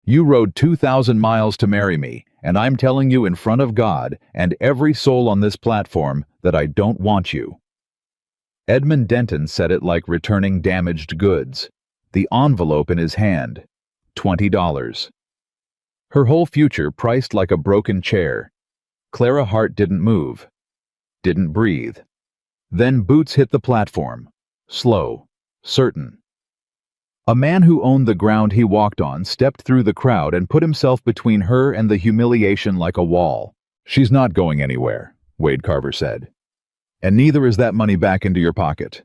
You rode 2,000 miles to marry me, and I'm telling you in front of God and every soul on this platform that I don't want you." Edmund Denton said it like returning damaged goods. The envelope in his hand. $20. Her whole future priced like a broken chair. Clara Hart didn't move. Didn't breathe. Then boots hit the platform. Slow. Certain. A man who owned the ground he walked on stepped through the crowd and put himself between her and the humiliation like a wall. "She's not going anywhere," Wade Carver said. "And neither is that money back into your pocket."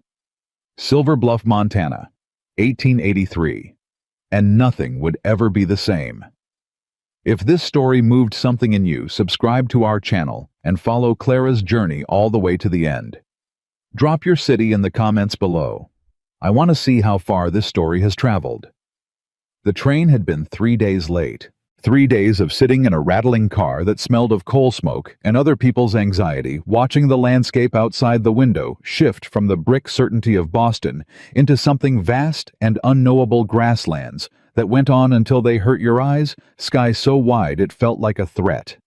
Silver Bluff, Montana, 1883. And nothing would ever be the same. If this story moved something in you, subscribe to our channel and follow Clara's journey all the way to the end. Drop your city in the comments below. I want to see how far this story has traveled. The train had been 3 days late. 3 days of sitting in a rattling car that smelled of coal smoke and other people's anxiety, watching the landscape outside the window shift from the brick certainty of Boston into something vast and unknowable grasslands that went on until they hurt your eyes, sky so wide it felt like a threat.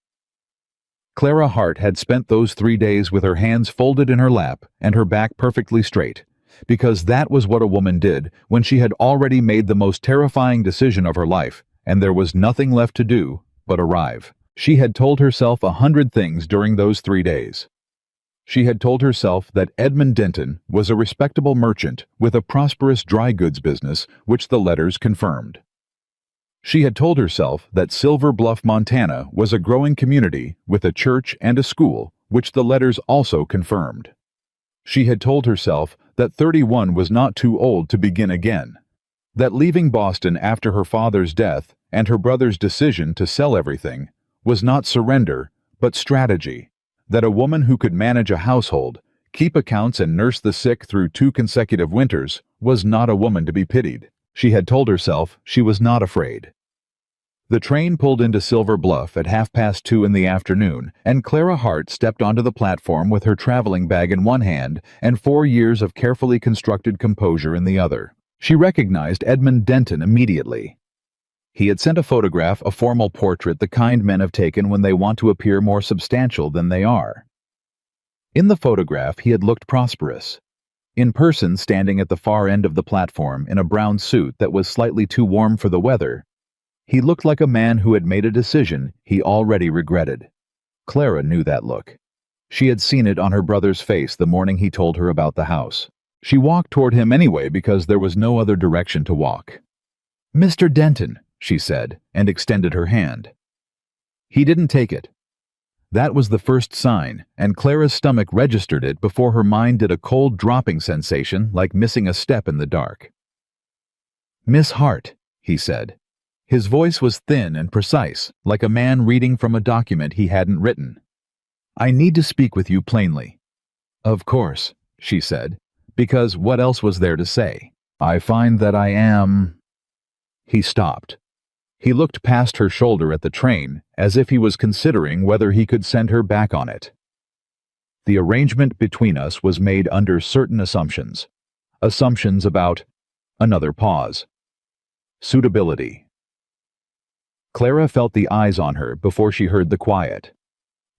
Clara Hart had spent those 3 days with her hands folded in her lap and her back perfectly straight, because that was what a woman did when she had already made the most terrifying decision of her life, and there was nothing left to do but arrive. She had told herself 100 things during those 3 days. She had told herself that Edmund Denton was a respectable merchant with a prosperous dry goods business, which the letters confirmed. She had told herself that Silver Bluff, Montana was a growing community with a church and a school, which the letters also confirmed. She had told herself that 31 was not too old to begin again, that leaving Boston after her father's death and her brother's decision to sell everything was not surrender, but strategy, that a woman who could manage a household, keep accounts and nurse the sick through 2 consecutive winters was not a woman to be pitied. She had told herself she was not afraid. The train pulled into Silver Bluff at 2:30 in the afternoon, and Clara Hart stepped onto the platform with her traveling bag in one hand and 4 years of carefully constructed composure in the other. She recognized Edmund Denton immediately. He had sent a photograph, a formal portrait, the kind men have taken when they want to appear more substantial than they are. In the photograph, he had looked prosperous. In person, standing at the far end of the platform in a brown suit that was slightly too warm for the weather, he looked like a man who had made a decision he already regretted. Clara knew that look. She had seen it on her brother's face the morning he told her about the house. She walked toward him anyway because there was no other direction to walk. "Mr. Denton," she said, and extended her hand. He didn't take it. That was the first sign, and Clara's stomach registered it before her mind did a cold dropping sensation like missing a step in the dark. "Miss Hart," he said. His voice was thin and precise, like a man reading from a document he hadn't written. "I need to speak with you plainly." "Of course," she said, because what else was there to say? "I find that I am—" He stopped. He looked past her shoulder at the train, as if he was considering whether he could send her back on it. "The arrangement between us was made under certain assumptions. Assumptions about—" Another pause. "Suitability." Clara felt the eyes on her before she heard the quiet.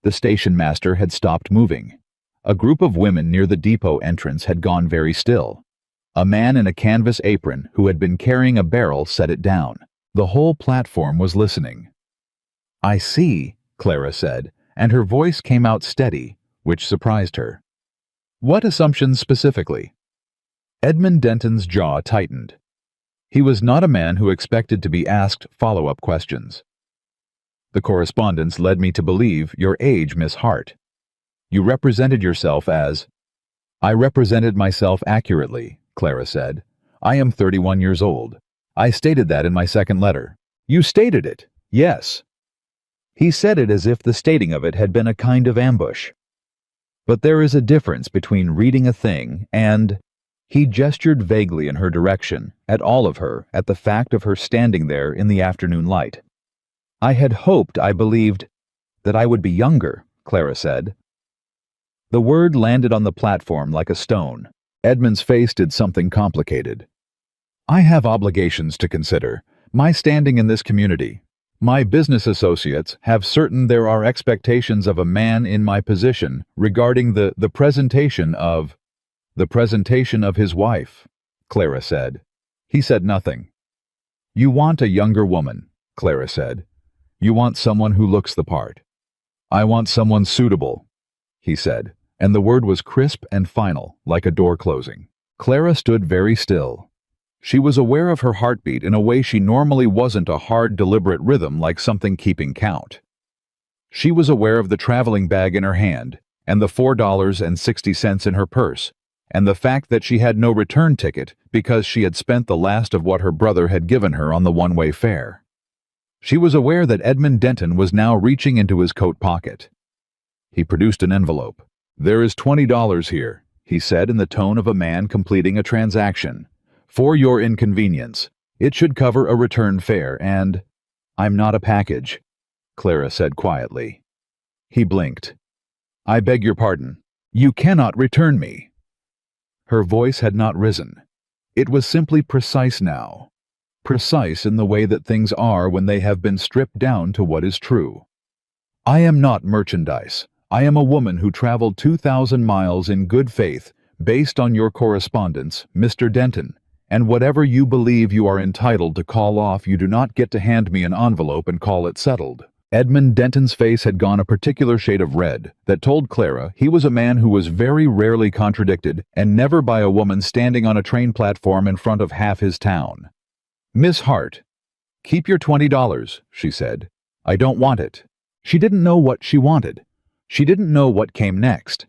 The station master had stopped moving. A group of women near the depot entrance had gone very still. A man in a canvas apron who had been carrying a barrel set it down. The whole platform was listening. "I see," Clara said, and her voice came out steady, which surprised her. "What assumptions specifically?" Edmund Denton's jaw tightened. He was not a man who expected to be asked follow-up questions. "The correspondence led me to believe your age, Miss Hart. You represented yourself as—" "I represented myself accurately," Clara said. "I am 31 years old. I stated that in my second letter." "You stated it?" "Yes." He said it as if the stating of it had been a kind of ambush. "But there is a difference between reading a thing and—" He gestured vaguely in her direction, at all of her, at the fact of her standing there in the afternoon light. "I had hoped, I believed, that I would be younger," Clara said. The word landed on the platform like a stone. Edmund's face did something complicated. "I have obligations to consider, My standing in this community. My business associates have certain there are expectations of a man in my position regarding the presentation of his wife, Clara said. He said nothing. You want a younger woman, Clara said. You want someone who looks the part. I want someone suitable, he said, and the word was crisp and final, like a door closing. Clara stood very still. She was aware of her heartbeat in a way she normally wasn't, a hard, deliberate rhythm like something keeping count. She was aware of the traveling bag in her hand, and the $4.60 in her purse, and the fact that she had no return ticket because she had spent the last of what her brother had given her on the one-way fare. She was aware that Edmund Denton was now reaching into his coat pocket. He produced an envelope. "There is $20 here," he said in the tone of a man completing a transaction. "For your inconvenience. It should cover a return fare and—" "I'm not a package," Clara said quietly. He blinked. "I beg your pardon. You cannot return me." Her voice had not risen. It was simply precise now. Precise in the way that things are when they have been stripped down to what is true. "I am not merchandise. I am a woman who traveled 2,000 miles in good faith, based on your correspondence, Mr. Denton. And whatever you believe you are entitled to call off, you do not get to hand me an envelope and call it settled." Edmund Denton's face had gone a particular shade of red that told Clara he was a man who was very rarely contradicted, and never by a woman standing on a train platform in front of half his town. "Miss Hart, keep your $20, she said. "I don't want it." She didn't know what she wanted. She didn't know what came next.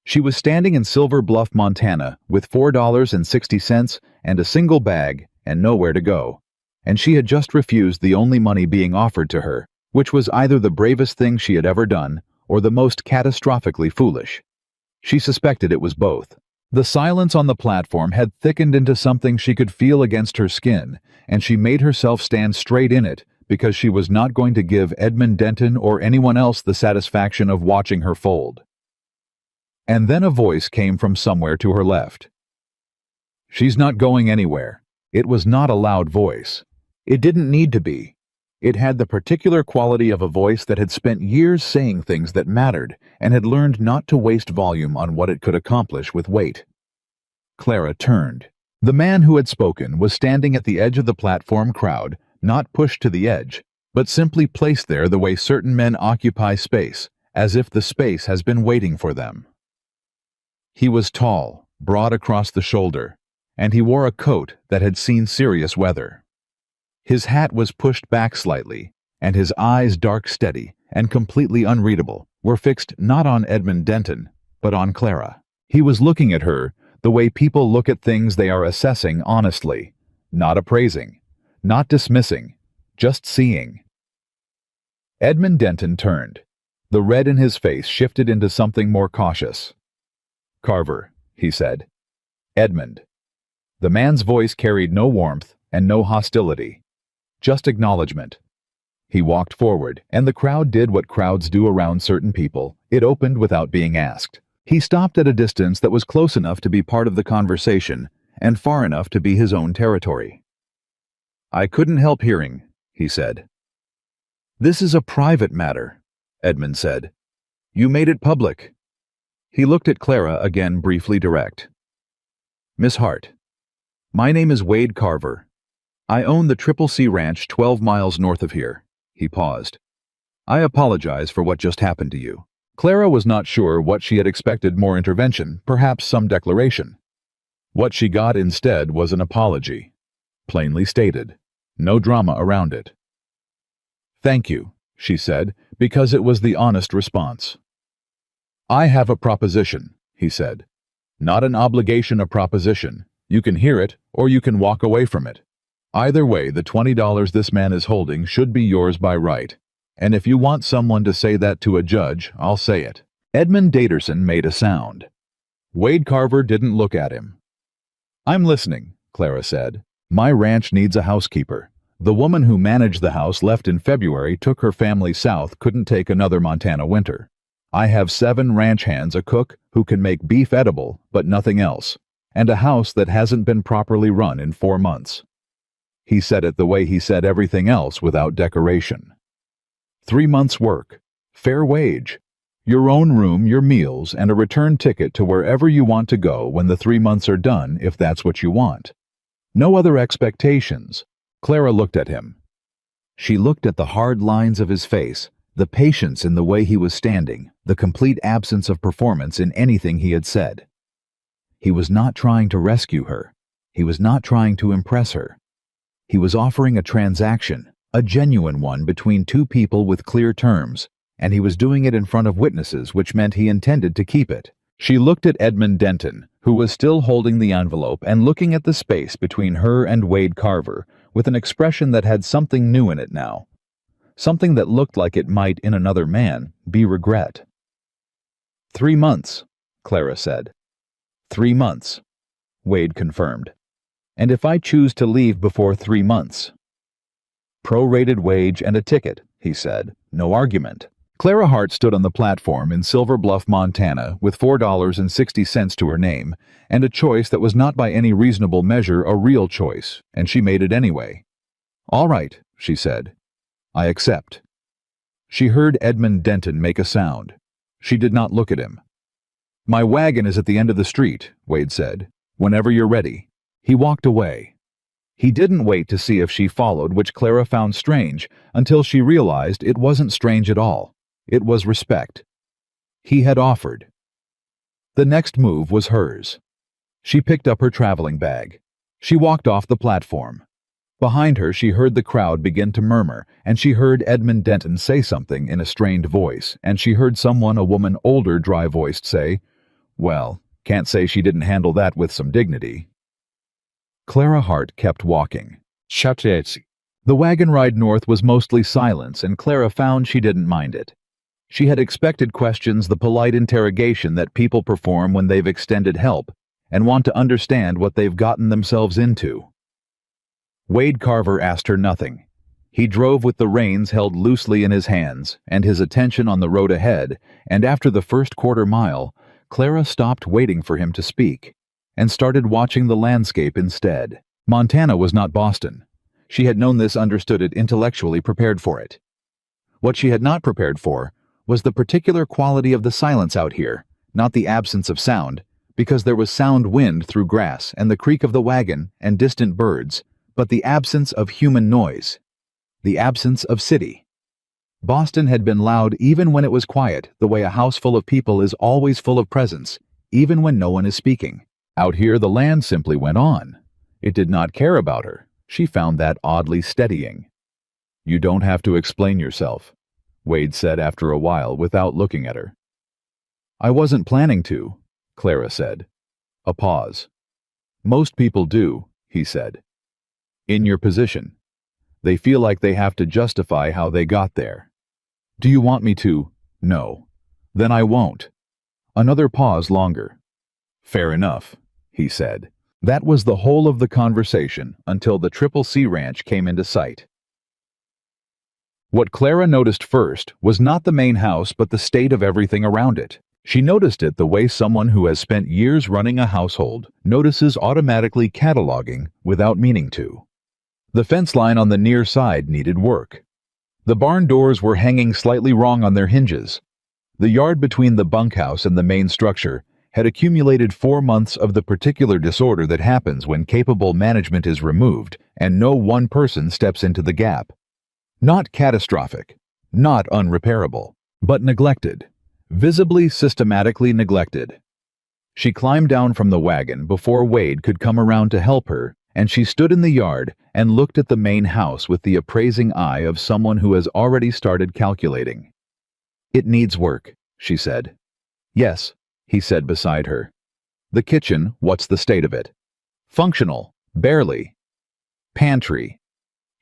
She was standing in Silver Bluff, Montana, with $4.60 and a single bag and nowhere to go. And she had just refused the only money being offered to her, which was either the bravest thing she had ever done or the most catastrophically foolish. She suspected it was both. The silence on the platform had thickened into something she could feel against her skin, and she made herself stand straight in it because she was not going to give Edmund Denton or anyone else the satisfaction of watching her fold. And then a voice came from somewhere to her left. "She's not going anywhere." It was not a loud voice. It didn't need to be. It had the particular quality of a voice that had spent years saying things that mattered and had learned not to waste volume on what it could accomplish with weight. Clara turned. The man who had spoken was standing at the edge of the platform crowd, not pushed to the edge, but simply placed there the way certain men occupy space, as if the space has been waiting for them. He was tall, broad across the shoulder, and he wore a coat that had seen serious weather. His hat was pushed back slightly, and his eyes, dark, steady, and completely unreadable, were fixed not on Edmund Denton, but on Clara. He was looking at her the way people look at things they are assessing honestly, not appraising, not dismissing, just seeing. Edmund Denton turned. The red in his face shifted into something more cautious. "Carver," he said. "Edmund." The man's voice carried no warmth and no hostility, just acknowledgement. He walked forward, and the crowd did what crowds do around certain people. It opened without being asked. He stopped at a distance that was close enough to be part of the conversation and far enough to be his own territory. "I couldn't help hearing," he said. "This is a private matter," Edmund said. "You made it public." He looked at Clara again, briefly direct. "Miss Hart, my name is Wade Carver. I own the Triple C Ranch 12 miles north of here." He paused. "I apologize for what just happened to you." Clara was not sure what she had expected. More intervention, perhaps some declaration. What she got instead was an apology. Plainly stated. No drama around it. "Thank you," she said, because it was the honest response. "I have a proposition," he said. "Not an obligation, a proposition. You can hear it, or you can walk away from it. Either way, the $20 this man is holding should be yours by right. And if you want someone to say that to a judge, I'll say it." Edmund Daterson made a sound. Wade Carver didn't look at him. "I'm listening," Clara said. "My ranch needs a housekeeper. The woman who managed the house left in February, took her family south, couldn't take another Montana winter. I have 7 ranch hands, a cook who can make beef edible, but nothing else, and a house that hasn't been properly run in 4 months. He said it the way he said everything else without decoration. 3 months' work, fair wage, your own room, your meals, and a return ticket to wherever you want to go when the 3 months are done, if that's what you want. No other expectations. Clara looked at him. She looked at the hard lines of his face, the patience in the way he was standing, the complete absence of performance in anything he had said. He was not trying to rescue her. He was not trying to impress her. He was offering a transaction, a genuine one between two people with clear terms, and he was doing it in front of witnesses, which meant he intended to keep it. She looked at Edmund Denton, who was still holding the envelope and looking at the space between her and Wade Carver, with an expression that had something new in it now. Something that looked like it might, in another man, be regret. 3 months, Clara said. 3 months, Wade confirmed. And if I choose to leave before 3 months? Prorated wage and a ticket, he said. No argument. Clara Hart stood on the platform in Silver Bluff, Montana, with $4.60 to her name, and a choice that was not by any reasonable measure a real choice, and she made it anyway. All right, she said. I accept. She heard Edmund Denton make a sound. She did not look at him. My wagon is at the end of the street, Wade said. Whenever you're ready. He walked away. He didn't wait to see if she followed, which Clara found strange, until she realized it wasn't strange at all. It was respect. He had offered. The next move was hers. She picked up her traveling bag. She walked off the platform. Behind her she heard the crowd begin to murmur, and she heard Edmund Denton say something in a strained voice, and she heard someone, a woman older, dry-voiced, say, "Well, can't say she didn't handle that with some dignity." Clara Hart kept walking. The wagon ride north was mostly silence, and Clara found she didn't mind it. She had expected questions, the polite interrogation that people perform when they've extended help and want to understand what they've gotten themselves into. Wade Carver asked her nothing. He drove with the reins held loosely in his hands and his attention on the road ahead, and after the first quarter mile, Clara stopped waiting for him to speak and started watching the landscape instead. Montana was not Boston. She had known this, understood it, intellectually prepared for it. What she had not prepared for was the particular quality of the silence out here, not the absence of sound, because there was sound wind through grass and the creak of the wagon and distant birds, but the absence of human noise, the absence of city. Boston had been loud even when it was quiet, the way a house full of people is always full of presence, even when no one is speaking. Out here the land simply went on. It did not care about her. She found that oddly steadying. You don't have to explain yourself, Wade said after a while without looking at her. I wasn't planning to, Clara said. A pause. Most people do, he said. In your position. They feel like they have to justify how they got there. Do you want me to? No. Then I won't. Another pause longer. Fair enough, he said. That was the whole of the conversation until the Triple C Ranch came into sight. What Clara noticed first was not the main house but the state of everything around it. She noticed it the way someone who has spent years running a household notices automatically cataloging without meaning to. The fence line on the near side needed work. The barn doors were hanging slightly wrong on their hinges. The yard between the bunkhouse and the main structure had accumulated 4 months of the particular disorder that happens when capable management is removed and no one person steps into the gap. Not catastrophic, not unrepairable, but neglected, visibly systematically neglected. She climbed down from the wagon before Wade could come around to help her, and she stood in the yard and looked at the main house with the appraising eye of someone who has already started calculating. It needs work, she said. Yes, he said beside her. The kitchen, what's the state of it? Functional, barely. Pantry.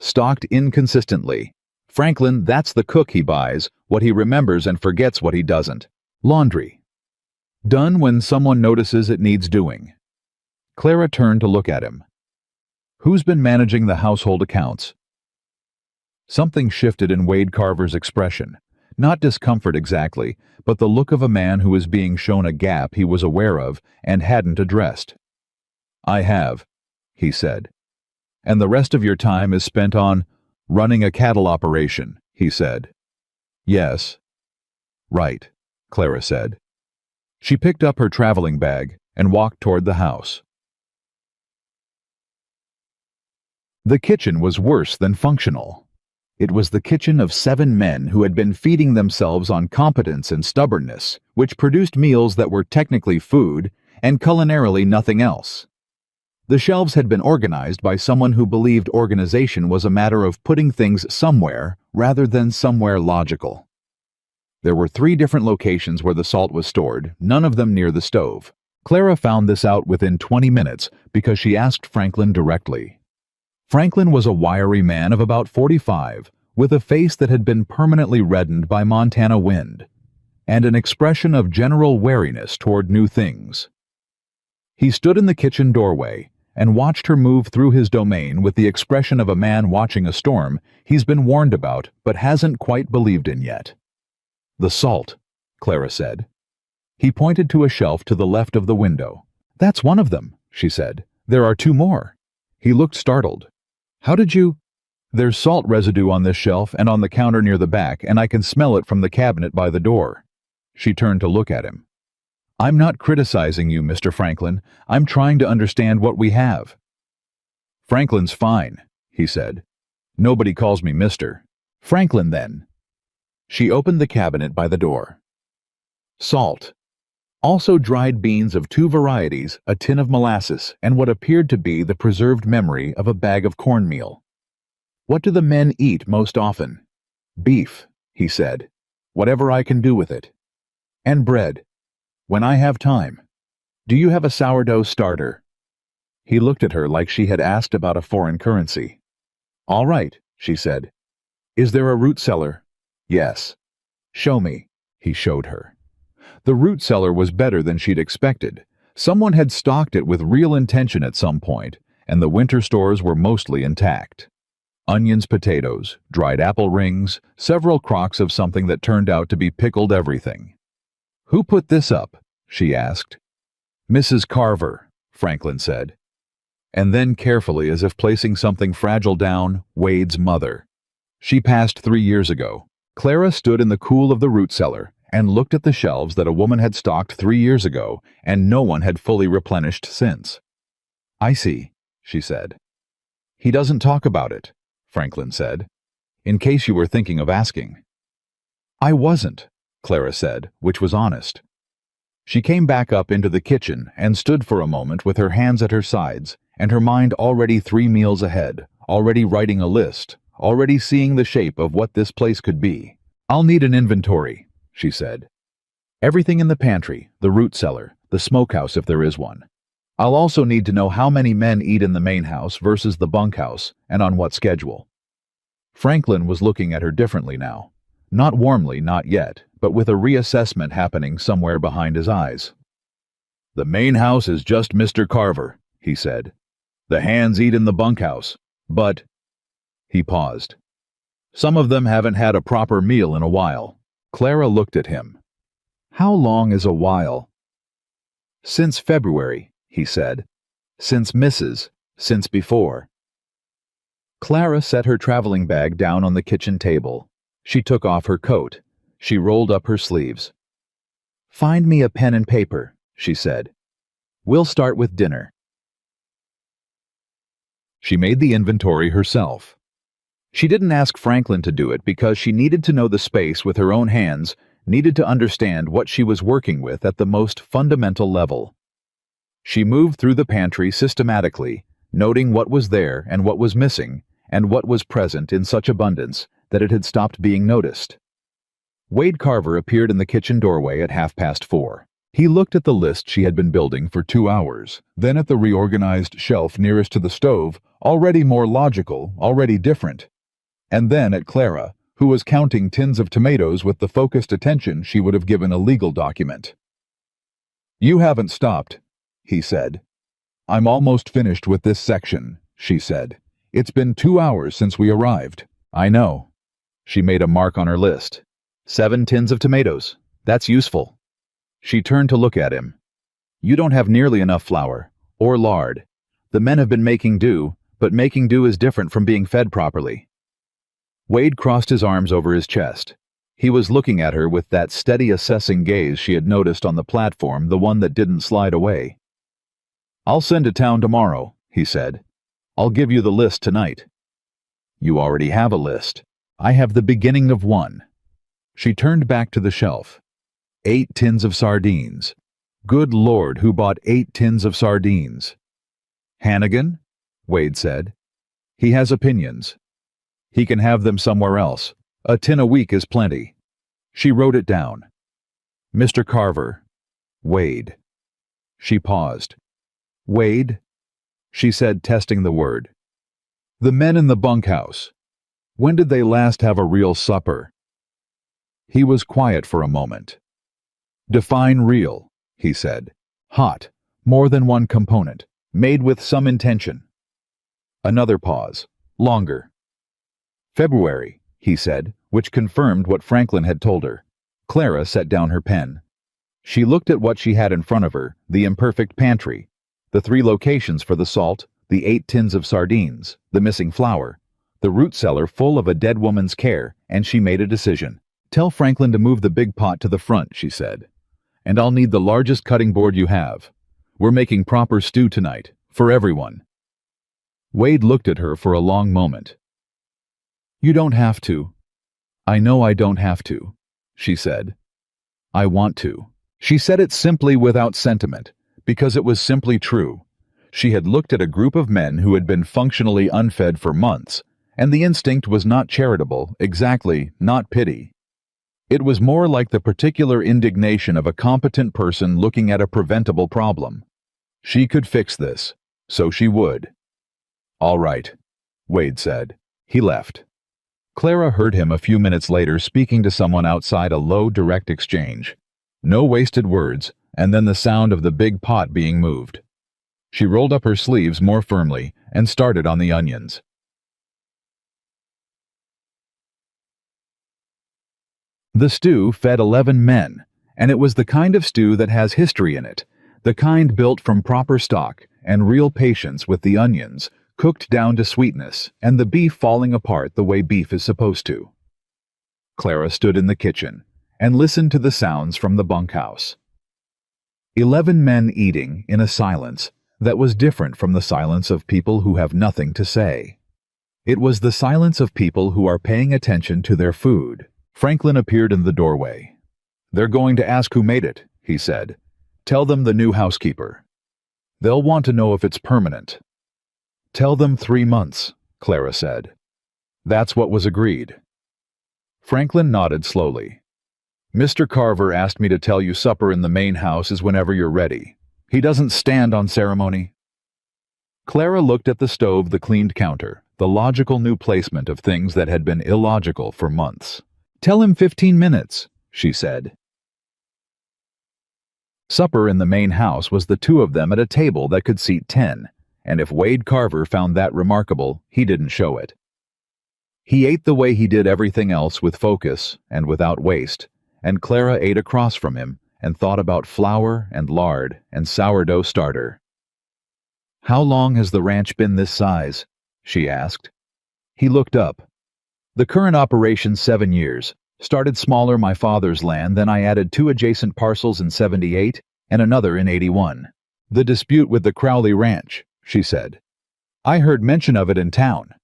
Stocked inconsistently. Franklin, that's the cook he buys, what he remembers and forgets what he doesn't. Laundry. Done when someone notices it needs doing. Clara turned to look at him. Who's been managing the household accounts? Something shifted in Wade Carver's expression. Not discomfort exactly, but the look of a man who was being shown a gap he was aware of and hadn't addressed. I have, he said. and the rest of your time is spent on running a cattle operation, he said. Yes. Right, Clara said. She picked up her traveling bag and walked toward the house. The kitchen was worse than functional. It was the kitchen of 7 men who had been feeding themselves on competence and stubbornness, which produced meals that were technically food and culinarily nothing else. The shelves had been organized by someone who believed organization was a matter of putting things somewhere rather than somewhere logical. There were 3 different locations where the salt was stored, none of them near the stove. Clara found this out within 20 minutes because she asked Franklin directly. Franklin was a wiry man of about 45, with a face that had been permanently reddened by Montana wind, and an expression of general wariness toward new things. He stood in the kitchen doorway and watched her move through his domain with the expression of a man watching a storm he's been warned about but hasn't quite believed in yet. The salt, Clara said. He pointed to a shelf to the left of the window. That's one of them, she said. There are 2 more. He looked startled. How did you? There's salt residue on this shelf and on the counter near the back, and I can smell it from the cabinet by the door. She turned to look at him. I'm not criticizing you, Mr. Franklin. I'm trying to understand what we have. Franklin's fine, he said. Nobody calls me Mr. Franklin, then. She opened the cabinet by the door. Salt. Also dried beans of 2 varieties, a tin of molasses, and what appeared to be the preserved memory of a bag of cornmeal. What do the men eat most often? Beef, he said. Whatever I can do with it. And bread. When I have time. Do you have a sourdough starter? He looked at her like she had asked about a foreign currency. All right, she said. Is there a root cellar? Yes. Show me. He showed her. The root cellar was better than she'd expected. Someone had stocked it with real intention at some point, and the winter stores were mostly intact. Onions, potatoes, dried apple rings, several crocks of something that turned out to be pickled everything. Who put this up? She asked. Mrs. Carver, Franklin said. And then carefully, as if placing something fragile down, Wade's mother. She passed 3 years ago. Clara stood in the cool of the root cellar and looked at the shelves that a woman had stocked 3 years ago, and no one had fully replenished since. I see, she said. He doesn't talk about it, Franklin said, in case you were thinking of asking. I wasn't, Clara said, which was honest. She came back up into the kitchen and stood for a moment with her hands at her sides and her mind already 3 meals ahead, already writing a list, already seeing the shape of what this place could be. I'll need an inventory, she said. Everything in the pantry, the root cellar, the smokehouse if there is one. I'll also need to know how many men eat in the main house versus the bunkhouse and on what schedule. Franklin was looking at her differently now. Not warmly, not yet, but with a reassessment happening somewhere behind his eyes. The main house is just Mr. Carver, he said. The hands eat in the bunkhouse, but... He paused. Some of them haven't had a proper meal in a while. Clara looked at him. How long is a while? Since February, he said. Since before. Clara set her traveling bag down on the kitchen table. She took off her coat. She rolled up her sleeves. Find me a pen and paper, she said. We'll start with dinner. She made the inventory herself. She didn't ask Franklin to do it because she needed to know the space with her own hands, needed to understand what she was working with at the most fundamental level. She moved through the pantry systematically, noting what was there and what was missing, and what was present in such abundance that it had stopped being noticed. Wade Carver appeared in the kitchen doorway at 4:30. He looked at the list she had been building for 2 hours, then at the reorganized shelf nearest to the stove, already more logical, already different, and then at Clara, who was counting tins of tomatoes with the focused attention she would have given a legal document. You haven't stopped, he said. I'm almost finished with this section, she said. It's been 2 hours since we arrived. I know. She made a mark on her list. 7 tins of tomatoes. That's useful. She turned to look at him. You don't have nearly enough flour, or lard. The men have been making do, but making do is different from being fed properly. Wade crossed his arms over his chest. He was looking at her with that steady assessing gaze she had noticed on the platform, the one that didn't slide away. "I'll send to town tomorrow," he said. "I'll give you the list tonight." "You already have a list. I have the beginning of one." She turned back to the shelf. 8 tins of sardines. Good Lord, who bought 8 tins of sardines? "Hannigan?" Wade said. "He has opinions. He can have them somewhere else. A tin a week is plenty." She wrote it down. "Mr. Carver." "Wade." She paused. "Wade?" she said, testing the word. "The men in the bunkhouse. When did they last have a real supper?" He was quiet for a moment. "Define real," he said. "Hot, more than one component, made with some intention." Another pause, longer. "February," he said, which confirmed what Franklin had told her. Clara set down her pen. She looked at what she had in front of her, the imperfect pantry, the 3 locations for the salt, the 8 tins of sardines, the missing flour, the root cellar full of a dead woman's care, and she made a decision. "Tell Franklin to move the big pot to the front," she said. "And I'll need the largest cutting board you have. We're making proper stew tonight, for everyone." Wade looked at her for a long moment. "You don't have to." "I know I don't have to," she said. "I want to." She said it simply without sentiment, because it was simply true. She had looked at a group of men who had been functionally unfed for months, and the instinct was not charitable, exactly, not pity. It was more like the particular indignation of a competent person looking at a preventable problem. She could fix this, so she would. "All right," Wade said. He left. Clara heard him a few minutes later speaking to someone outside a low, direct exchange. No wasted words, and then the sound of the big pot being moved. She rolled up her sleeves more firmly and started on the onions. The stew fed 11 men, and it was the kind of stew that has history in it, the kind built from proper stock and real patience with the onions, cooked down to sweetness, and the beef falling apart the way beef is supposed to. Clara stood in the kitchen and listened to the sounds from the bunkhouse. 11 men eating in a silence that was different from the silence of people who have nothing to say. It was the silence of people who are paying attention to their food. Franklin appeared in the doorway. "They're going to ask who made it," he said. "Tell them the new housekeeper. They'll want to know if it's permanent." "Tell them 3 months," Clara said. "That's what was agreed." Franklin nodded slowly. "Mr. Carver asked me to tell you supper in the main house is whenever you're ready. He doesn't stand on ceremony." Clara looked at the stove, the cleaned counter, the logical new placement of things that had been illogical for months. "Tell him 15 minutes, she said. Supper in the main house was the 2 of them at a table that could seat 10, and if Wade Carver found that remarkable, he didn't show it. He ate the way he did everything else, with focus and without waste, and Clara ate across from him and thought about flour and lard and sourdough starter. "How long has the ranch been this size?" she asked. He looked up. "The current operation's 7 years. Started smaller, my father's land, then I added 2 adjacent parcels in 78 and another in 81. The dispute with the Crowley Ranch," she said. "I heard mention of it in town."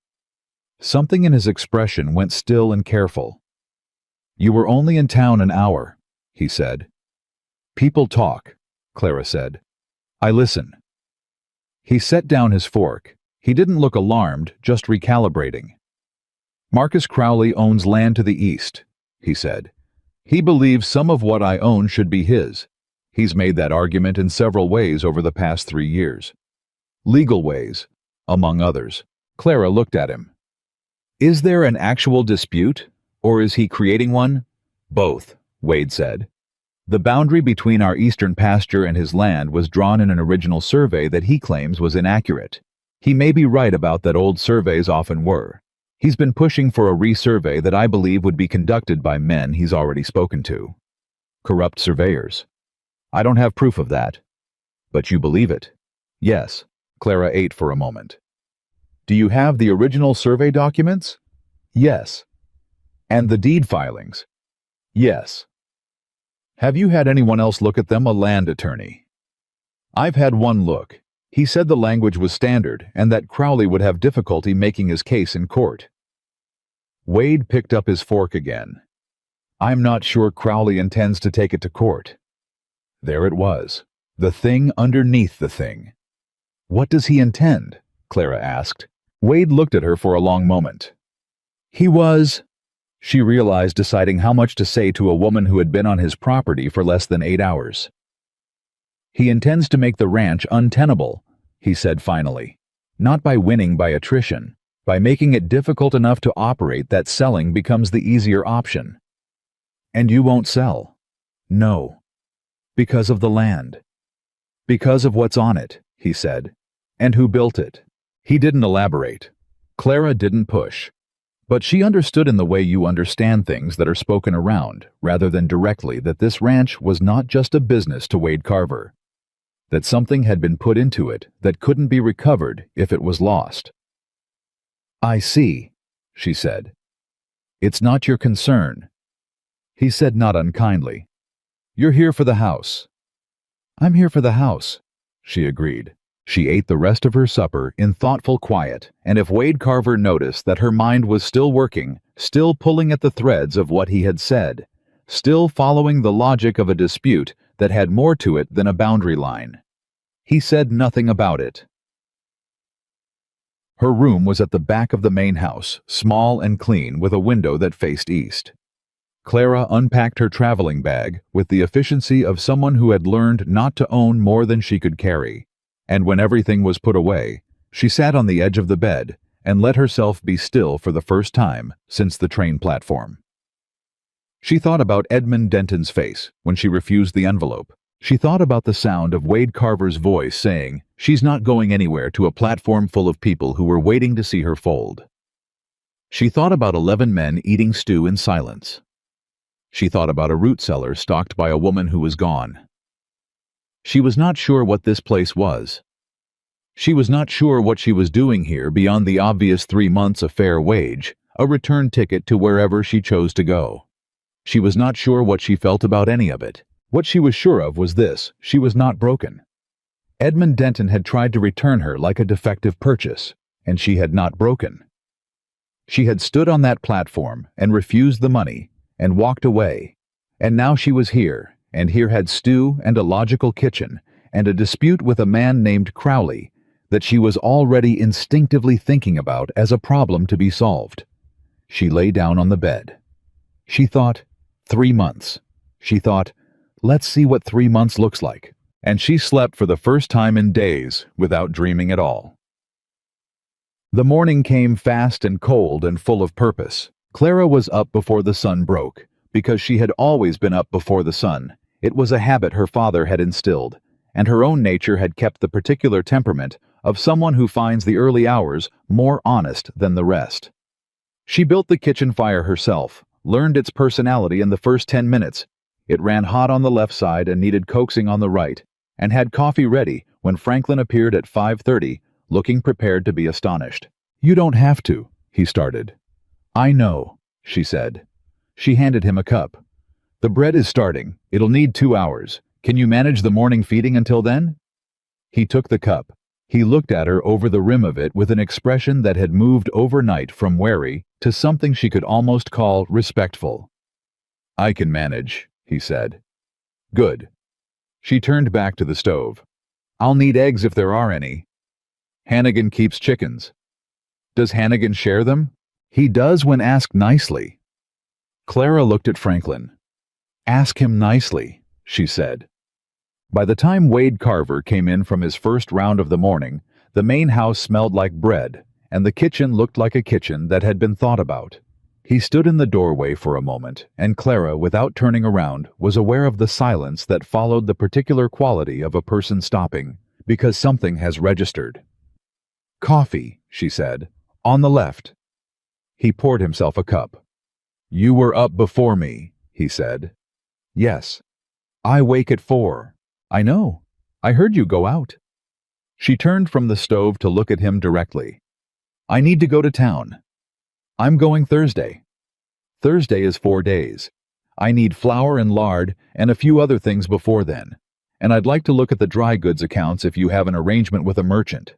Something in his expression went still and careful. "You were only in town an hour," he said. "People talk," Clara said. "I listen." He set down his fork. He didn't look alarmed, just recalibrating. "Marcus Crowley owns land to the east," he said. "He believes some of what I own should be his. He's made that argument in several ways over the past 3 years. Legal ways, among others." Clara looked at him. "Is there an actual dispute, or is he creating one?" "Both," Wade said. "The boundary between our eastern pasture and his land was drawn in an original survey that he claims was inaccurate. He may be right about that. Old surveys often were. He's been pushing for a resurvey that I believe would be conducted by men he's already spoken to. Corrupt surveyors. I don't have proof of that. But you believe it?" "Yes." Clara ate for a moment. Do you have the original survey documents? Yes. And the deed filings? Yes. Have you had anyone else look at them? A land attorney. I've had one look. He said the language was standard and that Crowley would have difficulty making his case in court. Wade picked up his fork again. I'm not sure Crowley intends to take it to court. There it was. The thing underneath the thing. What does he intend? Clara asked. Wade looked at her for a long moment. She realized, deciding how much to say to a woman who had been on his property for less than 8 hours. He intends to make the ranch untenable, he said finally. Not by winning by attrition, by making it difficult enough to operate that selling becomes the easier option. And you won't sell? No. Because of the land. Because of what's on it, he said. And who built it? He didn't elaborate. Clara didn't push. But she understood in the way you understand things that are spoken around, rather than directly, that this ranch was not just a business to Wade Carver. That something had been put into it that couldn't be recovered if it was lost. I see, she said. It's not your concern. He said not unkindly. You're here for the house. I'm here for the house, she agreed. She ate the rest of her supper in thoughtful quiet, and if Wade Carver noticed that her mind was still working, still pulling at the threads of what he had said, still following the logic of a dispute that had more to it than a boundary line, he said nothing about it. Her room was at the back of the main house, small and clean, with a window that faced east. Clara unpacked her traveling bag with the efficiency of someone who had learned not to own more than she could carry. And when everything was put away, she sat on the edge of the bed and let herself be still for the first time since the train platform. She thought about Edmund Denton's face when she refused the envelope. She thought about the sound of Wade Carver's voice saying, "She's not going anywhere," to a platform full of people who were waiting to see her fold. She thought about 11 men eating stew in silence. She thought about a root cellar stocked by a woman who was gone. She was not sure what this place was. She was not sure what she was doing here beyond the obvious 3 months of fair wage, a return ticket to wherever she chose to go. She was not sure what she felt about any of it. What she was sure of was this: she was not broken. Edmund Denton had tried to return her like a defective purchase, and she had not broken. She had stood on that platform and refused the money and walked away, and now she was here. And here had stew and a logical kitchen, and a dispute with a man named Crowley that she was already instinctively thinking about as a problem to be solved. She lay down on the bed. She thought, 3 months. She thought, let's see what 3 months looks like. And she slept for the first time in days without dreaming at all. The morning came fast and cold and full of purpose. Clara was up before the sun broke, because she had always been up before the sun. It was a habit her father had instilled, and her own nature had kept the particular temperament of someone who finds the early hours more honest than the rest. She built the kitchen fire herself, learned its personality in the first 10 minutes. It ran hot on the left side and needed coaxing on the right, and had coffee ready when Franklin appeared at 5:30, looking prepared to be astonished. You don't have to, he started. I know, she said. She handed him a cup. The bread is starting. It'll need 2 hours. Can you manage the morning feeding until then? He took the cup. He looked at her over the rim of it with an expression that had moved overnight from wary to something she could almost call respectful. I can manage, he said. Good. She turned back to the stove. I'll need eggs if there are any. Hannigan keeps chickens. Does Hannigan share them? He does when asked nicely. Clara looked at Franklin. Ask him nicely, she said. By the time Wade Carver came in from his first round of the morning, the main house smelled like bread, and the kitchen looked like a kitchen that had been thought about. He stood in the doorway for a moment, and Clara, without turning around, was aware of the silence that followed the particular quality of a person stopping, because something has registered. Coffee, she said, on the left. He poured himself a cup. You were up before me, he said. Yes. I wake at 4. I know. I heard you go out. She turned from the stove to look at him directly. I need to go to town. I'm going Thursday. Thursday is 4 days. I need flour and lard and a few other things before then. And I'd like to look at the dry goods accounts if you have an arrangement with a merchant.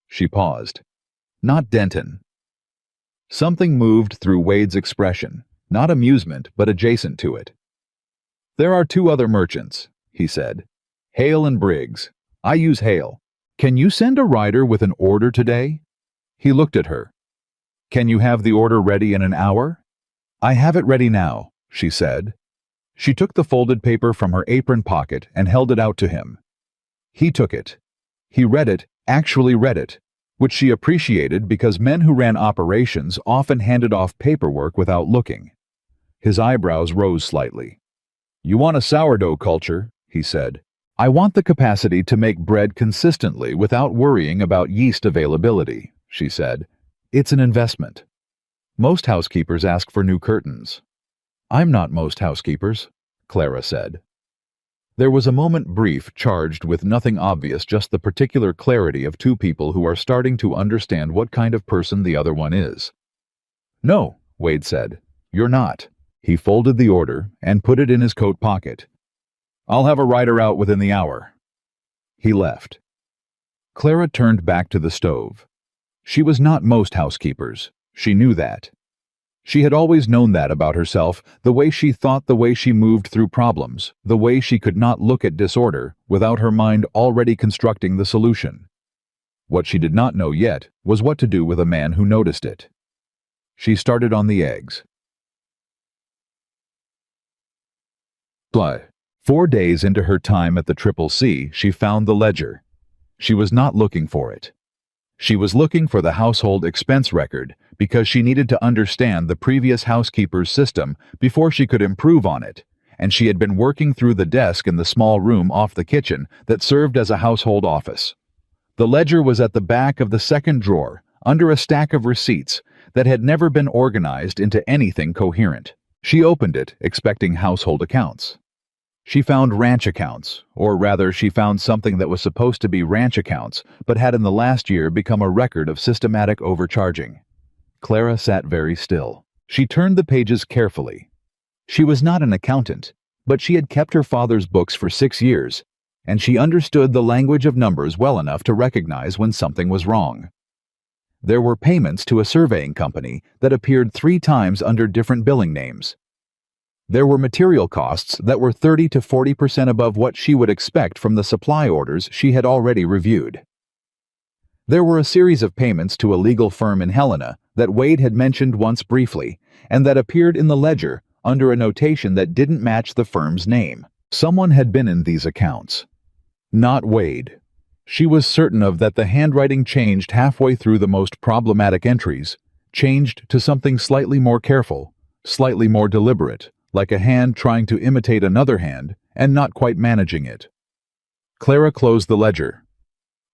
She paused. Not Denton. Something moved through Wade's expression, not amusement, but adjacent to it. There are 2 other merchants, he said. Hale and Briggs. I use Hale. Can you send a rider with an order today? He looked at her. Can you have the order ready in an hour? I have it ready now, she said. She took the folded paper from her apron pocket and held it out to him. He took it. He read it, actually read it, which she appreciated because men who ran operations often handed off paperwork without looking. His eyebrows rose slightly. You want a sourdough culture, he said. I want the capacity to make bread consistently without worrying about yeast availability, she said. It's an investment. Most housekeepers ask for new curtains. I'm not most housekeepers, Clara said. There was a moment brief charged with nothing obvious, just the particular clarity of 2 people who are starting to understand what kind of person the other one is. No, Wade said. You're not. He folded the order and put it in his coat pocket. I'll have a rider out within the hour. He left. Clara turned back to the stove. She was not most housekeepers. She knew that. She had always known that about herself, the way she thought, the way she moved through problems, the way she could not look at disorder without her mind already constructing the solution. What she did not know yet was what to do with a man who noticed it. She started on the eggs. 4 days into her time at the CCC, she found the ledger. She was not looking for it. She was looking for the household expense record because she needed to understand the previous housekeeper's system before she could improve on it, and she had been working through the desk in the small room off the kitchen that served as a household office. The ledger was at the back of the second drawer, under a stack of receipts that had never been organized into anything coherent. She opened it, expecting household accounts. She found ranch accounts, or rather she found something that was supposed to be ranch accounts, but had in the last year become a record of systematic overcharging. Clara sat very still. She turned the pages carefully. She was not an accountant, but she had kept her father's books for 6 years, and she understood the language of numbers well enough to recognize when something was wrong. There were payments to a surveying company that appeared 3 times under different billing names. There were material costs that were 30 to 40% above what she would expect from the supply orders she had already reviewed. There were a series of payments to a legal firm in Helena that Wade had mentioned once briefly, and that appeared in the ledger under a notation that didn't match the firm's name. Someone had been in these accounts. Not Wade. She was certain of that. The handwriting changed halfway through the most problematic entries, changed to something slightly more careful, slightly more deliberate, like a hand trying to imitate another hand and not quite managing it. Clara closed the ledger.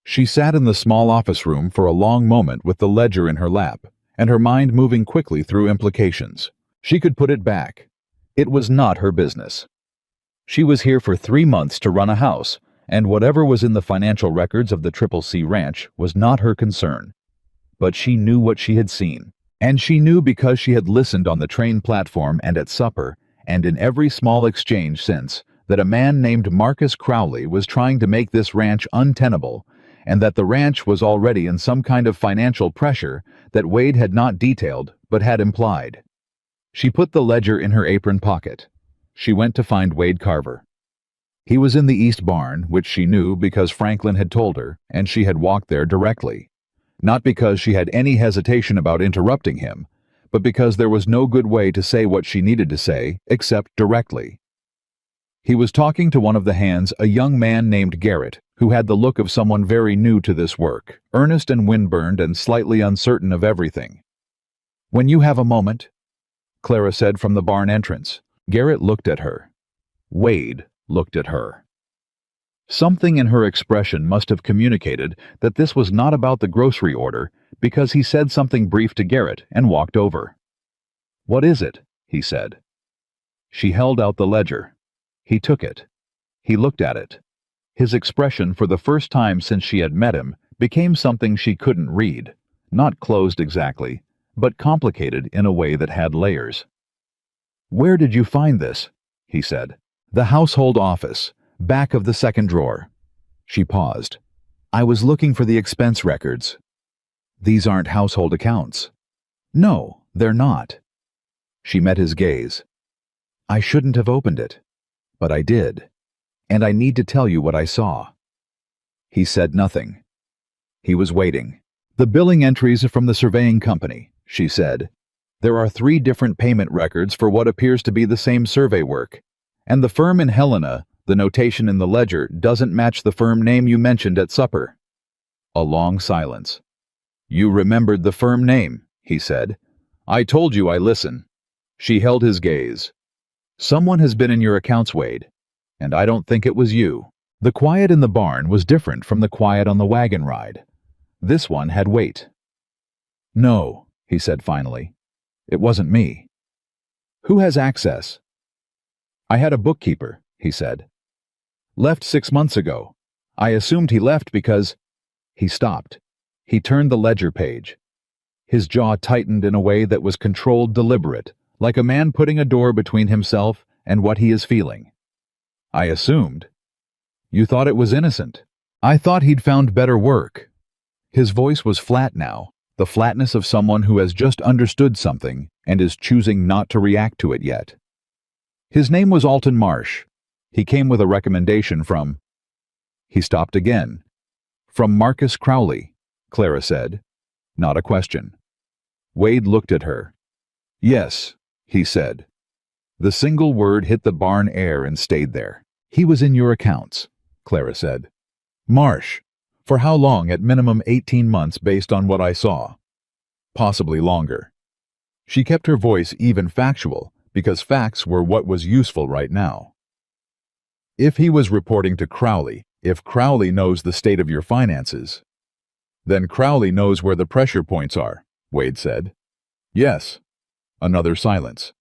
She sat in the small office room for a long moment with the ledger in her lap, and her mind moving quickly through implications. She could put it back. It was not her business. She was here for 3 months to run a house, and whatever was in the financial records of the CCC ranch was not her concern. But she knew what she had seen, and she knew because she had listened on the train platform and at supper, and in every small exchange since, that a man named Marcus Crowley was trying to make this ranch untenable, and that the ranch was already in some kind of financial pressure that Wade had not detailed but had implied. She put the ledger in her apron pocket. She went to find Wade Carver. He was in the east barn, which she knew because Franklin had told her, and she had walked there directly. Not because she had any hesitation about interrupting him, but because there was no good way to say what she needed to say except directly. He was talking to one of the hands, a young man named Garrett, who had the look of someone very new to this work, earnest and windburned and slightly uncertain of everything. "When you have a moment," Clara said from the barn entrance. Garrett looked at her. Wade looked at her. Something in her expression must have communicated that this was not about the grocery order, because he said something brief to Garrett and walked over. "What is it?" he said. She held out the ledger. He took it. He looked at it. His expression, for the first time since she had met him, became something she couldn't read. Not closed exactly, but complicated in a way that had layers. "Where did you find this?" he said. "The household office, back of the second drawer." She paused. "I was looking for the expense records." "These aren't household accounts." "No, they're not." She met his gaze. "I shouldn't have opened it, but I did, and I need to tell you what I saw." He said nothing. He was waiting. "The billing entries are from the surveying company," she said. "There are 3 different payment records for what appears to be the same survey work, and the firm in Helena, the notation in the ledger, doesn't match the firm name you mentioned at supper." A long silence. "You remembered the firm name," he said. "I told you I listen." She held his gaze. "Someone has been in your accounts, Wade, and I don't think it was you." The quiet in the barn was different from the quiet on the wagon ride. This one had weight. "No," he said finally. "It wasn't me." "Who has access?" "I had a bookkeeper," he said. "Left 6 months ago. I assumed he left because—" He stopped. He turned the ledger page. His jaw tightened in a way that was controlled, deliberate, like a man putting a door between himself and what he is feeling. "I assumed. You thought it was innocent. I thought he'd found better work." His voice was flat now, the flatness of someone who has just understood something and is choosing not to react to it yet. "His name was Alton Marsh. He came with a recommendation from—" He stopped again. "From Marcus Crowley," Clara said. Not a question. Wade looked at her. "Yes," he said. The single word hit the barn air and stayed there. "He was in your accounts," Clara said. "Marsh. For how long? At minimum 18 months based on what I saw. Possibly longer." She kept her voice even factual, because facts were what was useful right now. "If he was reporting to Crowley, if Crowley knows the state of your finances, then Crowley knows where the pressure points are," Wade said. "Yes." Another silence.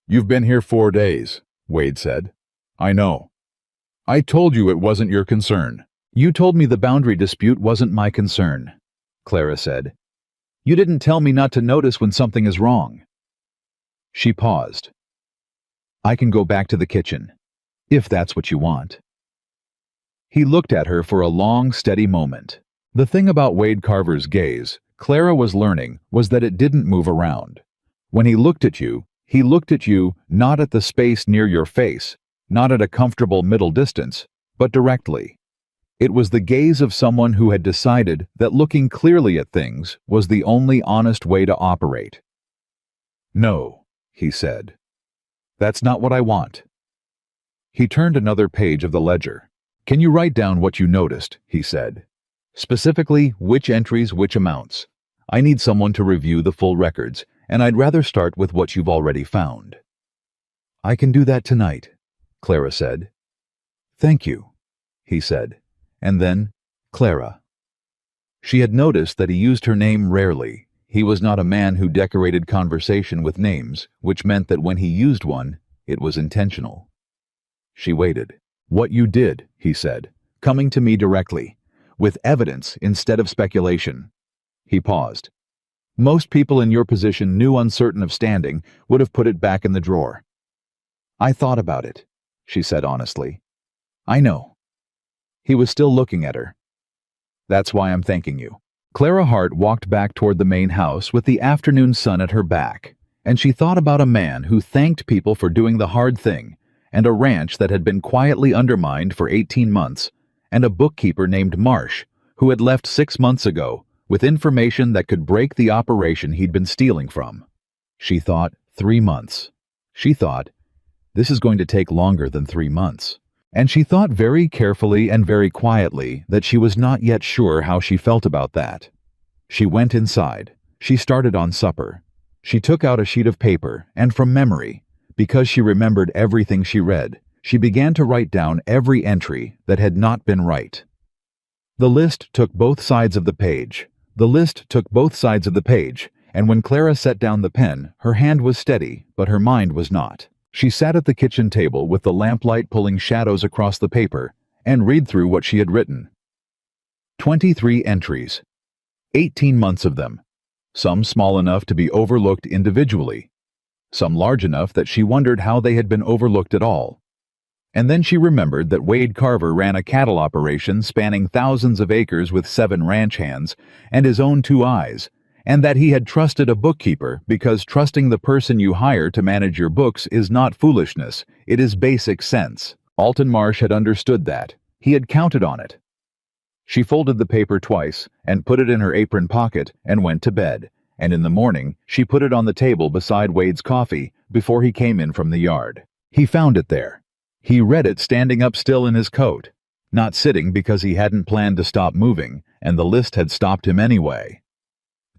"You've been here 4 days," Wade said. "I know. I told you it wasn't your concern." "You told me the boundary dispute wasn't my concern," Clara said. "You didn't tell me not to notice when something is wrong." She paused. "I can go back to the kitchen, if that's what you want." He looked at her for a long, steady moment. The thing about Wade Carver's gaze, Clara was learning, was that it didn't move around. When he looked at you not at the space near your face, not at a comfortable middle distance, but directly. It was the gaze of someone who had decided that looking clearly at things was the only honest way to operate. "No," he said. "That's not what I want." He turned another page of the ledger. "Can you write down what you noticed?" he said. "Specifically, which entries, which amounts. I need someone to review the full records, and I'd rather start with what you've already found." "I can do that tonight," Clara said. "Thank you," he said. And then, "Clara." She had noticed that he used her name rarely. He was not a man who decorated conversation with names, which meant that when he used one, it was intentional. She waited. "What you did," he said, "coming to me directly, with evidence instead of speculation." He paused. "Most people in your position, new, uncertain of standing, would have put it back in the drawer." "I thought about it," she said honestly. "I know." He was still looking at her. "That's why I'm thanking you." Clara Hart walked back toward the main house with the afternoon sun at her back, and she thought about a man who thanked people for doing the hard thing, and a ranch that had been quietly undermined for 18 months, and a bookkeeper named Marsh, who had left 6 months ago, with information that could break the operation he'd been stealing from. She thought, 3 months. She thought, this is going to take longer than 3 months. And she thought very carefully and very quietly that she was not yet sure how she felt about that. She went inside. She started on supper. She took out a sheet of paper, and from memory, because she remembered everything she read, she began to write down every entry that had not been right. The list took both sides of the page. And when Clara set down the pen, her hand was steady, but her mind was not. She sat at the kitchen table with the lamplight pulling shadows across the paper and read through what she had written. 23 entries. 18 months of them, some small enough to be overlooked individually, some large enough that she wondered how they had been overlooked at all. And then she remembered that Wade Carver ran a cattle operation spanning thousands of acres with 7 ranch hands and his own 2 eyes, and that he had trusted a bookkeeper because trusting the person you hire to manage your books is not foolishness, it is basic sense. Alton Marsh had understood that. He had counted on it. She folded the paper twice and put it in her apron pocket and went to bed, and in the morning she put it on the table beside Wade's coffee before he came in from the yard. He found it there. He read it standing up still in his coat, not sitting because he hadn't planned to stop moving, and the list had stopped him anyway.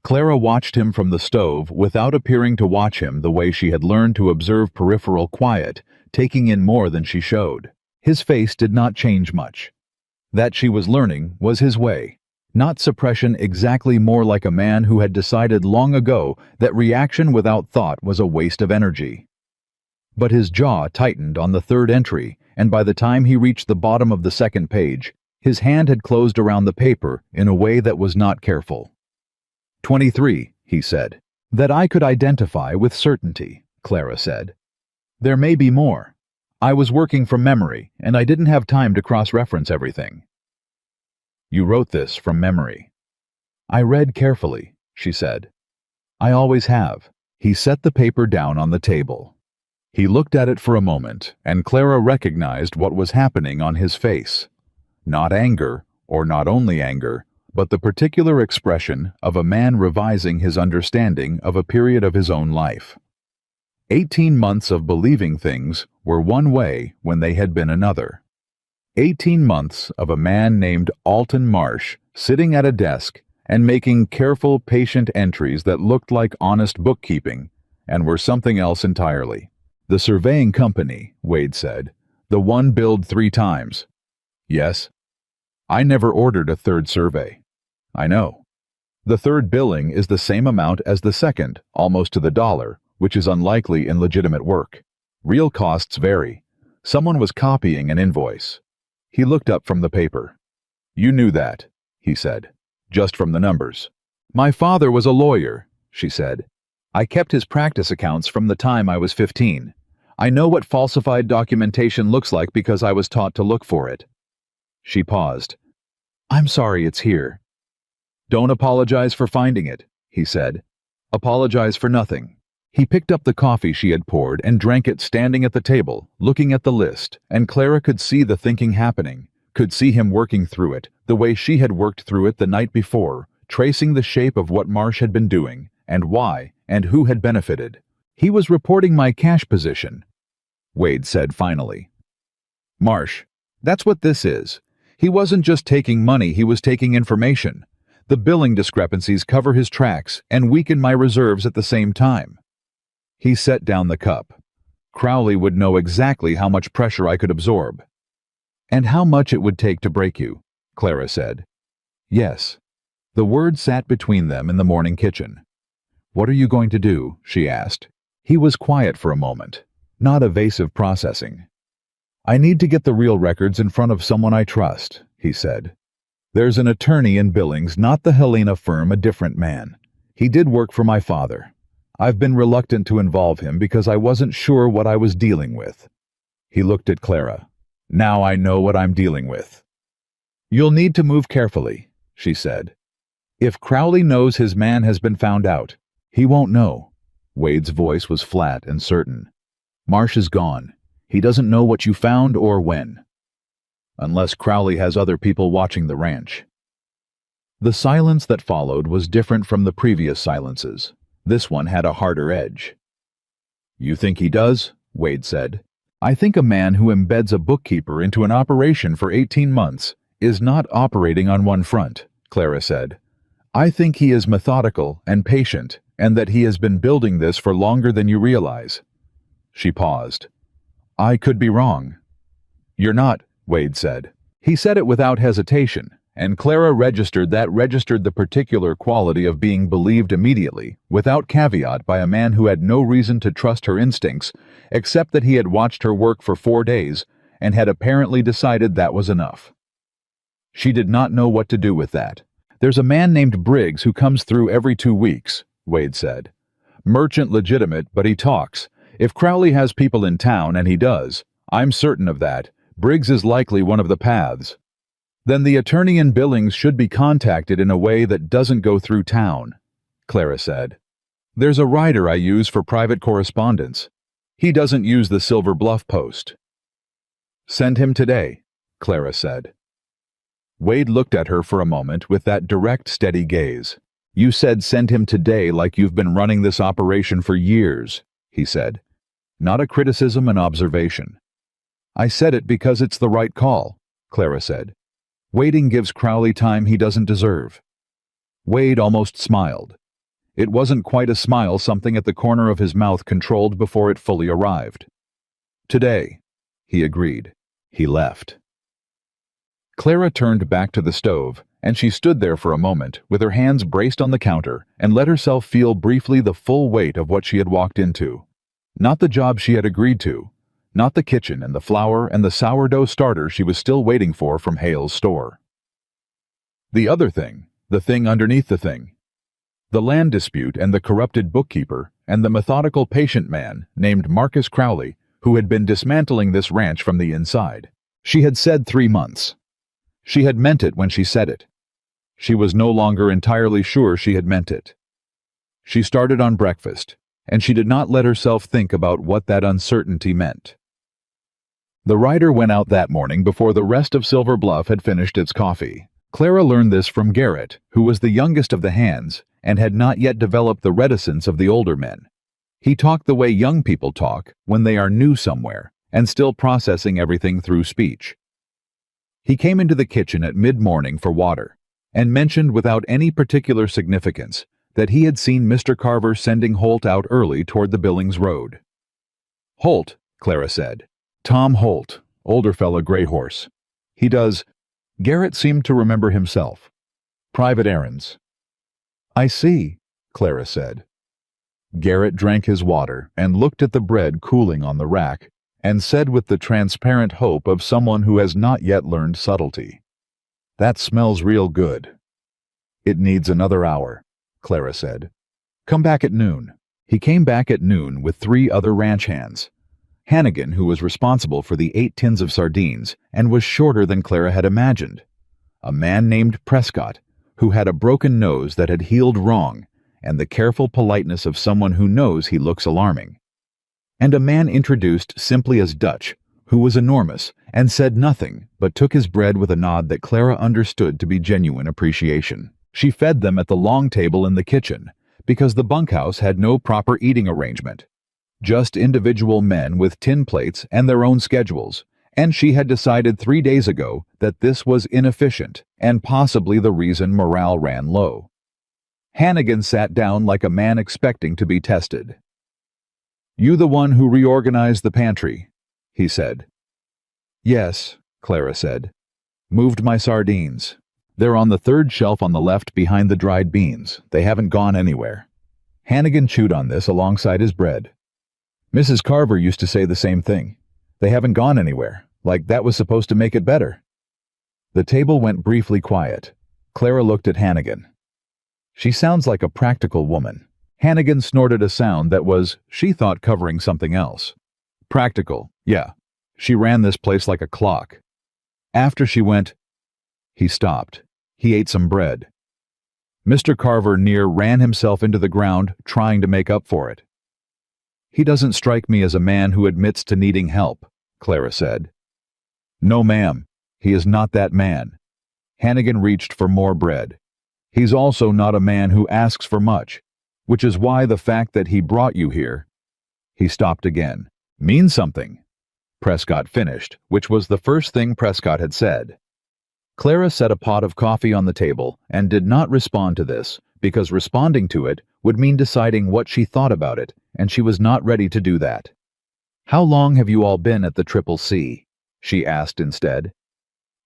Clara watched him from the stove without appearing to watch him the way she had learned to observe peripheral quiet, taking in more than she showed. His face did not change much. That, she was learning, was his way. Not suppression, exactly, more like a man who had decided long ago that reaction without thought was a waste of energy. But his jaw tightened on the 3rd entry, and by the time he reached the bottom of the 2nd page, his hand had closed around the paper in a way that was not careful. 23, he said. That I could identify with certainty, Clara said. There may be more. I was working from memory, and I didn't have time to cross-reference everything. You wrote this from memory. I read carefully, she said. I always have. He set the paper down on the table. He looked at it for a moment, and Clara recognized what was happening on his face. Not anger, or not only anger, but the particular expression of a man revising his understanding of a period of his own life. 18 months of believing things were one way when they had been another. 18 months of a man named Alton Marsh sitting at a desk and making careful, patient entries that looked like honest bookkeeping and were something else entirely. The surveying company, Wade said. The one billed 3 times. Yes. I never ordered a 3rd survey. I know. The 3rd billing is the same amount as the 2nd, almost to the dollar, which is unlikely in legitimate work. Real costs vary. Someone was copying an invoice. He looked up from the paper. You knew that, he said, just from the numbers. My father was a lawyer, she said. I kept his practice accounts from the time I was 15. I know what falsified documentation looks like because I was taught to look for it. She paused. I'm sorry it's here. Don't apologize for finding it, he said. Apologize for nothing. He picked up the coffee she had poured and drank it standing at the table, looking at the list, and Clara could see the thinking happening, could see him working through it, the way she had worked through it the night before, tracing the shape of what Marsh had been doing, and why, and who had benefited. He was reporting my cash position, Wade said finally. Marsh, that's what this is. He wasn't just taking money, he was taking information. The billing discrepancies cover his tracks and weaken my reserves at the same time. He set down the cup. Crowley would know exactly how much pressure I could absorb. And how much it would take to break you, Clara said. Yes. The word sat between them in the morning kitchen. What are you going to do? She asked. He was quiet for a moment, not evasive processing. I need to get the real records in front of someone I trust, he said. There's an attorney in Billings, not the Helena firm, a different man. He did work for my father. I've been reluctant to involve him because I wasn't sure what I was dealing with. He looked at Clara. Now I know what I'm dealing with. You'll need to move carefully, she said. If Crowley knows his man has been found out, he won't know. Wade's voice was flat and certain. Marsh is gone. He doesn't know what you found or when. Unless Crowley has other people watching the ranch. The silence that followed was different from the previous silences. This one had a harder edge. You think he does? Wade said. I think a man who embeds a bookkeeper into an operation for 18 months is not operating on one front, Clara said. I think he is methodical and patient, and that he has been building this for longer than you realize. She paused. I could be wrong. You're not, Wade said. He said it without hesitation, and Clara registered the particular quality of being believed immediately, without caveat, by a man who had no reason to trust her instincts, except that he had watched her work for 4 days and had apparently decided that was enough. She did not know what to do with that. There's a man named Briggs who comes through every 2 weeks, Wade said. Merchant legitimate, but he talks. If Crowley has people in town, and he does, I'm certain of that, Briggs is likely one of the paths. Then the attorney in Billings should be contacted in a way that doesn't go through town, Clara said. There's a writer I use for private correspondence. He doesn't use the Silver Bluff Post. Send him today, Clara said. Wade looked at her for a moment with that direct, steady gaze. You said send him today like you've been running this operation for years, he said. Not a criticism, an observation. I said it because it's the right call, Clara said. Waiting gives Crowley time he doesn't deserve. Wade almost smiled. It wasn't quite a smile, something at the corner of his mouth controlled before it fully arrived. Today, he agreed. He left. Clara turned back to the stove, and she stood there for a moment with her hands braced on the counter and let herself feel briefly the full weight of what she had walked into. Not the job she had agreed to, not the kitchen and the flour and the sourdough starter she was still waiting for from Hale's store. The other thing, the thing underneath the thing. The land dispute and the corrupted bookkeeper and the methodical patient man named Marcus Crowley, who had been dismantling this ranch from the inside. She had said 3 months. She had meant it when she said it. She was no longer entirely sure she had meant it. She started on breakfast, and she did not let herself think about what that uncertainty meant. The writer went out that morning before the rest of Silver Bluff had finished its coffee. Clara learned this from Garrett, who was the youngest of the hands and had not yet developed the reticence of the older men. He talked the way young people talk when they are new somewhere and still processing everything through speech. He came into the kitchen at mid-morning for water and mentioned without any particular significance that he had seen Mr. Carver sending Holt out early toward the Billings Road. Holt, Clara said. Tom Holt, older fella, gray horse. He does. Garrett seemed to remember himself. Private errands. I see, Clara said. Garrett drank his water and looked at the bread cooling on the rack and said with the transparent hope of someone who has not yet learned subtlety. That smells real good. It needs another hour, Clara said. Come back at noon. He came back at noon with 3 other ranch hands. Hannigan, who was responsible for the 8 tins of sardines and was shorter than Clara had imagined. A man named Prescott, who had a broken nose that had healed wrong, and the careful politeness of someone who knows he looks alarming. And a man introduced simply as Dutch, who was enormous and said nothing but took his bread with a nod that Clara understood to be genuine appreciation. She fed them at the long table in the kitchen, because the bunkhouse had no proper eating arrangement. Just individual men with tin plates and their own schedules, and she had decided 3 days ago that this was inefficient and possibly the reason morale ran low. Hannigan sat down like a man expecting to be tested. You the one who reorganized the pantry, he said. Yes, Clara said. Moved my sardines. They're on the 3rd shelf on the left behind the dried beans. They haven't gone anywhere. Hannigan chewed on this alongside his bread. Mrs. Carver used to say the same thing. They haven't gone anywhere, like that was supposed to make it better. The table went briefly quiet. Clara looked at Hannigan. She sounds like a practical woman. Hannigan snorted a sound that was, she thought, covering something else. Practical, yeah. She ran this place like a clock. After she went, he stopped. He ate some bread. Mr. Carver near ran himself into the ground, trying to make up for it. He doesn't strike me as a man who admits to needing help, Clara said. No, ma'am. He is not that man. Hannigan reached for more bread. He's also not a man who asks for much, which is why the fact that he brought you here. He stopped again. Means something. Prescott finished, which was the first thing Prescott had said. Clara set a pot of coffee on the table and did not respond to this, because responding to it would mean deciding what she thought about it, and she was not ready to do that. How long have you all been at the CCC? She asked instead.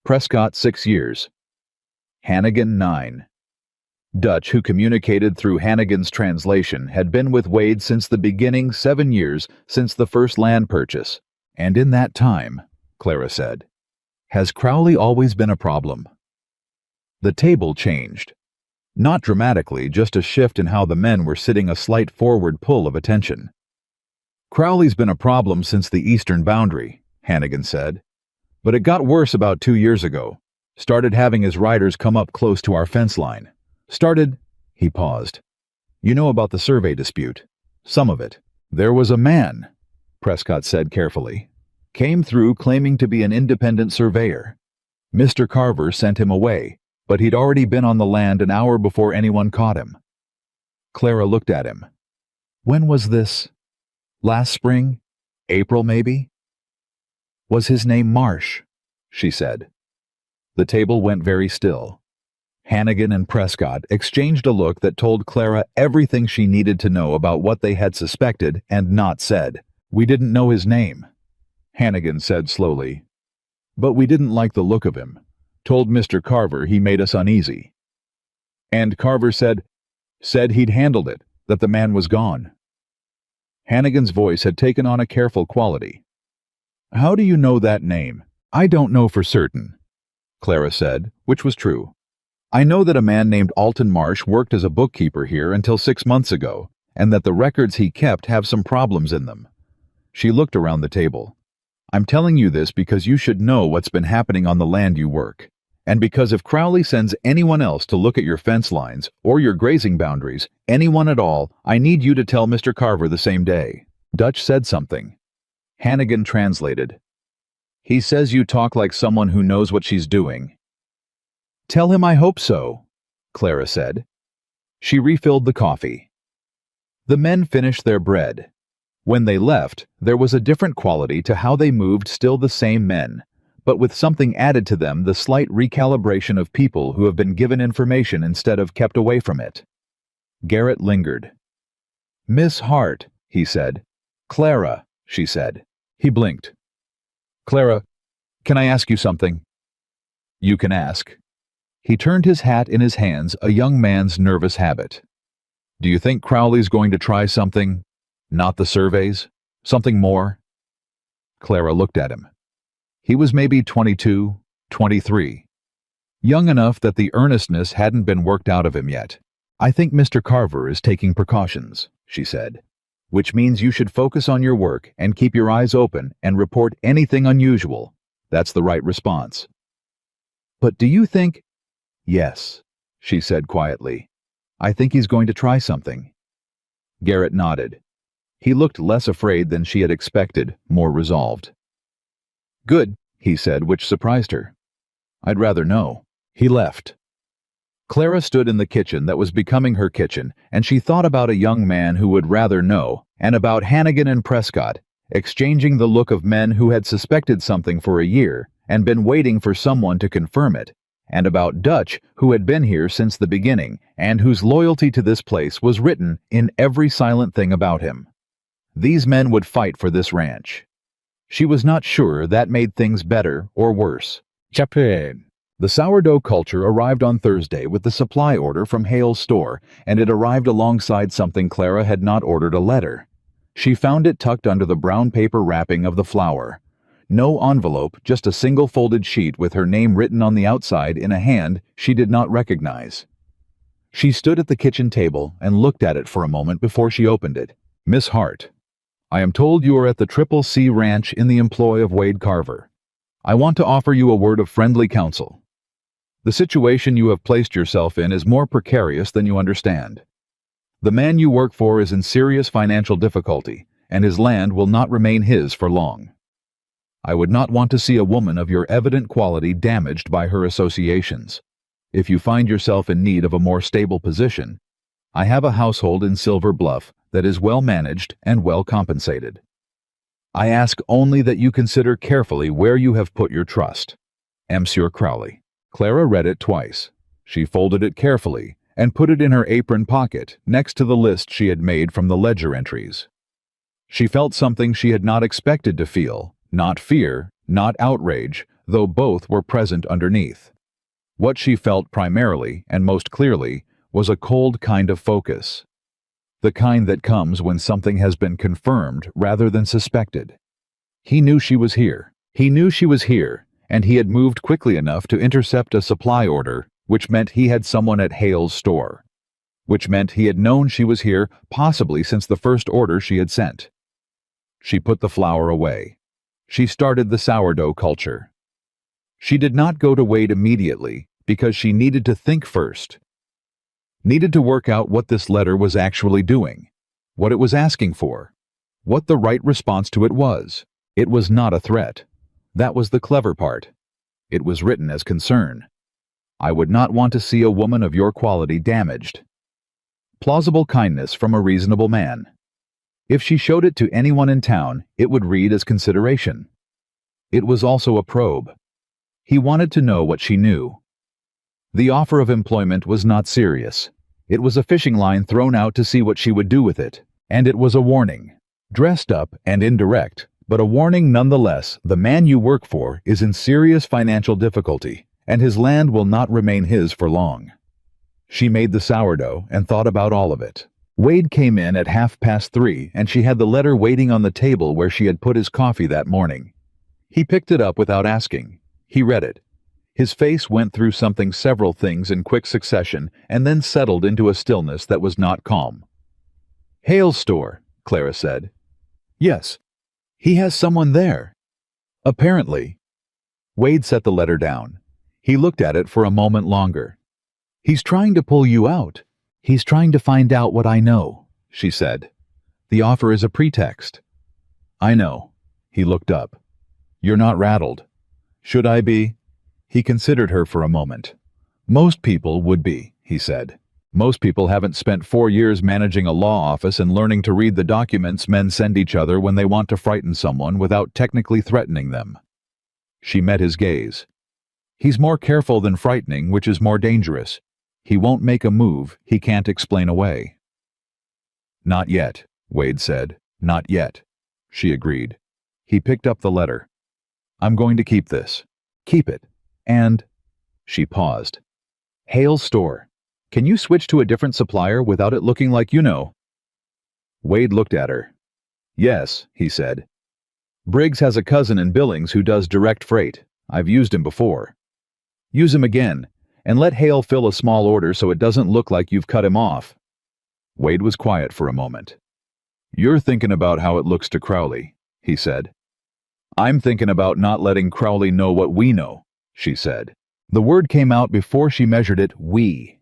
Prescott 6 years. Hannigan 9. Dutch, who communicated through Hannigan's translation, had been with Wade since the beginning, 7 years since the first land purchase. And in that time, Clara said, has Crowley always been a problem? The table changed. Not dramatically, just a shift in how the men were sitting, a slight forward pull of attention. "Crowley's been a problem since the eastern boundary," Hannigan said. "But it got worse about 2 years ago. Started having his riders come up close to our fence line. He paused. "You know about the survey dispute. Some of it. There was a man," Prescott said carefully. "Came through claiming to be an independent surveyor. Mr. Carver sent him away, but he'd already been on the land an hour before anyone caught him." Clara looked at him. "When was this? Last spring? April, maybe?" "Was his name Marsh?" she said. The table went very still. Hannigan and Prescott exchanged a look that told Clara everything she needed to know about what they had suspected and not said. "We didn't know his name," Hannigan said slowly. "But we didn't like the look of him. Told Mr. Carver he made us uneasy. And Carver said he'd handled it, that the man was gone." Hannigan's voice had taken on a careful quality. "How do you know that name?" "I don't know for certain," Clara said, which was true. "I know that a man named Alton Marsh worked as a bookkeeper here until 6 months ago, and that the records he kept have some problems in them." She looked around the table. "I'm telling you this because you should know what's been happening on the land you work, and because if Crowley sends anyone else to look at your fence lines or your grazing boundaries, anyone at all, I need you to tell Mr. Carver the same day." Dutch said something. Hannigan translated. "He says you talk like someone who knows what she's doing." "Tell him I hope so," Clara said. She refilled the coffee. The men finished their bread. When they left, there was a different quality to how they moved, still the same men, but with something added to them, the slight recalibration of people who have been given information instead of kept away from it. Garrett lingered. "Miss Hart," he said. "Clara," she said. He blinked. "Clara, can I ask you something?" "You can ask." He turned his hat in his hands, a young man's nervous habit. "Do you think Crowley's going to try something? Not the surveys? Something more?" Clara looked at him. He was maybe 22, 23. Young enough that the earnestness hadn't been worked out of him yet. "I think Mr. Carver is taking precautions," she said. "Which means you should focus on your work and keep your eyes open and report anything unusual. That's the right response." "But do you think—" "Yes," she said quietly. "I think he's going to try something." Garrett nodded. He looked less afraid than she had expected, more resolved. "Good," he said, which surprised her. "I'd rather know." He left. Clara stood in the kitchen that was becoming her kitchen, and she thought about a young man who would rather know, and about Hannigan and Prescott, exchanging the look of men who had suspected something for a year and been waiting for someone to confirm it, and about Dutch, who had been here since the beginning and whose loyalty to this place was written in every silent thing about him. These men would fight for this ranch. She was not sure that made things better or worse. Japan. The sourdough culture arrived on Thursday with the supply order from Hale's store, and it arrived alongside something Clara had not ordered: a letter. She found it tucked under the brown paper wrapping of the flour. No envelope, just a single folded sheet with her name written on the outside in a hand she did not recognize. She stood at the kitchen table and looked at it for a moment before she opened it. "Miss Hart, I am told you are at the Triple C Ranch in the employ of Wade Carver. I want to offer you a word of friendly counsel. The situation you have placed yourself in is more precarious than you understand. The man you work for is in serious financial difficulty, and his land will not remain his for long. I would not want to see a woman of your evident quality damaged by her associations. If you find yourself in need of a more stable position, I have a household in Silver Bluff that is well managed and well compensated. I ask only that you consider carefully where you have put your trust. Monsieur Crowley." Clara read it twice. She folded it carefully and put it in her apron pocket next to the list she had made from the ledger entries. She felt something she had not expected to feel, not fear, not outrage, though both were present underneath. What she felt primarily, and most clearly, was a cold kind of focus. The kind that comes when something has been confirmed rather than suspected. He knew she was here. He knew she was here, and he had moved quickly enough to intercept a supply order which meant he had someone at Hale's store, which meant he had known she was here possibly since the first order she had sent. She put the flour away. She started the sourdough culture. She did not go to Wade immediately because she needed to think first. Needed to work out what this letter was actually doing, what it was asking for, what the right response to it was. It was not a threat. That was the clever part. It was written as concern. I would not want to see a woman of your quality damaged. Plausible kindness from a reasonable man. If she showed it to anyone in town, it would read as consideration. It was also a probe. He wanted to know what she knew. The offer of employment was not serious. It was a fishing line thrown out to see what she would do with it, and it was a warning. Dressed up and indirect, but a warning nonetheless. The man you work for is in serious financial difficulty, and his land will not remain his for long. She made the sourdough and thought about all of it. Wade came in at 3:30, and she had the letter waiting on the table where she had put his coffee that morning. He picked it up without asking. He read it. His face went through several things in quick succession, and then settled into a stillness that was not calm. Hale's store, Clara said. Yes. He has someone there. Apparently. Wade set the letter down. He looked at it for a moment longer. He's trying to pull you out. He's trying to find out what I know, she said. The offer is a pretext. I know. He looked up. You're not rattled. Should I be? He considered her for a moment. Most people would be, he said. Most people haven't spent 4 years managing a law office and learning to read the documents men send each other when they want to frighten someone without technically threatening them. She met his gaze. He's more careful than frightening, which is more dangerous. He won't make a move he can't explain away. Not yet, Wade said. Not yet. She agreed. He picked up the letter. I'm going to keep this. Keep it. And... She paused. Hale's store. Can you switch to a different supplier without it looking like you know? Wade looked at her. Yes, he said. Briggs has a cousin in Billings who does direct freight. I've used him before. Use him again, and let Hale fill a small order so it doesn't look like you've cut him off. Wade was quiet for a moment. You're thinking about how it looks to Crowley, he said. I'm thinking about not letting Crowley know what we know, she said. The word came out before she measured it, we.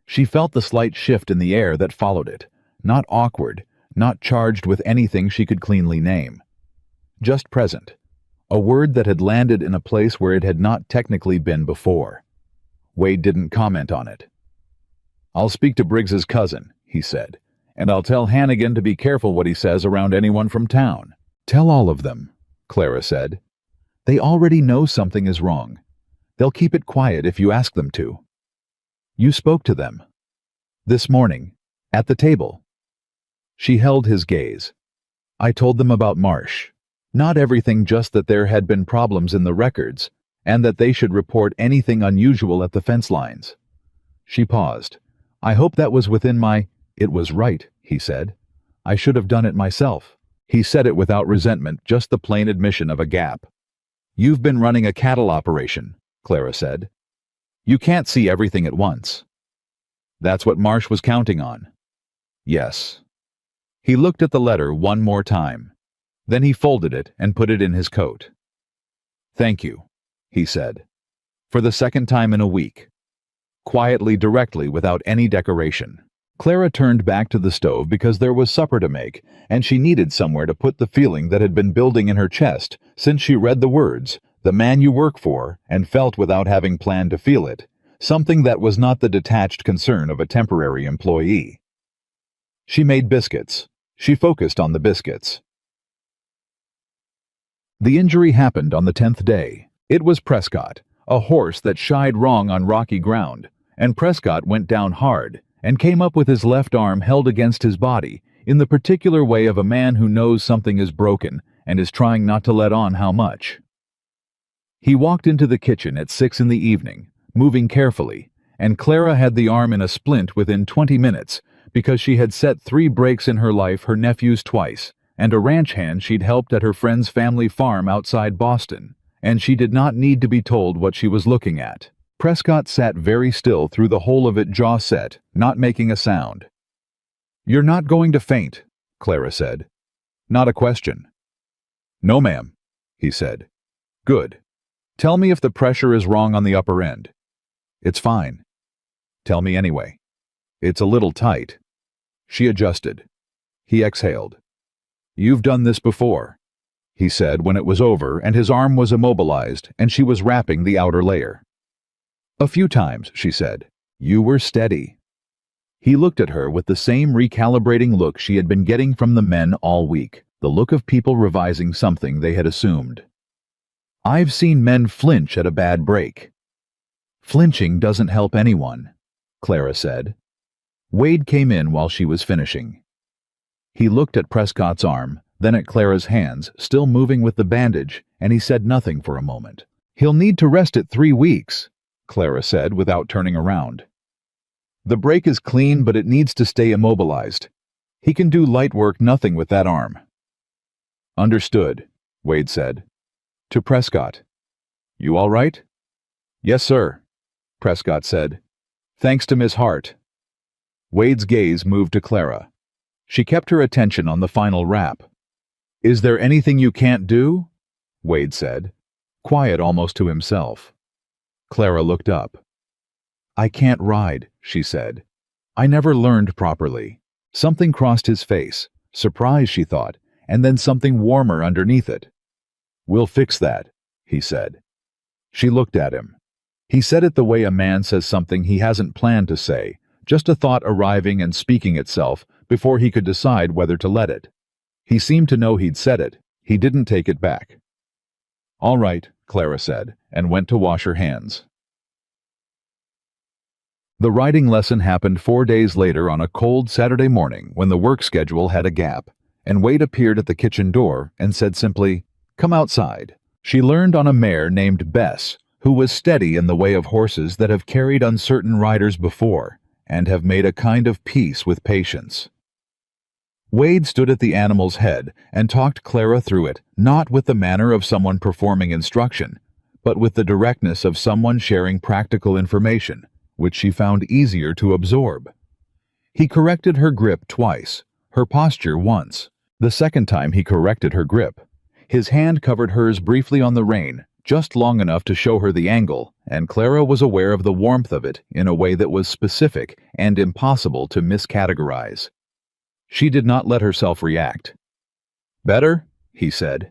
She felt the slight shift in the air that followed it, not awkward, not charged with anything she could cleanly name. Just present, a word that had landed in a place where it had not technically been before. Wade didn't comment on it. I'll speak to Briggs's cousin, he said, and I'll tell Hannigan to be careful what he says around anyone from town. Tell all of them, Clara said. They already know something is wrong. They'll keep it quiet if you ask them to. You spoke to them. This morning, at the table. She held his gaze. I told them about Marsh. Not everything, just that there had been problems in the records, and that they should report anything unusual at the fence lines. She paused. I hope that was within my... It was right, he said. I should have done it myself. He said it without resentment, just the plain admission of a gap. You've been running a cattle operation, Clara said. You can't see everything at once. That's what Marsh was counting on. Yes. He looked at the letter one more time. Then he folded it and put it in his coat. Thank you, he said. For the second time in a week. Quietly, directly, without any decoration. Clara turned back to the stove because there was supper to make, and she needed somewhere to put the feeling that had been building in her chest since she read the words, the man you work for, and felt without having planned to feel it, something that was not the detached concern of a temporary employee. She made biscuits. She focused on the biscuits. The injury happened on the 10th day. It was Prescott, a horse that shied wrong on rocky ground, and Prescott went down hard and came up with his left arm held against his body in the particular way of a man who knows something is broken and is trying not to let on how much. He walked into the kitchen at 6 in the evening, moving carefully, and Clara had the arm in a splint within 20 minutes because she had set 3 breaks in her life, her nephews twice, and a ranch hand she'd helped at her friend's family farm outside Boston, and she did not need to be told what she was looking at. Prescott sat very still through the whole of it, jaw set, not making a sound. "You're not going to faint," Clara said. "Not a question." "No, ma'am," he said. "Good. Tell me if the pressure is wrong on the upper end." "It's fine." "Tell me anyway." "It's a little tight." She adjusted. He exhaled. "You've done this before," he said when it was over and his arm was immobilized and she was wrapping the outer layer. "A few times," she said. "You were steady." He looked at her with the same recalibrating look she had been getting from the men all week, the look of people revising something they had assumed. "I've seen men flinch at a bad break." "Flinching doesn't help anyone," Clara said. Wade came in while she was finishing. He looked at Prescott's arm, then at Clara's hands, still moving with the bandage, and he said nothing for a moment. "He'll need to rest it 3 weeks, Clara said without turning around. "The break is clean, but it needs to stay immobilized. He can do light work, nothing with that arm." "Understood," Wade said. To Prescott, "You all right?" "Yes, sir," Prescott said. "Thanks to Miss Hart." Wade's gaze moved to Clara. She kept her attention on the final wrap. "Is there anything you can't do?" Wade said, quiet almost to himself. Clara looked up. "I can't ride," she said. "I never learned properly." Something crossed his face, surprise, she thought, and then something warmer underneath it. "We'll fix that," he said. She looked at him. He said it the way a man says something he hasn't planned to say, just a thought arriving and speaking itself before he could decide whether to let it. He seemed to know he'd said it. He didn't take it back. "All right," Clara said, and went to wash her hands. The riding lesson happened 4 days later on a cold Saturday morning when the work schedule had a gap, and Wade appeared at the kitchen door and said simply, "Come outside." She learned on a mare named Bess, who was steady in the way of horses that have carried uncertain riders before and have made a kind of peace with patience. Wade stood at the animal's head and talked Clara through it, not with the manner of someone performing instruction, but with the directness of someone sharing practical information, which she found easier to absorb. He corrected her grip twice, her posture once. The second time he corrected her grip. His hand covered hers briefly on the rein, just long enough to show her the angle, and Clara was aware of the warmth of it in a way that was specific and impossible to miscategorize. She did not let herself react. "Better?" he said.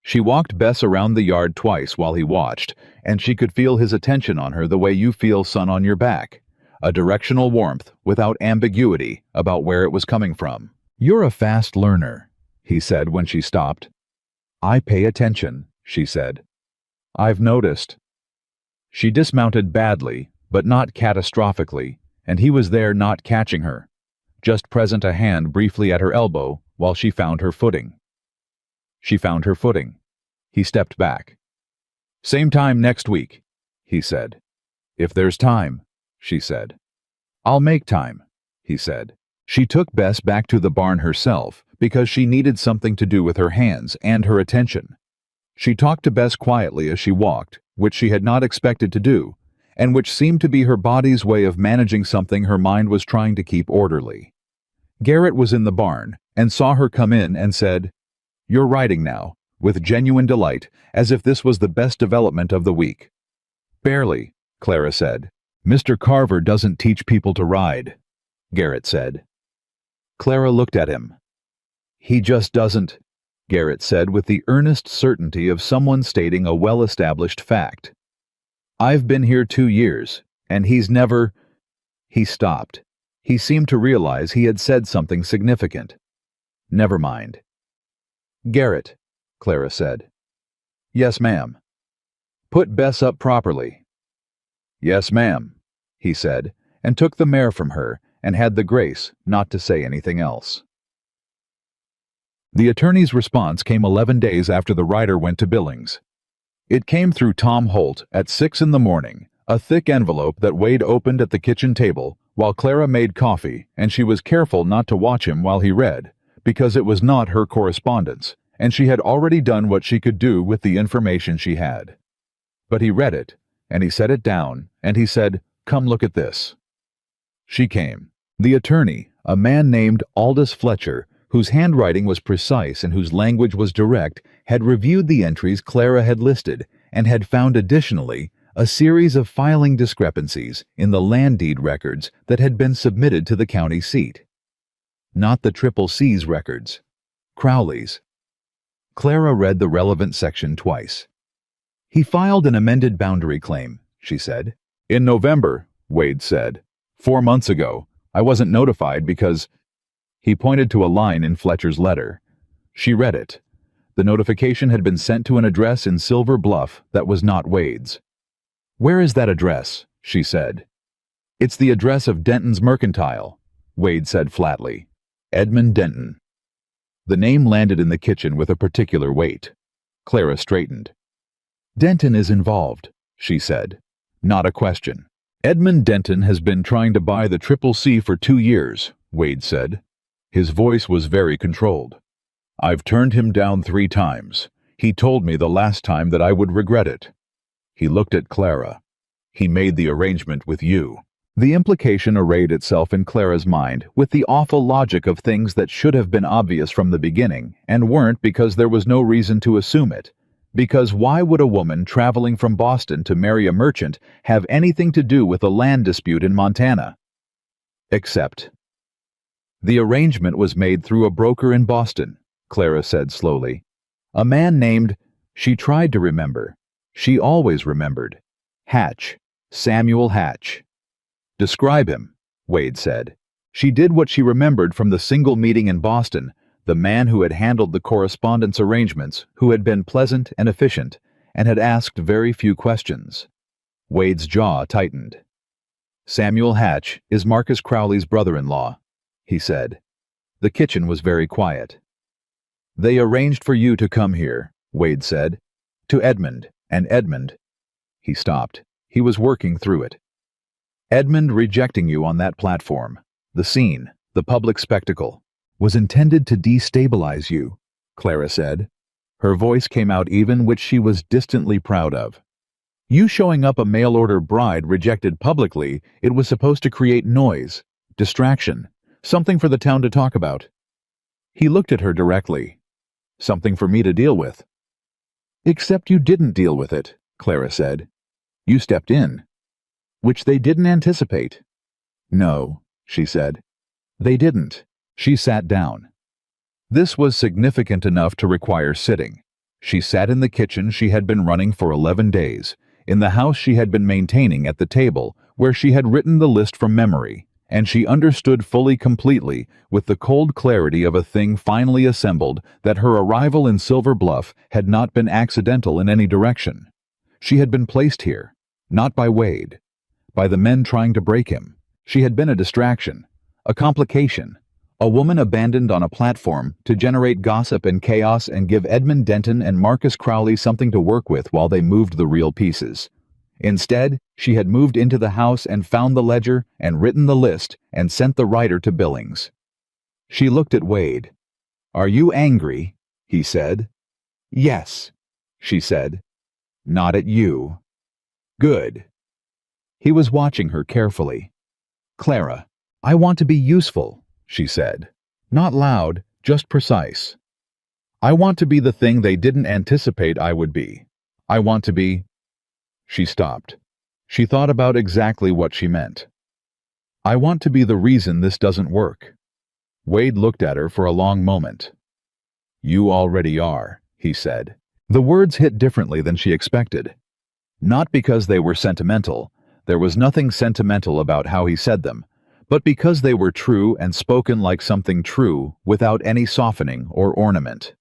She walked Bess around the yard twice while he watched, and she could feel his attention on her the way you feel sun on your back, a directional warmth without ambiguity about where it was coming from. "You're a fast learner," he said when she stopped. "I pay attention," she said. "I've noticed." She dismounted badly, but not catastrophically, and he was there not catching her, just present, a hand briefly at her elbow while she found her footing. She found her footing. He stepped back. "Same time next week," he said. "If there's time," she said. "I'll make time," he said. She took Bess back to the barn herself because she needed something to do with her hands and her attention. She talked to Bess quietly as she walked, which she had not expected to do, and which seemed to be her body's way of managing something her mind was trying to keep orderly. Garrett was in the barn and saw her come in and said, "You're riding now," with genuine delight, as if this was the best development of the week. "Barely," Clara said. "Mr. Carver doesn't teach people to ride," Garrett said. Clara looked at him. "He just doesn't," Garrett said with the earnest certainty of someone stating a well-established fact. "I've been here 2 years, and he's never—" He stopped. He seemed to realize he had said something significant. "Never mind." "Garrett," Clara said. "Yes, ma'am." "Put Bess up properly." "Yes, ma'am," he said, and took the mare from her and had the grace not to say anything else. The attorney's response came 11 days after the rider went to Billings. It came through Tom Holt at 6 in the morning, a thick envelope that Wade opened at the kitchen table while Clara made coffee, and she was careful not to watch him while he read, because it was not her correspondence, and she had already done what she could do with the information she had. But he read it, and he set it down, and he said, "Come look at this." She came. The attorney, a man named Aldous Fletcher, whose handwriting was precise and whose language was direct, had reviewed the entries Clara had listed and had found additionally a series of filing discrepancies in the land deed records that had been submitted to the county seat. Not the Triple C's records. Crowley's. Clara read the relevant section twice. "He filed an amended boundary claim," she said. "In November," Wade said. "4 months ago. I wasn't notified because—" He pointed to a line in Fletcher's letter. She read it. The notification had been sent to an address in Silver Bluff that was not Wade's. "Where is that address?" she said. "It's the address of Denton's Mercantile," Wade said flatly. Edmund Denton. The name landed in the kitchen with a particular weight. Clara straightened. "Denton is involved," she said. Not a question. "Edmund Denton has been trying to buy the Triple C for 2 years, Wade said. His voice was very controlled. "I've turned him down 3 times. He told me the last time that I would regret it." He looked at Clara. "He made the arrangement with you." The implication arrayed itself in Clara's mind with the awful logic of things that should have been obvious from the beginning and weren't because there was no reason to assume it. Because why would a woman traveling from Boston to marry a merchant have anything to do with a land dispute in Montana? Except. "The arrangement was made through a broker in Boston," Clara said slowly. "A man named—" She tried to remember. She always remembered. Hatch. Samuel Hatch. "Describe him," Wade said. She did what she remembered from the single meeting in Boston, the man who had handled the correspondence arrangements, who had been pleasant and efficient, and had asked very few questions. Wade's jaw tightened. "Samuel Hatch is Marcus Crowley's brother-in-law," he said. The kitchen was very quiet. "They arranged for you to come here," Wade said. "To Edmund, and Edmund—" He stopped. He was working through it. "Edmund rejecting you on that platform, the scene, the public spectacle, was intended to destabilize you," Clara said. Her voice came out even, which she was distantly proud of. "You showing up a mail-order bride rejected publicly, it was supposed to create noise, distraction, something for the town to talk about." He looked at her directly. "Something for me to deal with." "Except you didn't deal with it," Clara said. "You stepped in." "Which they didn't anticipate." "No," she said. "They didn't." She sat down. This was significant enough to require sitting. She sat in the kitchen she had been running for 11 days, in the house she had been maintaining at the table where she had written the list from memory, and she understood fully completely, with the cold clarity of a thing finally assembled, that her arrival in Silver Bluff had not been accidental in any direction. She had been placed here, not by Wade, by the men trying to break him. She had been a distraction, a complication, a woman abandoned on a platform to generate gossip and chaos and give Edmund Denton and Marcus Crowley something to work with while they moved the real pieces. Instead, she had moved into the house and found the ledger and written the list and sent the writer to Billings. She looked at Wade. "Are you angry?" he said. "Yes," she said. "Not at you." "Good." He was watching her carefully. "Clara, I want to be useful," she said. "Not loud, just precise. I want to be the thing they didn't anticipate I would be. I want to be—" She stopped. She thought about exactly what she meant. "I want to be the reason this doesn't work." Wade looked at her for a long moment. "You already are," he said. The words hit differently than she expected. Not because they were sentimental. There was nothing sentimental about how he said them, but because they were true and spoken like something true without any softening or ornament.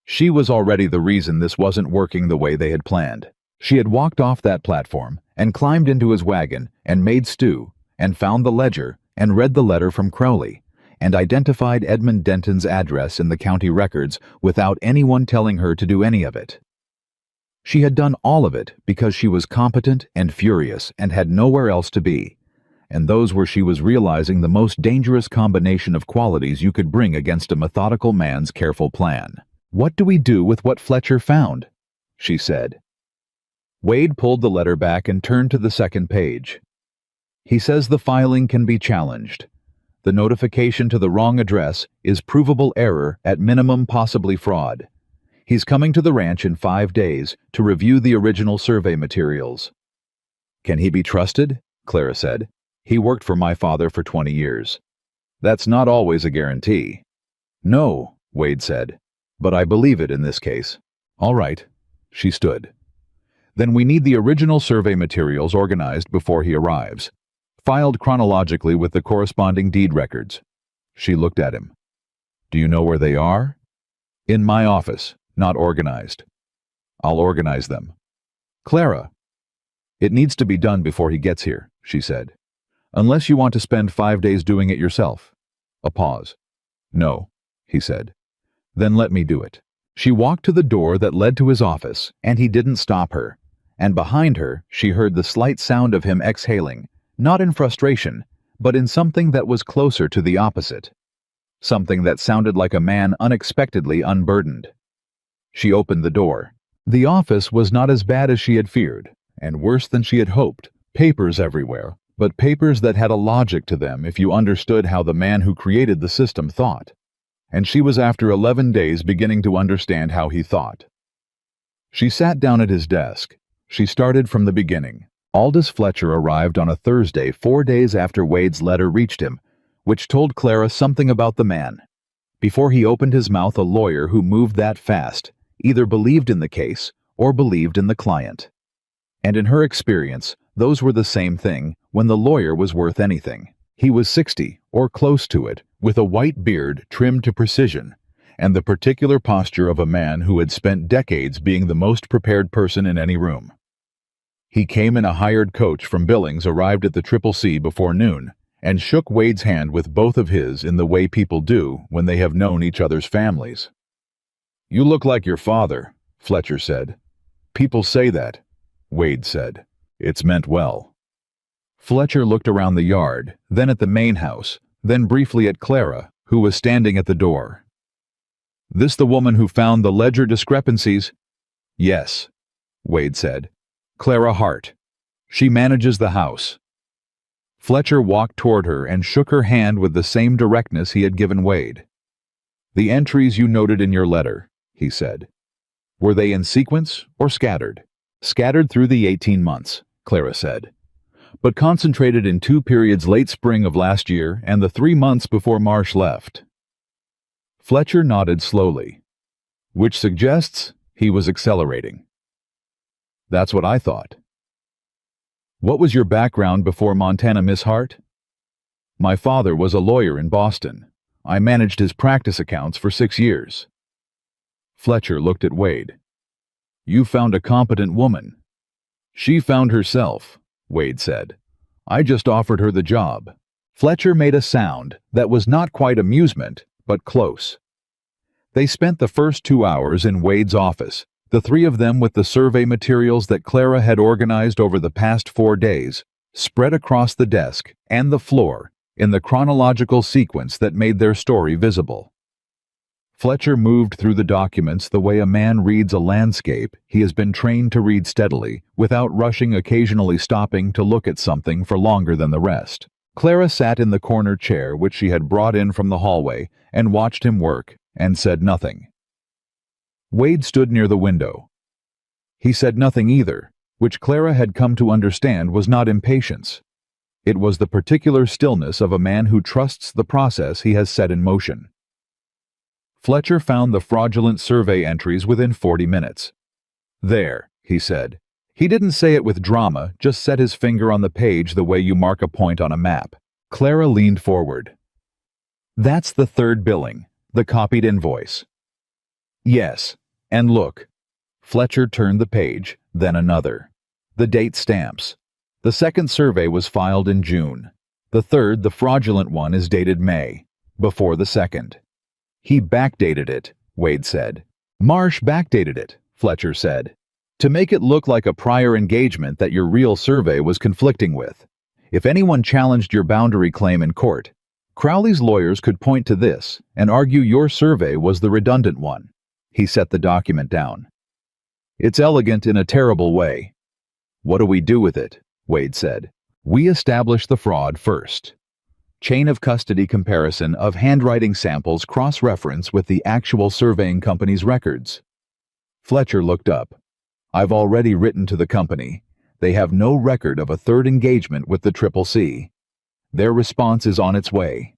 She was already the reason this wasn't working the way they had planned. She had walked off that platform and climbed into his wagon and made stew and found the ledger and read the letter from Crowley and identified Edmund Denton's address in the county records without anyone telling her to do any of it. She had done all of it because she was competent and furious and had nowhere else to be. And those were she was realizing the most dangerous combination of qualities you could bring against a methodical man's careful plan. "What do we do with what Fletcher found?" she said. Wade pulled the letter back and turned to the second page. He says the filing can be challenged. The notification to the wrong address is provable error, at minimum possibly fraud. He's coming to the ranch in 5 days to review the original survey materials. Can he be trusted? Clara said. He worked for my father for 20 years. That's not always a guarantee. No, Wade said, but I believe it in this case. All right. She stood. Then we need the original survey materials organized before he arrives, filed chronologically with the corresponding deed records. She looked at him. Do you know where they are? In my office, not organized. I'll organize them. Clara. It needs to be done before he gets here, she said. Unless you want to spend 5 days doing it yourself. A pause. No, he said. Then let me do it. She walked to the door that led to his office, and he didn't stop her. And behind her, she heard the slight sound of him exhaling, not in frustration, but in something that was closer to the opposite. Something that sounded like a man unexpectedly unburdened. She opened the door. The office was not as bad as she had feared, and worse than she had hoped. Papers everywhere, but papers that had a logic to them if you understood how the man who created the system thought. And she was after 11 days beginning to understand how he thought. She sat down at his desk. She started from the beginning. Aldous Fletcher arrived on a Thursday 4 days after Wade's letter reached him, which told Clara something about the man. Before he opened his mouth, a lawyer who moved that fast either believed in the case or believed in the client. And in her experience, those were the same thing when the lawyer was worth anything. He was 60, or close to it, with a white beard trimmed to precision, and the particular posture of a man who had spent decades being the most prepared person in any room. He came in a hired coach from Billings, arrived at the Triple C before noon, and shook Wade's hand with both of his in the way people do when they have known each other's families. You look like your father, Fletcher said. People say that, Wade said. It's meant well. Fletcher looked around the yard, then at the main house, then briefly at Clara, who was standing at the door. This the woman who found the ledger discrepancies? Yes, Wade said. Clara Hart. She manages the house. Fletcher walked toward her and shook her hand with the same directness he had given Wade. The entries you noted in your letter, he said. Were they in sequence or scattered? Scattered through the 18 months, Clara said, but concentrated in 2 periods late spring of last year and the 3 months before Marsh left. Fletcher nodded slowly, which suggests he was accelerating. That's what I thought. What was your background before Montana, Miss Hart? My father was a lawyer in Boston. I managed his practice accounts for 6 years. Fletcher looked at Wade. You found a competent woman. She found herself, Wade said. I just offered her the job. Fletcher made a sound that was not quite amusement, but close. They spent the first 2 hours in Wade's office, the 3 of them with the survey materials that Clara had organized over the past 4 days, spread across the desk and the floor in the chronological sequence that made their story visible. Fletcher moved through the documents the way a man reads a landscape he has been trained to read steadily, without rushing, occasionally stopping to look at something for longer than the rest. Clara sat in the corner chair which she had brought in from the hallway and watched him work, and said nothing. Wade stood near the window. He said nothing either, which Clara had come to understand was not impatience. It was the particular stillness of a man who trusts the process he has set in motion. Fletcher found the fraudulent survey entries within 40 minutes. There, he said. He didn't say it with drama, just set his finger on the page the way you mark a point on a map. Clara leaned forward. That's the 3rd billing, the copied invoice. Yes, and look. Fletcher turned the page, then another. The date stamps. The 2nd survey was filed in June. The 3rd, the fraudulent one, is dated May, before the 2nd. He backdated it, Wade said. Marsh backdated it, Fletcher said, to make it look like a prior engagement that your real survey was conflicting with. If anyone challenged your boundary claim in court, Crowley's lawyers could point to this and argue your survey was the redundant one. He set the document down. It's elegant in a terrible way. What do we do with it? Wade said. We establish the fraud first. Chain of custody comparison of handwriting samples cross-reference with the actual surveying company's records. Fletcher looked up. I've already written to the company. They have no record of a third engagement with the CCC. Their response is on its way.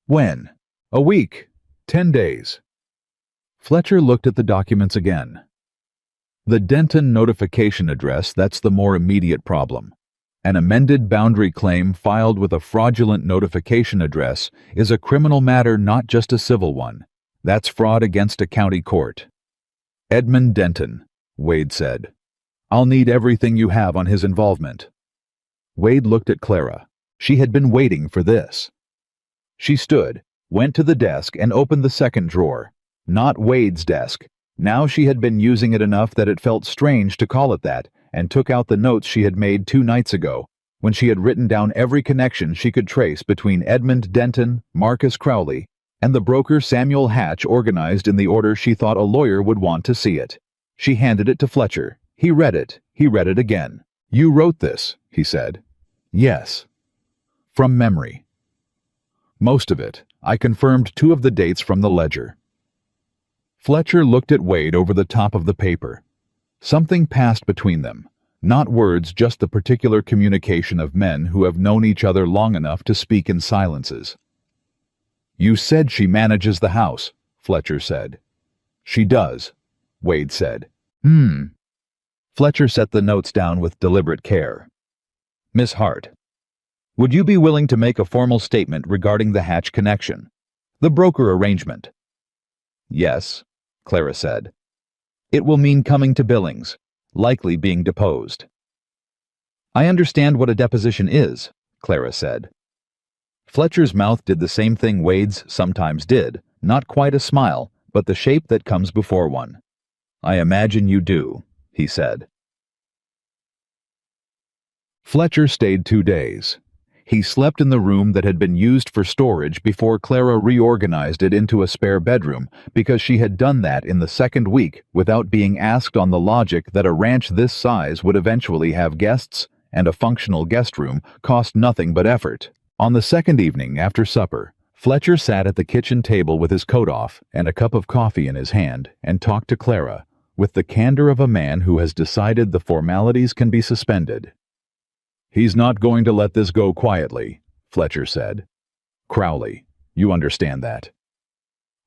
When? A week. 10 days. Fletcher looked at the documents again. The Denton notification address, that's the more immediate problem. An amended boundary claim filed with a fraudulent notification address is a criminal matter, not just a civil one. That's fraud against a county court. Edmund Denton, Wade said. I'll need everything you have on his involvement. Wade looked at Clara. She had been waiting for this. She stood, went to the desk, and opened the second drawer. Not Wade's desk. Now she had been using it enough that it felt strange to call it that, and took out the notes she had made 2 nights ago, when she had written down every connection she could trace between Edmund Denton, Marcus Crowley, and the broker Samuel Hatch, organized in the order she thought a lawyer would want to see it. She handed it to Fletcher. He read it. He read it again. You wrote this, he said. Yes. From memory. Most of it. I confirmed 2 of the dates from the ledger. Fletcher looked at Wade over the top of the paper. Something passed between them. Not words, just the particular communication of men who have known each other long enough to speak in silences. You said she manages the house, Fletcher said. She does, Wade said. Fletcher set the notes down with deliberate care. Miss Hart, would you be willing to make a formal statement regarding the Hatch connection? The broker arrangement? Yes, Clara said. It will mean coming to Billings, likely being deposed. I understand what a deposition is, Clara said. Fletcher's mouth did the same thing Wade's sometimes did, not quite a smile, but the shape that comes before one. I imagine you do, he said. Fletcher stayed 2 days. He slept in the room that had been used for storage before Clara reorganized it into a spare bedroom, because she had done that in the 2nd week without being asked, on the logic that a ranch this size would eventually have guests, and a functional guest room cost nothing but effort. On the 2nd evening, after supper, Fletcher sat at the kitchen table with his coat off and a cup of coffee in his hand and talked to Clara, with the candor of a man who has decided the formalities can be suspended. He's not going to let this go quietly, Fletcher said. Crowley, you understand that.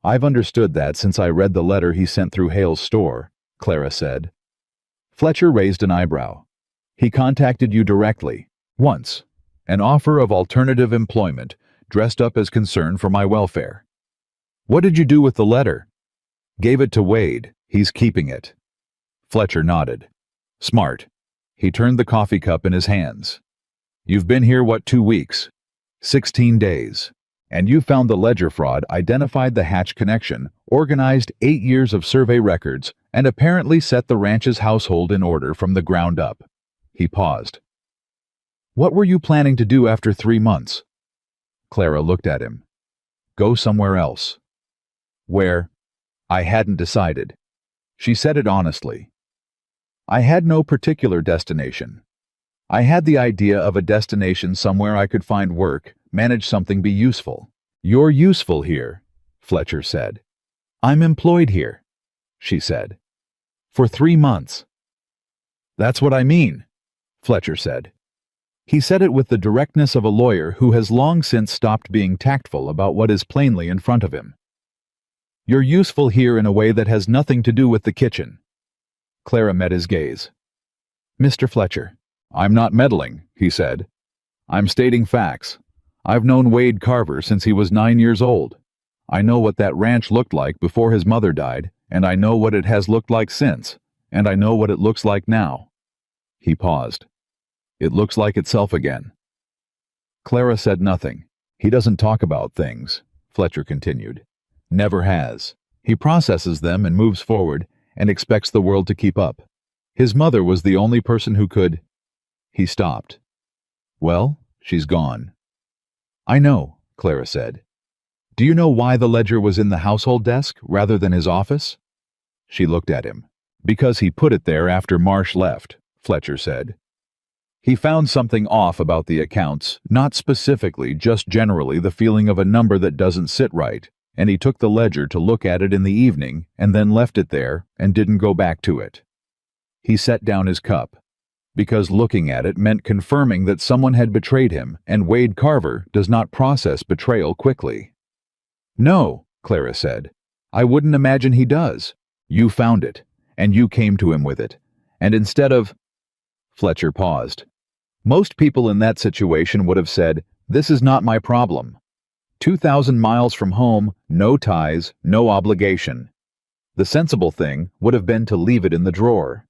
I've understood that since I read the letter he sent through Hale's store, Clara said. Fletcher raised an eyebrow. He contacted you directly, once. An offer of alternative employment, dressed up as concern for my welfare. What did you do with the letter? Gave it to Wade. He's keeping it. Fletcher nodded. Smart. He turned the coffee cup in his hands. You've been here, 2 weeks? 16 days. And you found the ledger fraud, identified the Hatch connection, organized 8 years of survey records, and apparently set the ranch's household in order from the ground up. He paused. What were you planning to do after 3 months? Clara looked at him. Go somewhere else. Where? I hadn't decided. She said it honestly. I had no particular destination. I had the idea of a destination somewhere I could find work, manage something, be useful. You're useful here, Fletcher said. I'm employed here, she said. For 3 months. That's what I mean, Fletcher said. He said it with the directness of a lawyer who has long since stopped being tactful about what is plainly in front of him. You're useful here in a way that has nothing to do with the kitchen. Clara met his gaze. Mr. Fletcher. I'm not meddling, he said. I'm stating facts. I've known Wade Carver since he was 9 years old. I know what that ranch looked like before his mother died, and I know what it has looked like since, and I know what it looks like now. He paused. It looks like itself again. Clara said nothing. He doesn't talk about things, Fletcher continued. Never has. He processes them and moves forward, and expects the world to keep up. His mother was the only person who could... He stopped. Well, she's gone. I know, Clara said. Do you know why the ledger was in the household desk rather than his office? She looked at him. Because he put it there after Marsh left, Fletcher said. He found something off about the accounts, not specifically, just generally the feeling of a number that doesn't sit right, and he took the ledger to look at it in the evening and then left it there and didn't go back to it. He set down his cup, because looking at it meant confirming that someone had betrayed him, and Wade Carver does not process betrayal quickly. "No," Clara said. "I wouldn't imagine he does. You found it, and you came to him with it, and instead of—" Fletcher paused. "Most people in that situation would have said, 'This is not my problem.' 2,000 miles from home, no ties, no obligation. The sensible thing would have been to leave it in the drawer."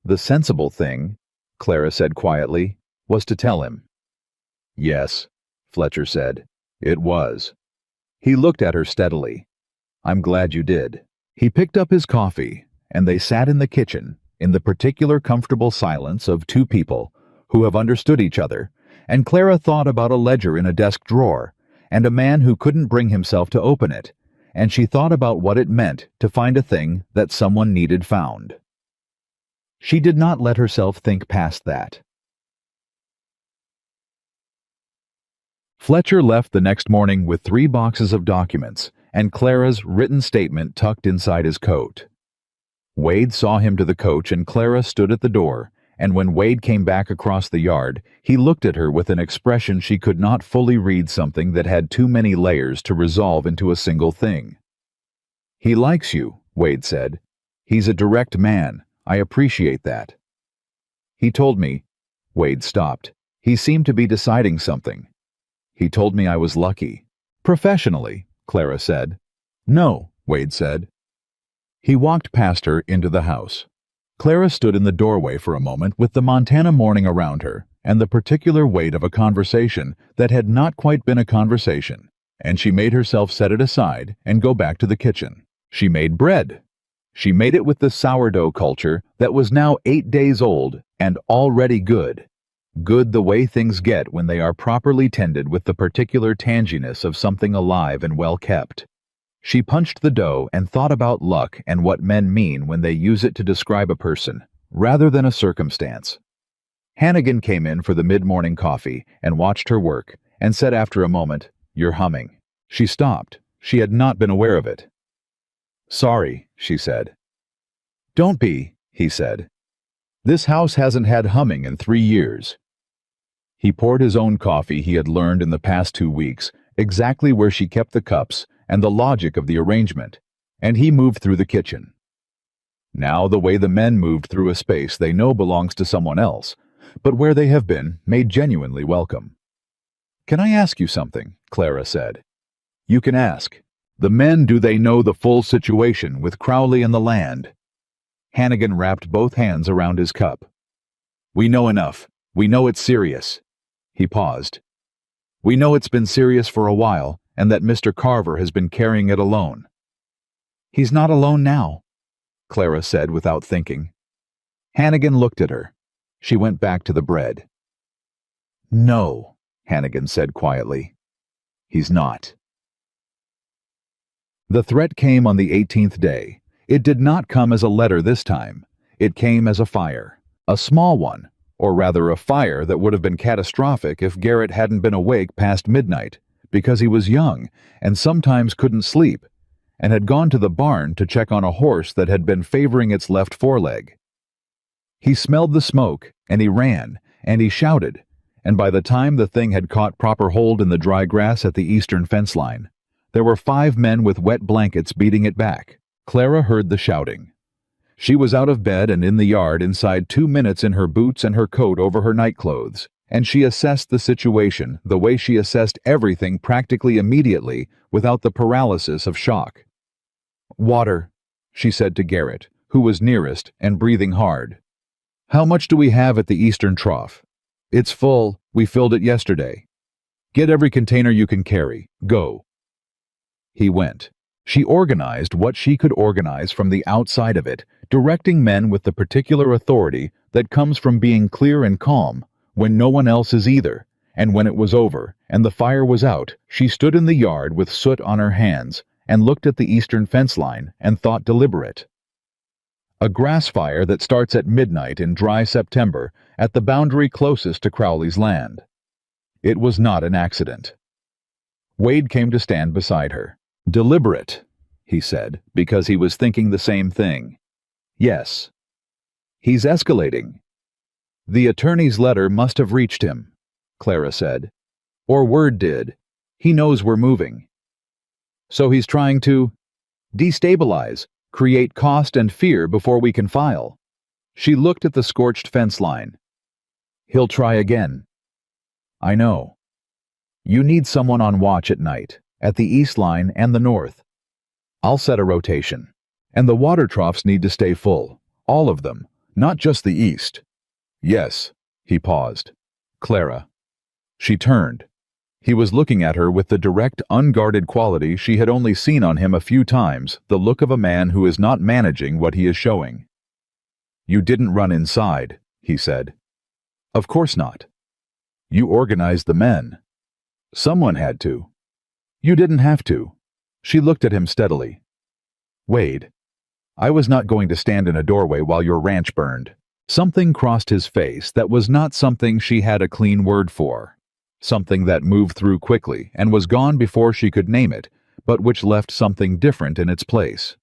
"The sensible thing," Clara said quietly, "was to tell him." "Yes," Fletcher said, "it was." He looked at her steadily. "I'm glad you did." He picked up his coffee, and they sat in the kitchen, in the particular comfortable silence of two people who have understood each other, and Clara thought about a ledger in a desk drawer, and a man who couldn't bring himself to open it, and she thought about what it meant to find a thing that someone needed found. She did not let herself think past that. Fletcher left the next morning with 3 boxes of documents and Clara's written statement tucked inside his coat. Wade saw him to the coach and Clara stood at the door, and when Wade came back across the yard, he looked at her with an expression she could not fully read, something that had too many layers to resolve into a single thing. "He likes you," Wade said. "He's a direct man. I appreciate that." "He told me—" Wade stopped. He seemed to be deciding something. "He told me I was lucky." "Professionally," Clara said. "No," Wade said. He walked past her into the house. Clara stood in the doorway for a moment with the Montana morning around her and the particular weight of a conversation that had not quite been a conversation, and she made herself set it aside and go back to the kitchen. She made bread. She made it with the sourdough culture that was now 8 days old and already good. Good the way things get when they are properly tended with the particular tanginess of something alive and well kept. She punched the dough and thought about luck and what men mean when they use it to describe a person, rather than a circumstance. Hannigan came in for the mid-morning coffee and watched her work, and said after a moment, "You're humming." She stopped. She had not been aware of it. "Sorry," she said. "Don't be," he said. "This house hasn't had humming in 3 years." He poured his own coffee he had learned in the past 2 weeks, exactly where she kept the cups, and the logic of the arrangement, and he moved through the kitchen. Now the way the men moved through a space they know belongs to someone else, but where they have been made genuinely welcome. "Can I ask you something?" Clara said. "You can ask. The men, do they know the full situation with Crowley and the land?" Hannigan wrapped both hands around his cup. "We know enough. We know it's serious." He paused. "We know it's been serious for a while, and that Mr. Carver has been carrying it alone." "He's not alone now," Clara said without thinking. Hannigan looked at her. She went back to the bread. "No," Hannigan said quietly. "He's not." The threat came on the 18th day. It did not come as a letter this time. It came as a fire. A small one, or rather a fire that would have been catastrophic if Garrett hadn't been awake past midnight, because he was young and sometimes couldn't sleep, and had gone to the barn to check on a horse that had been favoring its left foreleg. He smelled the smoke, and he ran, and he shouted, and by the time the thing had caught proper hold in the dry grass at the eastern fence line, there were 5 men with wet blankets beating it back. Clara heard the shouting. She was out of bed and in the yard inside 2 minutes in her boots and her coat over her nightclothes, and she assessed the situation the way she assessed everything practically immediately without the paralysis of shock. "Water," she said to Garrett, who was nearest and breathing hard. "How much do we have at the eastern trough?" "It's full. We filled it yesterday." "Get every container you can carry. Go." He went. She organized what she could organize from the outside of it, directing men with the particular authority that comes from being clear and calm when no one else is either, and when it was over and the fire was out, she stood in the yard with soot on her hands and looked at the eastern fence line and thought deliberate. A grass fire that starts at midnight in dry September at the boundary closest to Crowley's land. It was not an accident. Wade came to stand beside her. Deliberate, he said, because he was thinking the same thing. Yes. He's escalating. The attorney's letter must have reached him, Clara said. Or word did. He knows we're moving. So he's trying to destabilize, create cost and fear before we can file. She looked at the scorched fence line. He'll try again. I know. You need someone on watch at night, at the east line and the north. I'll set a rotation. And the water troughs need to stay full. All of them, not just the east. Yes, he paused. Clara. She turned. He was looking at her with the direct, unguarded quality she had only seen on him a few times, the look of a man who is not managing what he is showing. You didn't run inside, he said. Of course not. You organized the men. Someone had to. You didn't have to. She looked at him steadily. Wade, I was not going to stand in a doorway while your ranch burned. Something crossed his face that was not something she had a clean word for. Something that moved through quickly and was gone before she could name it, but which left something different in its place.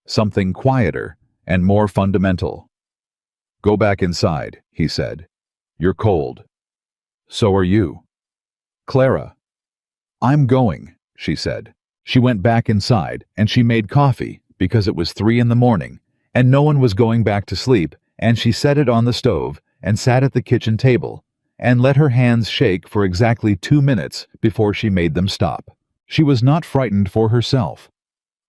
Something quieter and more fundamental. Go back inside, he said. You're cold. So are you. Clara. I'm going, she said. She went back inside and she made coffee because it was 3 a.m. and no one was going back to sleep, and she set it on the stove and sat at the kitchen table and let her hands shake for exactly 2 minutes before she made them stop. She was not frightened for herself.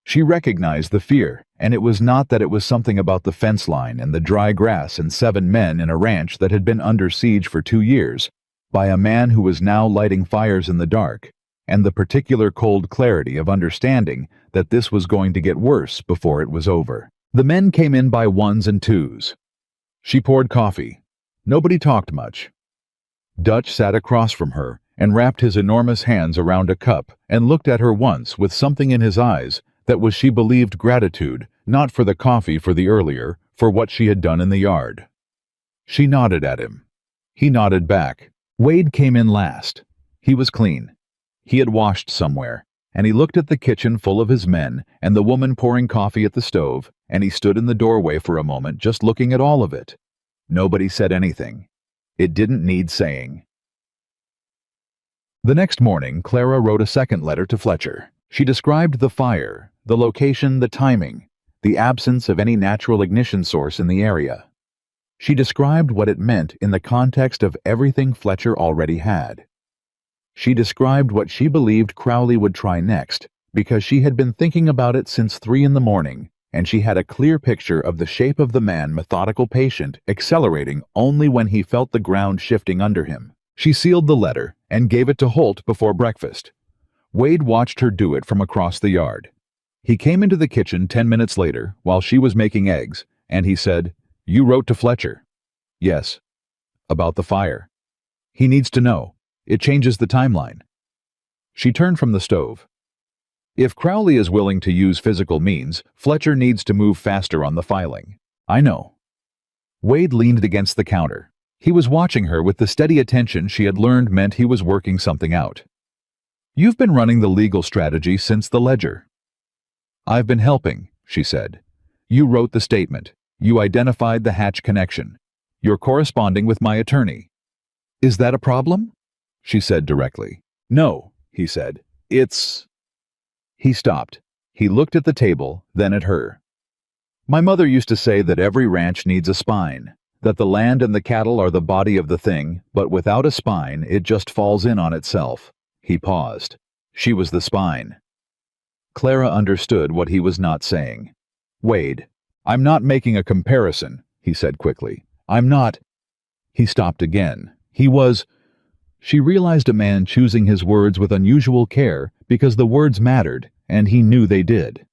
She recognized the fear, and it was not that it was something about the fence line and the dry grass and 7 men in a ranch that had been under siege for 2 years, by a man who was now lighting fires in the dark, and the particular cold clarity of understanding that this was going to get worse before it was over. The men came in by ones and twos. She poured coffee. Nobody talked much. Dutch sat across from her and wrapped his enormous hands around a cup and looked at her once with something in his eyes that was, she believed, gratitude, not for the coffee for the earlier, for what she had done in the yard. She nodded at him. He nodded back. Wade came in last. He was clean. He had washed somewhere, and he looked at the kitchen full of his men and the woman pouring coffee at the stove, and he stood in the doorway for a moment just looking at all of it. Nobody said anything. It didn't need saying. The next morning, Clara wrote a second letter to Fletcher. She described the fire, the location, the timing, the absence of any natural ignition source in the area. She described what it meant in the context of everything Fletcher already had. She described what she believed Crowley would try next, because she had been thinking about it since 3 a.m, and she had a clear picture of the shape of the man, methodical patient, accelerating only when he felt the ground shifting under him. She sealed the letter and gave it to Holt before breakfast. Wade watched her do it from across the yard. He came into the kitchen 10 minutes later while she was making eggs, and he said, "You wrote to Fletcher." "Yes." "About the fire." "He needs to know. It changes the timeline." She turned from the stove. "If Crowley is willing to use physical means, Fletcher needs to move faster on the filing." "I know." Wade leaned against the counter. He was watching her with the steady attention she had learned meant he was working something out. "You've been running the legal strategy since the ledger." "I've been helping," she said. "You wrote the statement. You identified the Hatch connection. You're corresponding with my attorney." "Is that a problem?" she said directly. "No," he said. "It's—" He stopped. He looked at the table, then at her. "My mother used to say that every ranch needs a spine, that the land and the cattle are the body of the thing, but without a spine it just falls in on itself." He paused. She was the spine. Clara understood what he was not saying. "Wade, I'm not making a comparison," he said quickly. "I'm not—" He stopped again. He was— She realized a man choosing his words with unusual care because the words mattered, and he knew they did.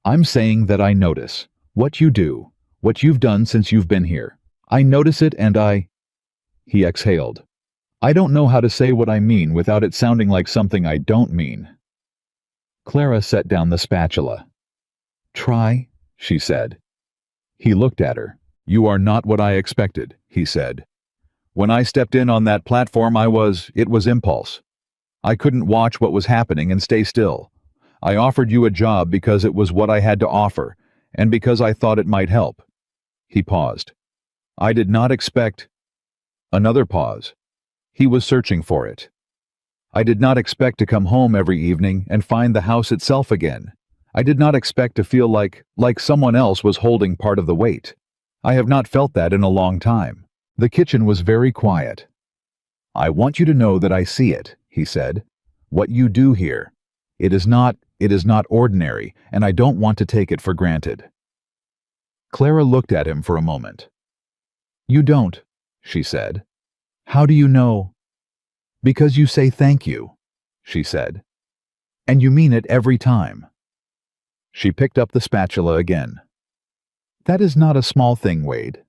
"I'm saying that I notice. What you do. What you've done since you've been here. I notice it and I—" He exhaled. "I don't know how to say what I mean without it sounding like something I don't mean." Clara set down the spatula. "Try," she said. He looked at her. "You are not what I expected," he said. "When I stepped in on that platform, it was impulse. I couldn't watch what was happening and stay still. I offered you a job because it was what I had to offer, and because I thought it might help." He paused. "I did not expect—" Another pause. He was searching for it. "I did not expect to come home every evening and find the house itself again. I did not expect to feel like someone else was holding part of the weight. I have not felt that in a long time." The kitchen was very quiet. "I want you to know that I see it," he said. "What you do here. It is not ordinary, and I don't want to take it for granted." Clara looked at him for a moment. "You don't," she said. "How do you know?" "Because you say thank you," she said. "And you mean it every time." She picked up the spatula again. "That is not a small thing, Wade."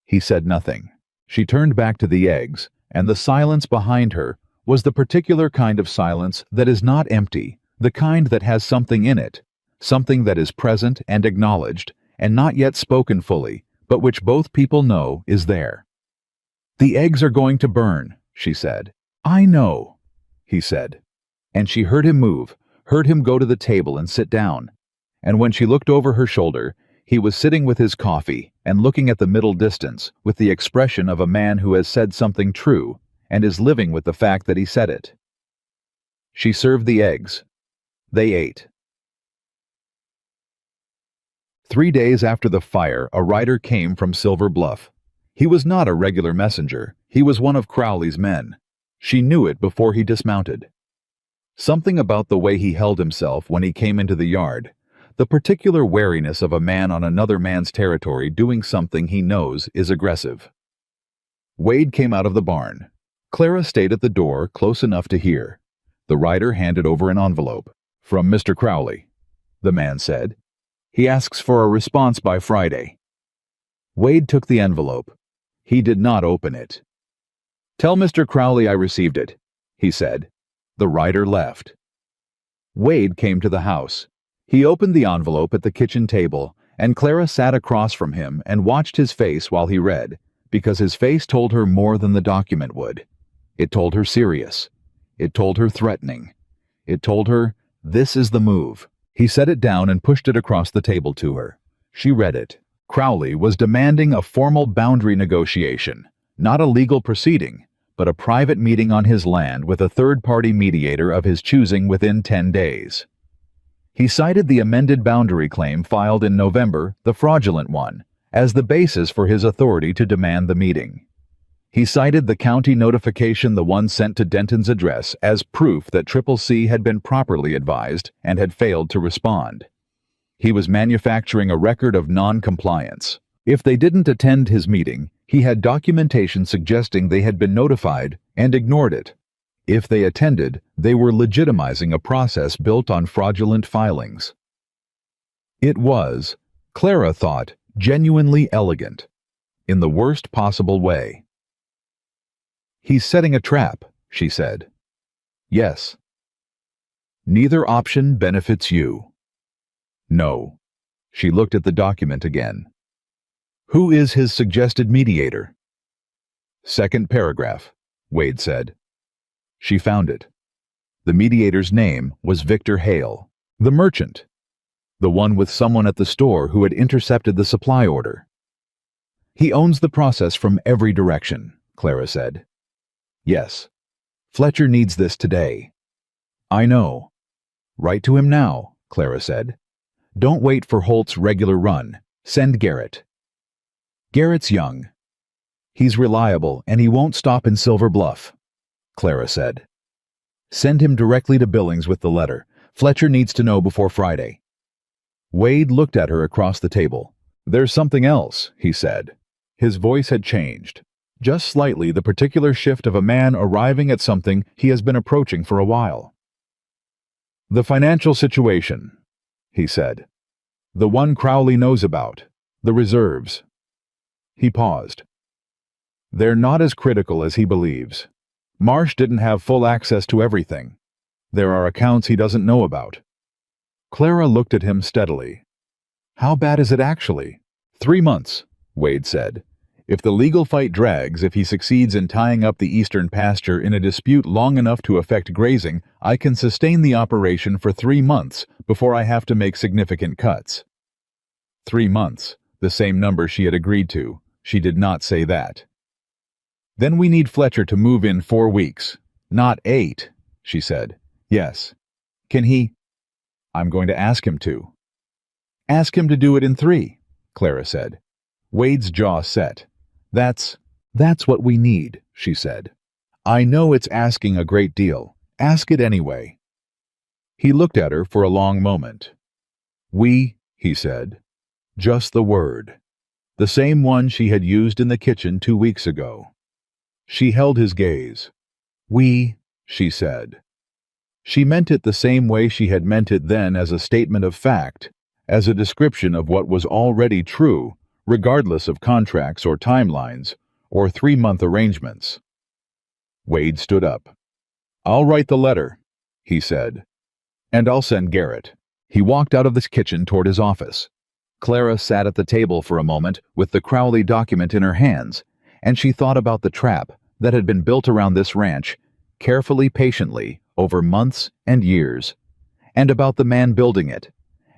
He said nothing. She turned back to the eggs, and the silence behind her was the particular kind of silence that is not empty, the kind that has something in it, something that is present and acknowledged, and not yet spoken fully, but which both people know is there. "The eggs are going to burn," she said. "I know," he said. And she heard him move, heard him go to the table and sit down. And when she looked over her shoulder, he was sitting with his coffee and looking at the middle distance with the expression of a man who has said something true and is living with the fact that he said it. She served the eggs. They ate. 3 days after the fire, a rider came from Silver Bluff. He was not a regular messenger. He was one of Crowley's men. She knew it before he dismounted. Something about the way he held himself when he came into the yard, the particular wariness of a man on another man's territory doing something he knows is aggressive. Wade came out of the barn. Clara stayed at the door close enough to hear. The rider handed over an envelope. "From Mr. Crowley," the man said. "He asks for a response by Friday." Wade took the envelope. He did not open it. "Tell Mr. Crowley I received it," he said. The rider left. Wade came to the house. He opened the envelope at the kitchen table, and Clara sat across from him and watched his face while he read, because his face told her more than the document would. It told her serious. It told her threatening. It told her, "This is the move." He set it down and pushed it across the table to her. She read it. Crowley was demanding a formal boundary negotiation, not a legal proceeding, but a private meeting on his land with a third-party mediator of his choosing within 10 days. He cited the amended boundary claim filed in November, the fraudulent one, as the basis for his authority to demand the meeting. He cited the county notification, the one sent to Denton's address, as proof that CCC had been properly advised and had failed to respond. He was manufacturing a record of non-compliance. If they didn't attend his meeting, he had documentation suggesting they had been notified and ignored it. If they attended, they were legitimizing a process built on fraudulent filings. It was, Clara thought, genuinely elegant, in the worst possible way. "He's setting a trap," she said. "Yes." "Neither option benefits you." "No." She looked at the document again. "Who is his suggested mediator?" "Second paragraph," Wade said. She found it. The mediator's name was Victor Hale, the merchant, the one with someone at the store who had intercepted the supply order. "He owns the process from every direction," Clara said. "Yes. Fletcher needs this today." "I know." "Write to him now," Clara said. "Don't wait for Holt's regular run. Send Garrett." "Garrett's young. He's reliable, and he won't stop in Silver Bluff," Clara said. "Send him directly to Billings with the letter. Fletcher needs to know before Friday." Wade looked at her across the table. "There's something else," he said. His voice had changed. Just slightly, the particular shift of a man arriving at something he has been approaching for a while. "The financial situation," he said. "The one Crowley knows about. The reserves." He paused. "They're not as critical as he believes. Marsh didn't have full access to everything. There are accounts he doesn't know about." Clara looked at him steadily. "How bad is it actually?" 3 months, Wade said. If the legal fight drags, if he succeeds in tying up the eastern pasture in a dispute long enough to affect grazing, I can sustain the operation for 3 months before I have to make significant cuts. 3 months, the same number she had agreed to. She did not say that. Then we need Fletcher to move in 4 weeks. Not 8, she said. Yes. Can he? I'm going to ask him to. Ask him to do it in 3, Clara said. Wade's jaw set. That's what we need, she said. I know it's asking a great deal. Ask it anyway. He looked at her for a long moment. We, he said. Just the word. The same one she had used in the kitchen 2 weeks ago. She held his gaze. We, she said. She meant it the same way she had meant it then, as a statement of fact, as a description of what was already true, regardless of contracts or timelines, or 3-month arrangements. Wade stood up. I'll write the letter, he said. And I'll send Garrett. He walked out of the kitchen toward his office. Clara sat at the table for a moment with the Crowley document in her hands, and she thought about the trap that had been built around this ranch, carefully, patiently, over months and years, and about the man building it,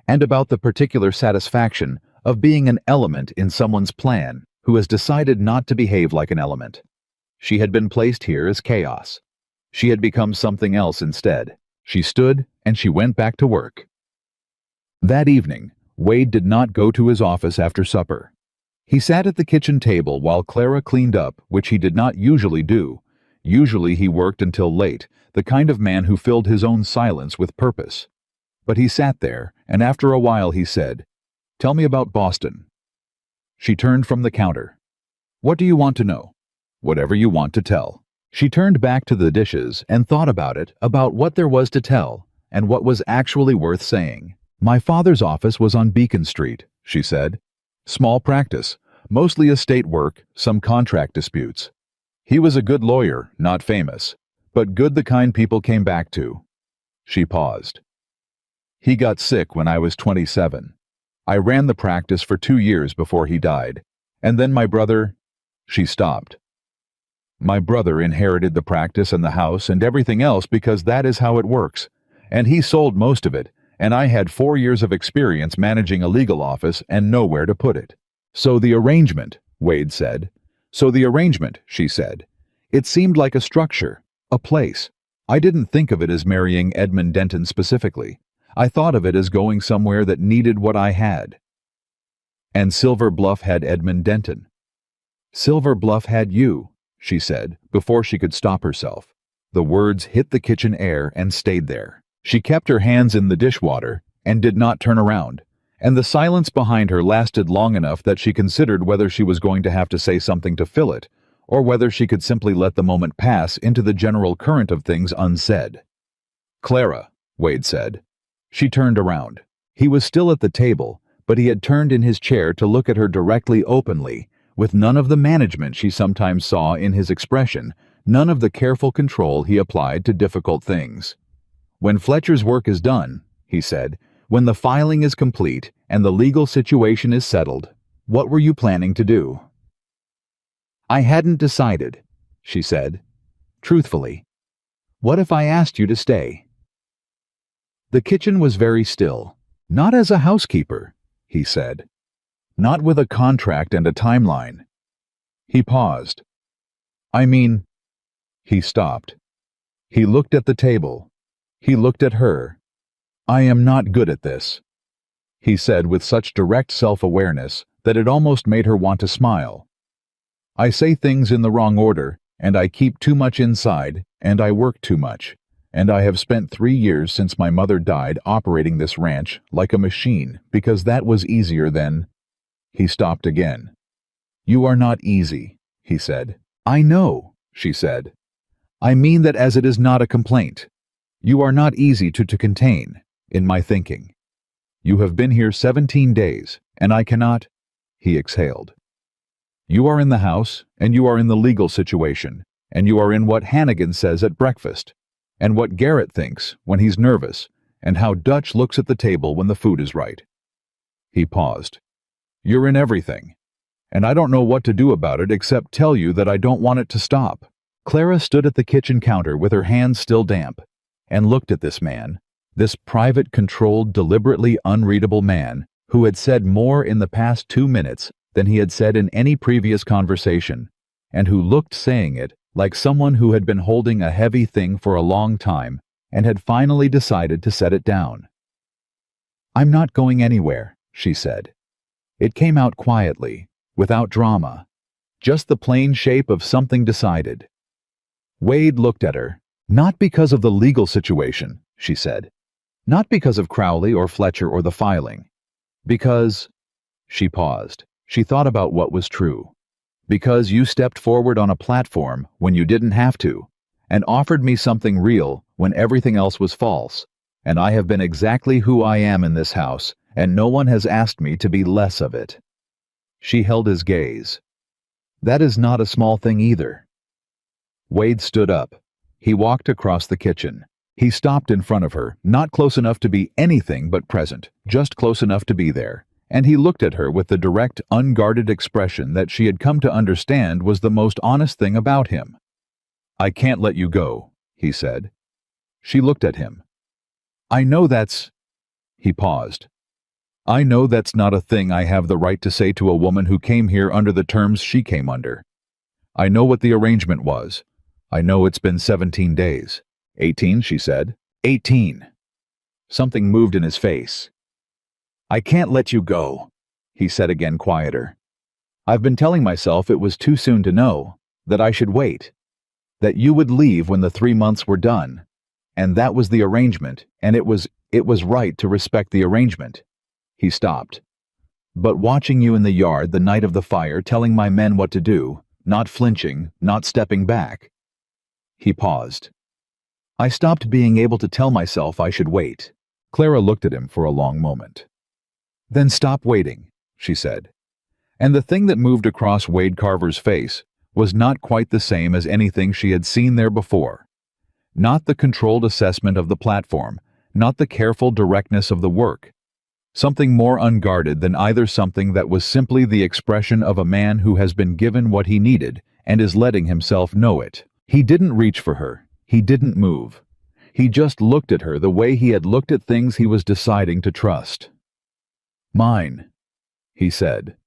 and about the particular satisfaction of being an element in someone's plan who has decided not to behave like an element. She had been placed here as chaos. She had become something else instead. She stood and she went back to work. That evening, Wade did not go to his office after supper. He sat at the kitchen table while Clara cleaned up, which he did not usually do. Usually he worked until late, the kind of man who filled his own silence with purpose. But he sat there, and after a while he said, Tell me about Boston. She turned from the counter. What do you want to know? Whatever you want to tell. She turned back to the dishes and thought about it, about what there was to tell, and what was actually worth saying. My father's office was on Beacon Street, she said. Small practice, mostly estate work, some contract disputes. He was a good lawyer, not famous, but good, the kind people came back to. She paused. He got sick when I was 27. I ran the practice for 2 years before he died, and then my brother... She stopped. My brother inherited the practice and the house and everything else because that is how it works, and he sold most of it, and I had 4 years of experience managing a legal office and nowhere to put it. So the arrangement, Wade said. So the arrangement, she said. It seemed like a structure, a place. I didn't think of it as marrying Edmund Denton specifically. I thought of it as going somewhere that needed what I had. And Silver Bluff had Edmund Denton. Silver Bluff had you, she said, before she could stop herself. The words hit the kitchen air and stayed there. She kept her hands in the dishwater and did not turn around, and the silence behind her lasted long enough that she considered whether she was going to have to say something to fill it, or whether she could simply let the moment pass into the general current of things unsaid. Clara, Wade said. She turned around. He was still at the table, but he had turned in his chair to look at her directly, openly, with none of the management she sometimes saw in his expression, none of the careful control he applied to difficult things. When Fletcher's work is done, he said, when the filing is complete and the legal situation is settled, what were you planning to do? I hadn't decided, she said, truthfully. What if I asked you to stay? The kitchen was very still. Not as a housekeeper, he said. Not with a contract and a timeline. He paused. I mean... He stopped. He looked at the table. He looked at her. I am not good at this, he said with such direct self-awareness that it almost made her want to smile. I say things in the wrong order, and I keep too much inside, and I work too much. And I have spent 3 years since my mother died operating this ranch like a machine because that was easier than... He stopped again. You are not easy, he said. I know, she said. I mean that as it is not a complaint. You are not easy to contain, in my thinking. You have been here 17 days, and I cannot... He exhaled. You are in the house, and you are in the legal situation, and you are in what Hannigan says at breakfast, and what Garrett thinks when he's nervous, and how Dutch looks at the table when the food is right. He paused. You're in everything. And I don't know what to do about it except tell you that I don't want it to stop." Clara stood at the kitchen counter with her hands still damp and looked at this man, this private, controlled, deliberately unreadable man who had said more in the past 2 minutes than he had said in any previous conversation, and who looked saying it like someone who had been holding a heavy thing for a long time and had finally decided to set it down. "I'm not going anywhere," she said. It came out quietly, without drama, just the plain shape of something decided. Wade looked at her. "Not because of the legal situation," she said. "Not because of Crowley or Fletcher or the filing. Because—" She paused. She thought about what was true. "Because you stepped forward on a platform when you didn't have to, and offered me something real when everything else was false, and I have been exactly who I am in this house, and no one has asked me to be less of it." She held his gaze. "That is not a small thing either." Wade stood up. He walked across the kitchen. He stopped in front of her, not close enough to be anything but present, just close enough to be there, and he looked at her with the direct, unguarded expression that she had come to understand was the most honest thing about him. "I can't let you go," he said. She looked at him. "I know that's—" He paused. "I know that's not a thing I have the right to say to a woman who came here under the terms she came under. I know what the arrangement was. I know it's been 17 days. 18, she said. 18. Something moved in his face. "I can't let you go," he said again, quieter. "I've been telling myself it was too soon to know, that I should wait, that you would leave when the 3 months were done, and that was the arrangement, and it was right to respect the arrangement." He stopped. "But watching you in the yard the night of the fire, telling my men what to do, not flinching, not stepping back." He paused. "I stopped being able to tell myself I should wait." Clara looked at him for a long moment. "Then stop waiting," she said. And the thing that moved across Wade Carver's face was not quite the same as anything she had seen there before. Not the controlled assessment of the platform, not the careful directness of the work. Something more unguarded than either, something that was simply the expression of a man who has been given what he needed and is letting himself know it. He didn't reach for her. He didn't move. He just looked at her the way he had looked at things he was deciding to trust. "Mine," he said,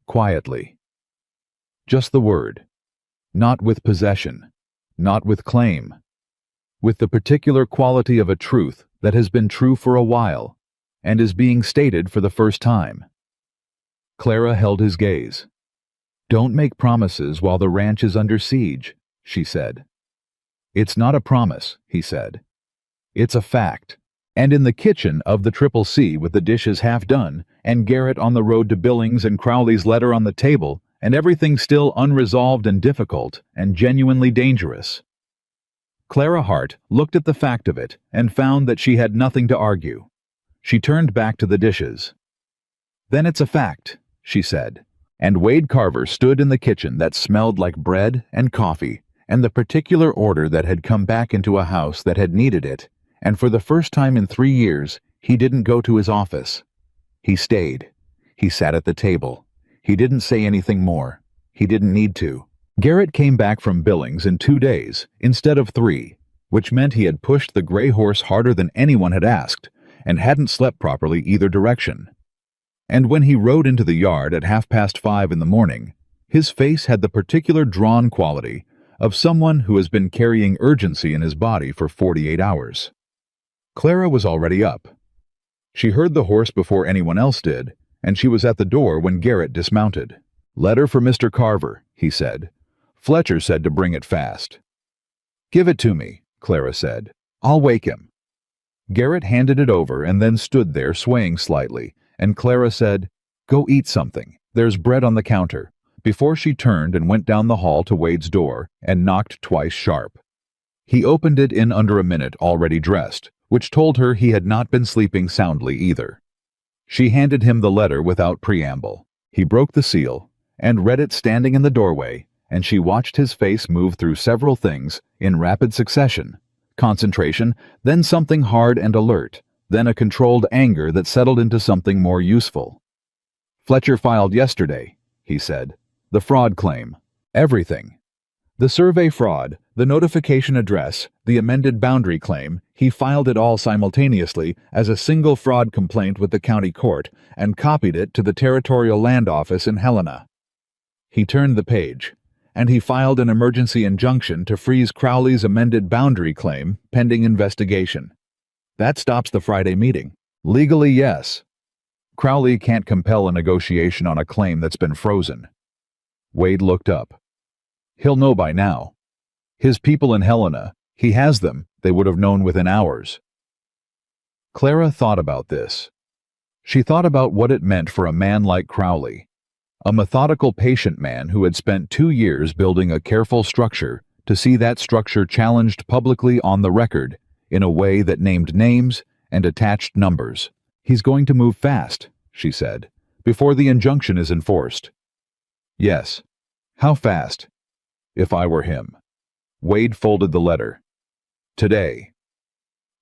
quietly. Just the word. Not with possession. Not with claim. With the particular quality of a truth that has been true for a while and is being stated for the first time. Clara held his gaze. "Don't make promises while the ranch is under siege," she said. "It's not a promise," he said. "It's a fact." And in the kitchen of the CCC, with the dishes half done, and Garrett on the road to Billings, and Crowley's letter on the table, and everything still unresolved and difficult and genuinely dangerous, Clara Hart looked at the fact of it and found that she had nothing to argue. She turned back to the dishes. "Then it's a fact," she said. And Wade Carver stood in the kitchen that smelled like bread and coffee and the particular order that had come back into a house that had needed it, and for the first time in 3 years, he didn't go to his office. He stayed. He sat at the table. He didn't say anything more. He didn't need to. Garrett came back from Billings in 2 days, instead of 3, which meant he had pushed the gray horse harder than anyone had asked, and hadn't slept properly either direction. And when he rode into the yard at 5:30 in the morning, his face had the particular drawn quality of someone who has been carrying urgency in his body for 48 hours. Clara was already up. She heard the horse before anyone else did, and she was at the door when Garrett dismounted. "Letter for Mr. Carver," he said. "Fletcher said to bring it fast." "Give it to me," Clara said. "I'll wake him." Garrett handed it over and then stood there swaying slightly, and Clara said, "Go eat something. There's bread on the counter," before she turned and went down the hall to Wade's door and knocked twice sharp. He opened it in under a minute, already dressed, which told her he had not been sleeping soundly either. She handed him the letter without preamble. He broke the seal and read it standing in the doorway, and she watched his face move through several things in rapid succession. Concentration, then something hard and alert, then a controlled anger that settled into something more useful. Fletcher filed yesterday, he said. The fraud claim. Everything. The survey fraud, the notification address, the amended boundary claim, he filed it all simultaneously as a single fraud complaint with the county court and copied it to the Territorial Land Office in Helena. He turned the page, and he filed an emergency injunction to freeze Crowley's amended boundary claim pending investigation. That stops the Friday meeting. Legally, yes. Crowley can't compel a negotiation on a claim that's been frozen. Wade looked up. He'll know by now. His people in Helena, he has them, they would have known within hours. Clara thought about this. She thought about what it meant for a man like Crowley, a methodical, patient man who had spent 2 years building a careful structure, to see that structure challenged publicly on the record in a way that named names and attached numbers. He's going to move fast, she said, before the injunction is enforced. Yes. How fast? If I were him. Wade folded the letter. Today.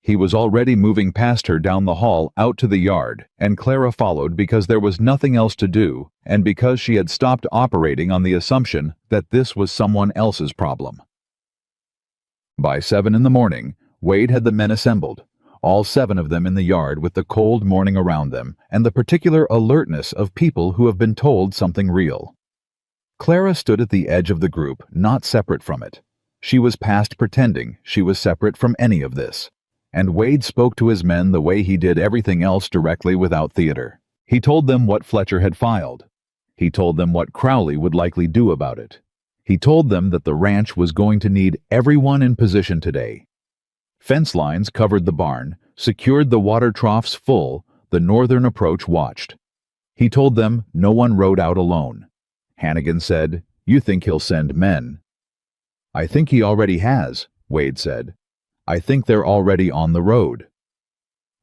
He was already moving past her down the hall out to the yard, and Clara followed because there was nothing else to do and because she had stopped operating on the assumption that this was someone else's problem. By 7 a.m, Wade had the men assembled, all 7 of them in the yard with the cold morning around them and the particular alertness of people who have been told something real. Clara stood at the edge of the group, not separate from it. She was past pretending she was separate from any of this. And Wade spoke to his men the way he did everything else directly without theater. He told them what Fletcher had filed. He told them what Crowley would likely do about it. He told them that the ranch was going to need everyone in position today. Fence lines covered the barn, secured the water troughs full, the northern approach watched. He told them no one rode out alone. Hannigan said, "You think he'll send men." "I think he already has," Wade said. "I think they're already on the road."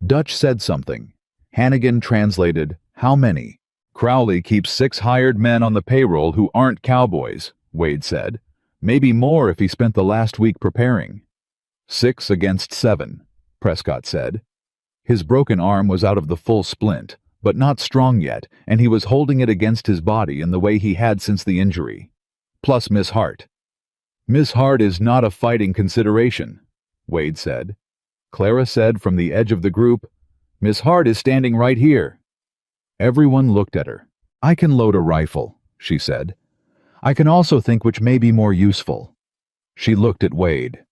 Dutch said something. Hannigan translated, "How many?" "Crowley keeps 6 hired men on the payroll who aren't cowboys," Wade said. "Maybe more if he spent the last week preparing." 6 against 7, Prescott said. His broken arm was out of the full splint, but not strong yet, and he was holding it against his body in the way he had since the injury. Plus Miss Hart. "Miss Hart is not a fighting consideration," Wade said. Clara said from the edge of the group, "Miss Hart is standing right here." Everyone looked at her. "I can load a rifle," she said. "I can also think which may be more useful." She looked at Wade.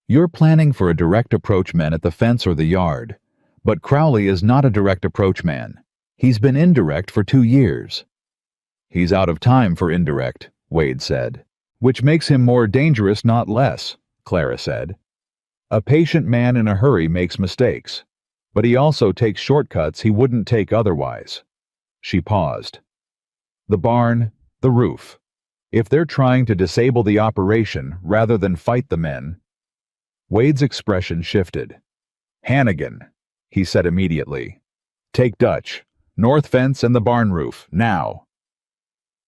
"You're planning for a direct approach man at the fence or the yard. But Crowley is not a direct approach man. He's been indirect for 2 years. "He's out of time for indirect," Wade said. "Which makes him more dangerous, not less," Clara said. "A patient man in a hurry makes mistakes, but he also takes shortcuts he wouldn't take otherwise." She paused. "The barn, the roof. If they're trying to disable the operation rather than fight the men..." Wade's expression shifted. "Hannigan," he said immediately. "Take Dutch. North fence and the barn roof, now."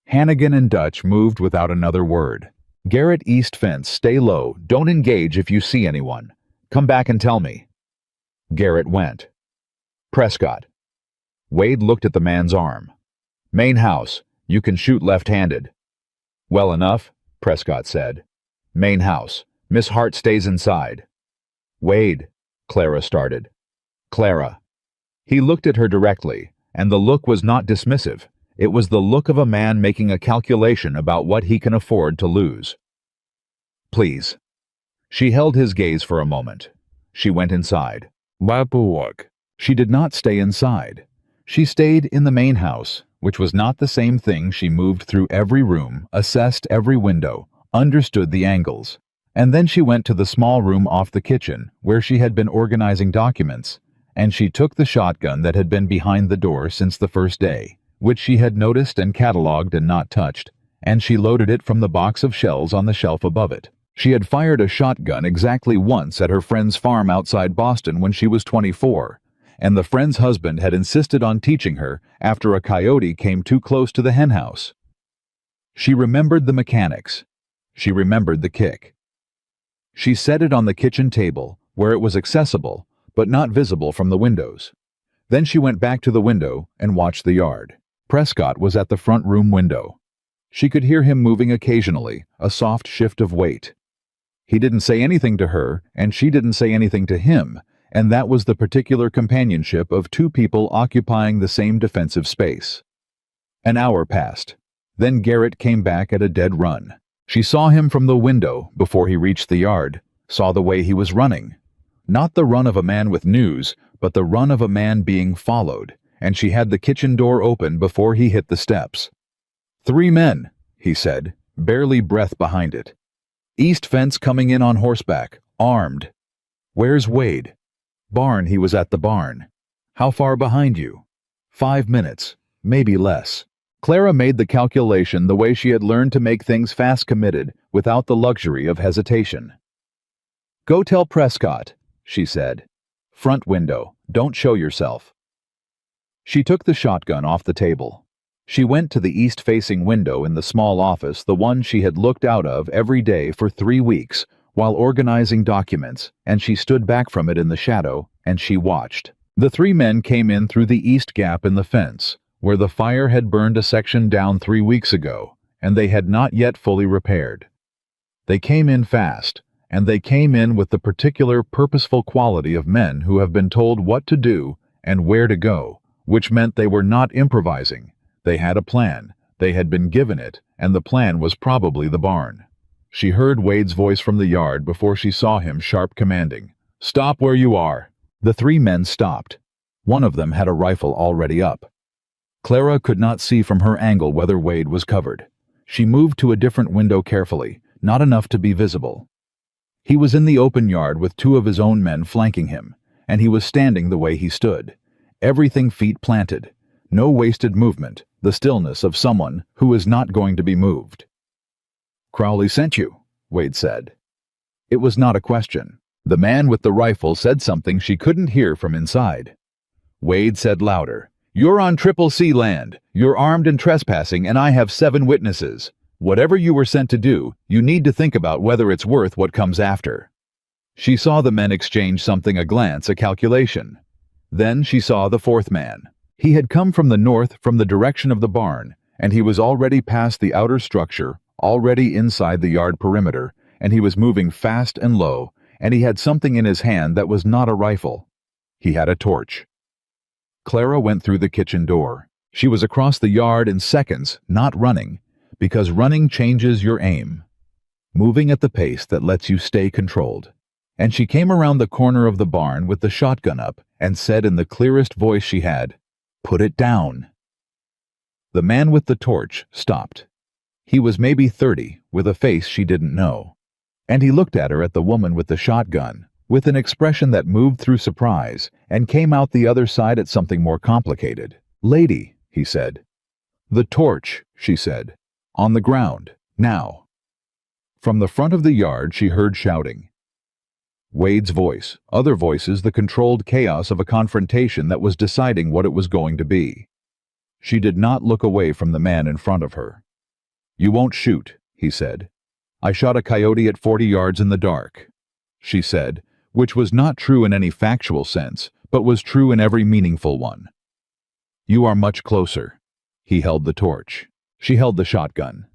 Hannigan and Dutch moved without another word. "Garrett east fence, stay low, don't engage if you see anyone. Come back and tell me." Garrett went. "Prescott." Wade looked at the man's arm. "Main house, you can shoot left-handed." "Well enough," Prescott said. "Main house, Miss Hart stays inside." "Wade," Clara started. "Clara." He looked at her directly, and the look was not dismissive. It was the look of a man making a calculation about what he can afford to lose. "Please." She held his gaze for a moment. She went inside. Paperwork. She did not stay inside. She stayed in the main house, which was not the same thing. She moved through every room, assessed every window, understood the angles. And then she went to the small room off the kitchen, where she had been organizing documents, and she took the shotgun that had been behind the door since the first day, which she had noticed and catalogued and not touched, and she loaded it from the box of shells on the shelf above it. She had fired a shotgun exactly once at her friend's farm outside Boston when she was 24, and the friend's husband had insisted on teaching her after a coyote came too close to the henhouse. She remembered the mechanics. She remembered the kick. She set it on the kitchen table, where it was accessible, but not visible from the windows. Then she went back to the window and watched the yard. Prescott was at the front room window. She could hear him moving occasionally, a soft shift of weight. He didn't say anything to her, and she didn't say anything to him, and that was the particular companionship of two people occupying the same defensive space. An hour passed. Then Garrett came back at a dead run. She saw him from the window before he reached the yard, saw the way he was running. Not the run of a man with news, but the run of a man being followed, and she had the kitchen door open before he hit the steps. 3 men, he said, barely breath behind it. East fence coming in on horseback, armed. Where's Wade? Barn, he was at the barn. How far behind you? 5 minutes, maybe less. Clara made the calculation the way she had learned to make things fast committed, without the luxury of hesitation. Go tell Prescott, she said. Front window, don't show yourself. She took the shotgun off the table. She went to the east-facing window in the small office, the one she had looked out of every day for 3 weeks, while organizing documents, and she stood back from it in the shadow, and she watched. The 3 men came in through the east gap in the fence, where the fire had burned a section down 3 weeks ago, and they had not yet fully repaired. They came in fast, and they came in with the particular purposeful quality of men who have been told what to do and where to go, which meant they were not improvising. They had a plan, they had been given it, and the plan was probably the barn. She heard Wade's voice from the yard before she saw him sharp commanding, "Stop where you are." The 3 men stopped. One of them had a rifle already up. Clara could not see from her angle whether Wade was covered. She moved to a different window carefully, not enough to be visible. He was in the open yard with 2 of his own men flanking him, and he was standing the way he stood. Everything feet planted. No wasted movement, the stillness of someone who is not going to be moved. "Crowley sent you," Wade said. It was not a question. The man with the rifle said something she couldn't hear from inside. Wade said louder, "You're on Triple C land. You're armed and trespassing, and I have 7 witnesses. Whatever you were sent to do, you need to think about whether it's worth what comes after." She saw the men exchange something, a glance, a calculation. Then she saw the 4th man. He had come from the north, from the direction of the barn, and he was already past the outer structure, already inside the yard perimeter, and he was moving fast and low, and he had something in his hand that was not a rifle. He had a torch. Clara went through the kitchen door. She was across the yard in seconds, not running, because running changes your aim. Moving at the pace that lets you stay controlled. And she came around the corner of the barn with the shotgun up and said in the clearest voice she had, "Put it down." The man with the torch stopped. He was maybe 30, with a face she didn't know. And he looked at her, at the woman with the shotgun, with an expression that moved through surprise and came out the other side at something more complicated. "Lady," he said. "The torch," she said. "On the ground, now." From the front of the yard she heard shouting. Wade's voice, other voices, the controlled chaos of a confrontation that was deciding what it was going to be. She did not look away from the man in front of her. "You won't shoot," he said. "I shot a coyote at 40 yards in the dark," she said, which was not true in any factual sense, but was true in every meaningful one. "You are much closer." He held the torch. She held the shotgun.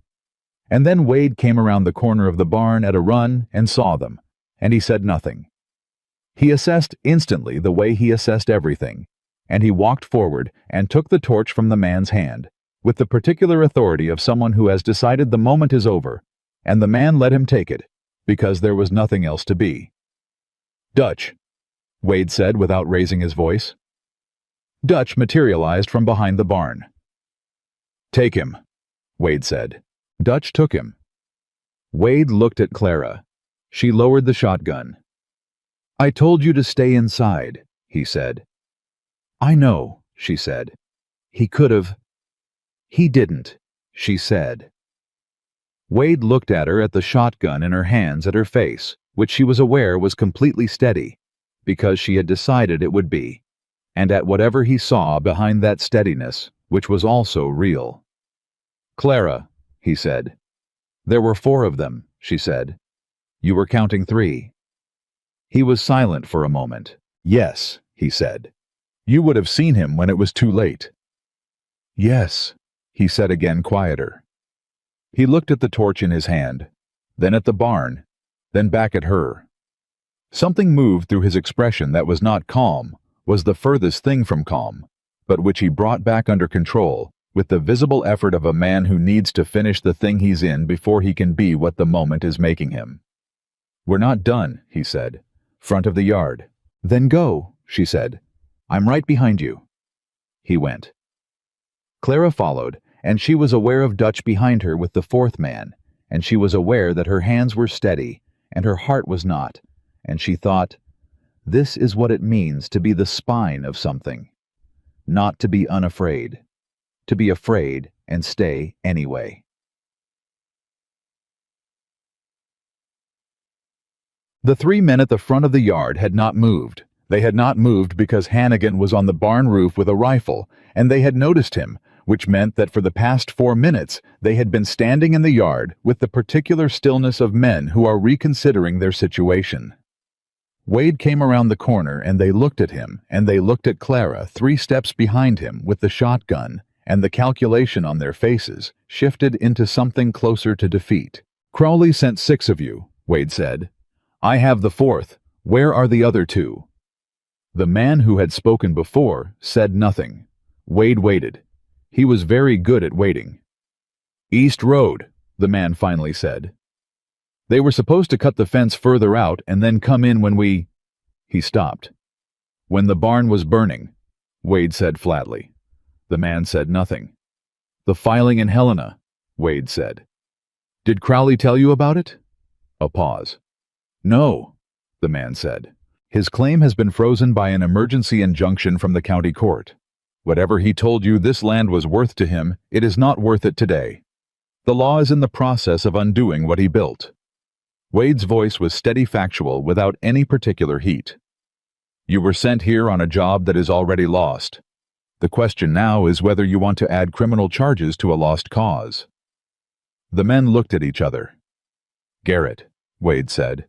And then Wade came around the corner of the barn at a run and saw them, and he said nothing. He assessed instantly the way he assessed everything, and he walked forward and took the torch from the man's hand, with the particular authority of someone who has decided the moment is over, and the man let him take it, because there was nothing else to be. "Dutch," Wade said without raising his voice. Dutch materialized from behind the barn. "Take him," Wade said. Dutch took him. Wade looked at Clara. She lowered the shotgun. "I told you to stay inside," he said. "I know," she said. "He could have." "He didn't," she said. Wade looked at her, at the shotgun in her hands, at her face, which she was aware was completely steady, because she had decided it would be, and at whatever he saw behind that steadiness, which was also real. "Clara," he said. "There were 4 of them," she said. "You were counting 3. He was silent for a moment. "Yes," he said. "You would have seen him when it was too late." Yes, he said again, quieter. He looked at the torch in his hand, then at the barn, then back at her. Something moved through his expression that was not calm, was the furthest thing from calm, but which he brought back under control, with the visible effort of a man who needs to finish the thing he's in before he can be what the moment is making him. We're not done, he said. Front of the yard. Then go, she said. I'm right behind you. He went. Clara followed, and she was aware of Dutch behind her with the fourth man, and she was aware that her hands were steady, and her heart was not, and she thought, this is what it means to be the spine of something. Not to be unafraid. To be afraid and stay anyway. The three men at the front of the yard had not moved. They had not moved because Hannigan was on the barn roof with a rifle, and they had noticed him, which meant that for the past 4 minutes they had been standing in the yard with the particular stillness of men who are reconsidering their situation. Wade came around the corner and they looked at him, and they looked at Clara 3 steps behind him with the shotgun, and the calculation on their faces shifted into something closer to defeat. Crowley sent 6 of you, Wade said. I have the 4th. Where are the other 2? The man who had spoken before said nothing. Wade waited. He was very good at waiting. East Road, the man finally said. They were supposed to cut the fence further out and then come in when we... He stopped. When the barn was burning, Wade said flatly. The man said nothing. The filing in Helena, Wade said. Did Crowley tell you about it? A pause. No, the man said. His claim has been frozen by an emergency injunction from the county court. Whatever he told you this land was worth to him, it is not worth it today. The law is in the process of undoing what he built. Wade's voice was steady, factual, without any particular heat. You were sent here on a job that is already lost. The question now is whether you want to add criminal charges to a lost cause. The men looked at each other. Garrett, Wade said.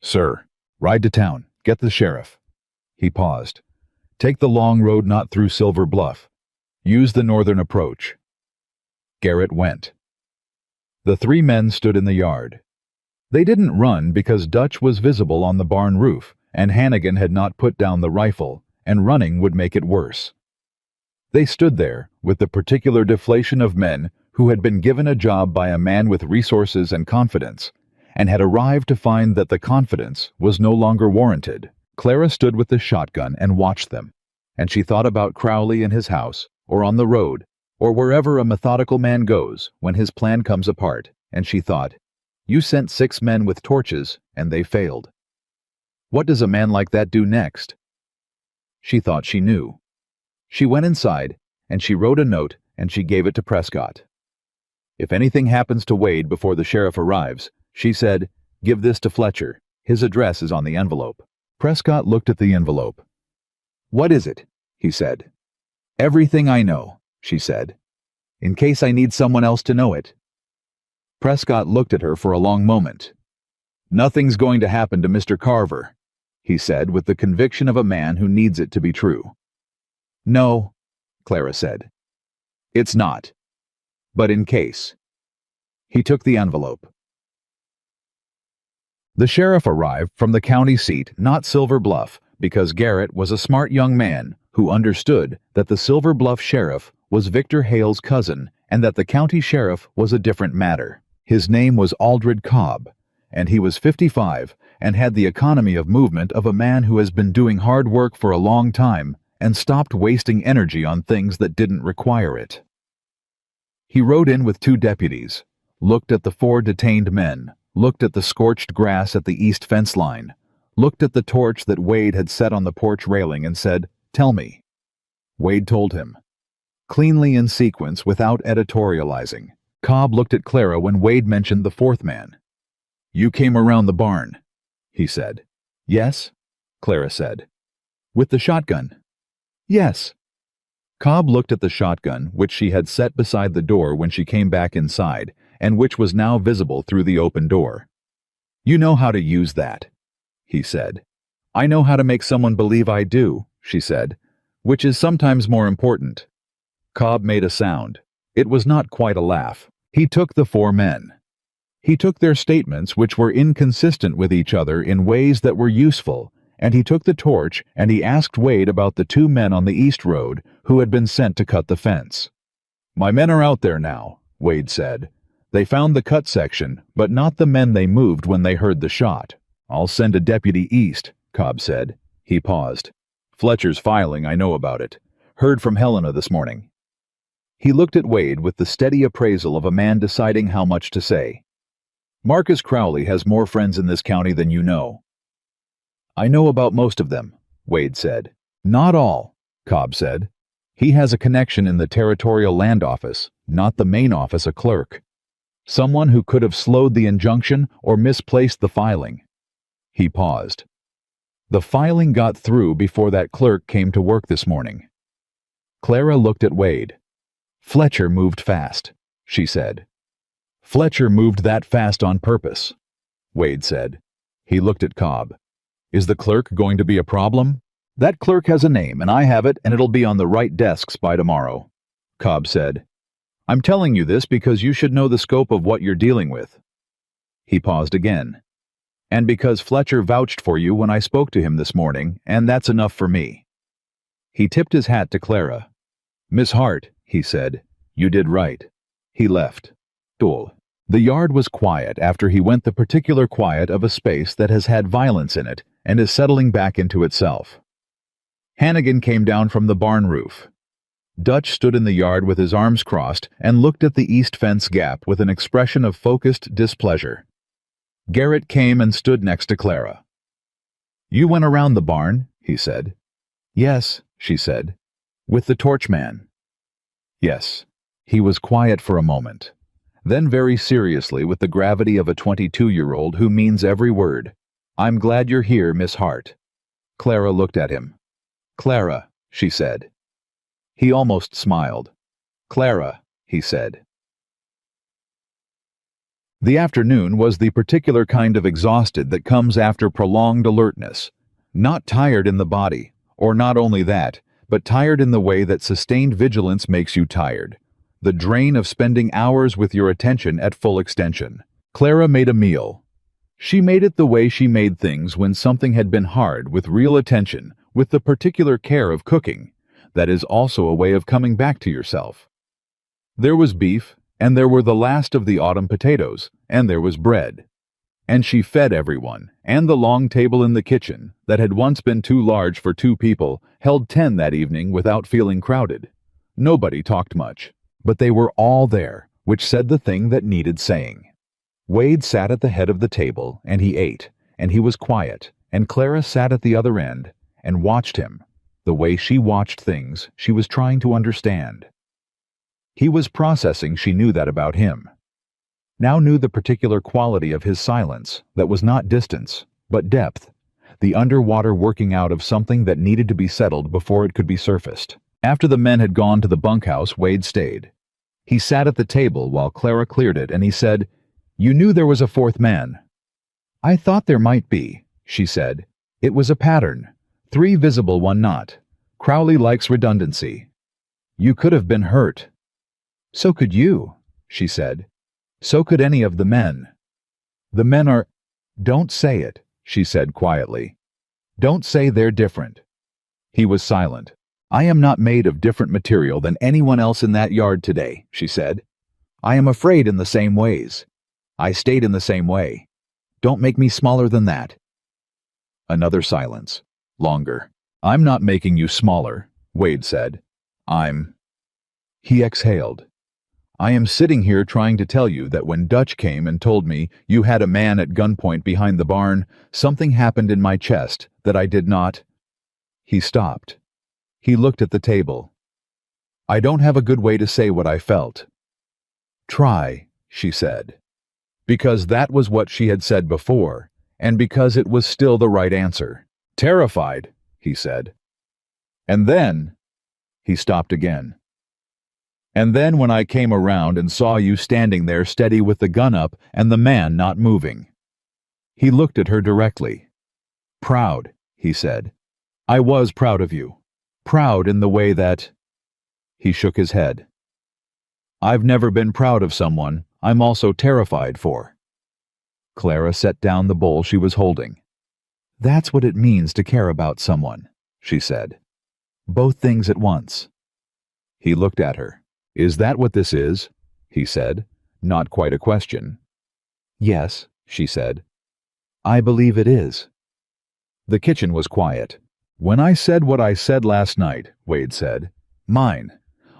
Sir, ride to town. Get the sheriff. He paused. Take the long road not through Silver Bluff. Use the northern approach. Garrett went. The 3 men stood in the yard. They didn't run because Dutch was visible on the barn roof, and Hannigan had not put down the rifle, and running would make it worse. They stood there with the particular deflation of men who had been given a job by a man with resources and confidence, and had arrived to find that the confidence was no longer warranted. Clara stood with the shotgun and watched them, and she thought about Crowley in his house, or on the road, or wherever a methodical man goes when his plan comes apart, and she thought, you sent 6 men with torches, and they failed. What does a man like that do next? She thought she knew. She went inside, and she wrote a note, and she gave it to Prescott. If anything happens to Wade before the sheriff arrives, she said, give this to Fletcher. His address is on the envelope. Prescott looked at the envelope. What is it? He said. Everything I know, she said. In case I need someone else to know it. Prescott looked at her for a long moment. Nothing's going to happen to Mr. Carver, he said with the conviction of a man who needs it to be true. No, Clara said. It's not. But in case. He took the envelope. The sheriff arrived from the county seat, not Silver Bluff, because Garrett was a smart young man who understood that the Silver Bluff sheriff was Victor Hale's cousin and that the county sheriff was a different matter. His name was Aldred Cobb, and he was 55 and had the economy of movement of a man who has been doing hard work for a long time and stopped wasting energy on things that didn't require it. He rode in with 2 deputies, looked at the 4 detained men, looked at the scorched grass at the east fence line, looked at the torch that Wade had set on the porch railing and said, Tell me. Wade told him. Cleanly in sequence, without editorializing. Cobb looked at Clara when Wade mentioned the 4th man. You came around the barn, he said. Yes, Clara said. With the shotgun? Yes. Cobb looked at the shotgun, which she had set beside the door when she came back inside, and which was now visible through the open door. You know how to use that, he said. I know how to make someone believe I do, she said, which is sometimes more important. Cobb made a sound. It was not quite a laugh. He took the four men. He took their statements, which were inconsistent with each other in ways that were useful, and he took the torch and he asked Wade about the two men on the East Road who had been sent to cut the fence. "My men are out there now," Wade said. "They found the cut section, but not the men they moved when they heard the shot. I'll send a deputy east," Cobb said. He paused. "Fletcher's filing, I know about it. Heard from Helena this morning." He looked at Wade with the steady appraisal of a man deciding how much to say. "Marcus Crowley has more friends in this county than you know." "I know about most of them," Wade said. "Not all," Cobb said. "He has a connection in the Territorial Land Office, not the main office, a clerk. Someone who could have slowed the injunction or misplaced the filing." He paused. "The filing got through before that clerk came to work this morning." Clara looked at Wade. "Fletcher moved fast," she said. "Fletcher moved that fast on purpose," Wade said. He looked at Cobb. "Is the clerk going to be a problem?" "That clerk has a name, and I have it, and it'll be on the right desks by tomorrow," Cobb said. "I'm telling you this because you should know the scope of what you're dealing with." He paused again. "And because Fletcher vouched for you when I spoke to him this morning, and that's enough for me." He tipped his hat to Clara. "Miss Hart," he said, "you did right." He left. The yard was quiet after he went, the particular quiet of a space that has had violence in it and is settling back into itself. Hannigan came down from the barn roof. Dutch stood in the yard with his arms crossed and looked at the east fence gap with an expression of focused displeasure. Garrett came and stood next to Clara. "You went around the barn," he said. "Yes," she said. "With the torchman." "Yes." He was quiet for a moment. Then very seriously, with the gravity of a 22-year-old who means every word, "I'm glad you're here, Miss Hart." Clara looked at him. "Clara," she said. He almost smiled. "Clara," he said. The afternoon was the particular kind of exhausted that comes after prolonged alertness. Not tired in the body, or not only that, but tired in the way that sustained vigilance makes you tired. The drain of spending hours with your attention at full extension. Clara made a meal. She made it the way she made things when something had been hard, with real attention, with the particular care of cooking. That is also a way of coming back to yourself. There was beef, and there were the last of the autumn potatoes, and there was bread. And she fed everyone, and the long table in the kitchen, that had once been too large for 2 people, held 10 that evening without feeling crowded. Nobody talked much, but they were all there, which said the thing that needed saying. Wade sat at the head of the table, and he ate, and he was quiet, and Clara sat at the other end, and watched him. The way she watched things, she was trying to understand. He was processing, she knew that about him. Now knew the particular quality of his silence, that was not distance, but depth, the underwater working out of something that needed to be settled before it could be surfaced. After the men had gone to the bunkhouse, Wade stayed. He sat at the table while Clara cleared it, and he said, "You knew there was a 4th man." "I thought there might be," she said. "It was a pattern. 3 visible, 1 not. Crowley likes redundancy." "You could have been hurt." "So could you," she said. "So could any of the men." "The men are—" "Don't say it," she said quietly. "Don't say they're different." He was silent. "I am not made of different material than anyone else in that yard today," she said. "I am afraid in the same ways. I stayed in the same way. Don't make me smaller than that." Another silence. Longer. "I'm not making you smaller," Wade said. He exhaled. "I am sitting here trying to tell you that when Dutch came and told me you had a man at gunpoint behind the barn, something happened in my chest that I did not—" He stopped. He looked at the table. "I don't have a good way to say what I felt." "Try," she said. Because that was what she had said before, and because it was still the right answer. "Terrified," he said. "And then—" He stopped again. "And then when I came around and saw you standing there steady with the gun up and the man not moving." He looked at her directly. "Proud," he said. "I was proud of you. Proud in the way that—" He shook his head. I've never been proud of someone I'm also terrified for. Clara set down the bowl she was holding. That's what it means to care about someone, she said. Both things at once. He looked at her. Is that what this is? He said, not quite a question. Yes, she said. I believe it is. The kitchen was quiet. When I said what I said last night, Wade said, mine.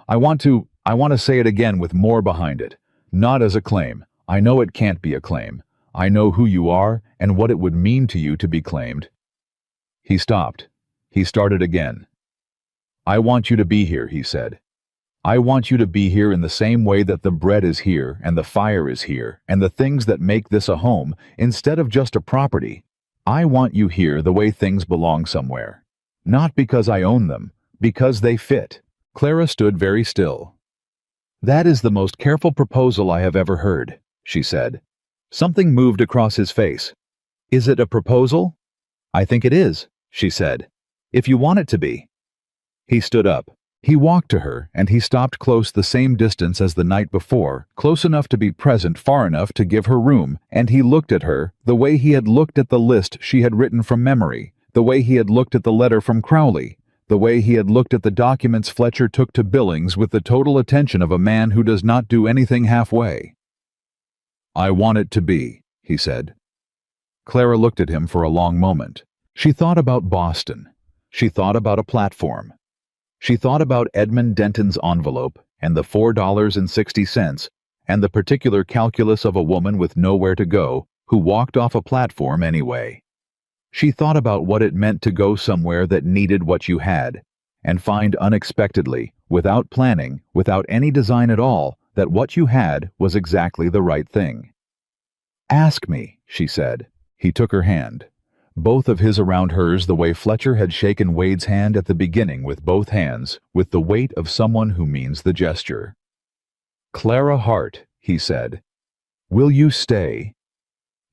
I want to say it again with more behind it. Not as a claim. I know it can't be a claim. I know who you are and what it would mean to you to be claimed. He stopped. He started again. I want you to be here, he said. I want you to be here in the same way that the bread is here and the fire is here and the things that make this a home instead of just a property. I want you here the way things belong somewhere. Not because I own them, because they fit. Clara stood very still. That is the most careful proposal I have ever heard, she said. Something moved across his face. Is it a proposal? I think it is, she said. If you want it to be. He stood up. He walked to her, and he stopped close the same distance as the night before, close enough to be present, far enough to give her room, and he looked at her the way he had looked at the list she had written from memory, the way he had looked at the letter from Crowley, the way he had looked at the documents Fletcher took to Billings with the total attention of a man who does not do anything halfway. I want it to be, he said. Clara looked at him for a long moment. She thought about Boston. She thought about a platform. She thought about Edmund Denton's envelope and the $4.60 and the particular calculus of a woman with nowhere to go who walked off a platform anyway. She thought about what it meant to go somewhere that needed what you had and find unexpectedly, without planning, without any design at all, that what you had was exactly the right thing. Ask me, she said. He took her hand. Both of his around hers the way Fletcher had shaken Wade's hand at the beginning with both hands, with the weight of someone who means the gesture. Clara Hart, he said, will you stay?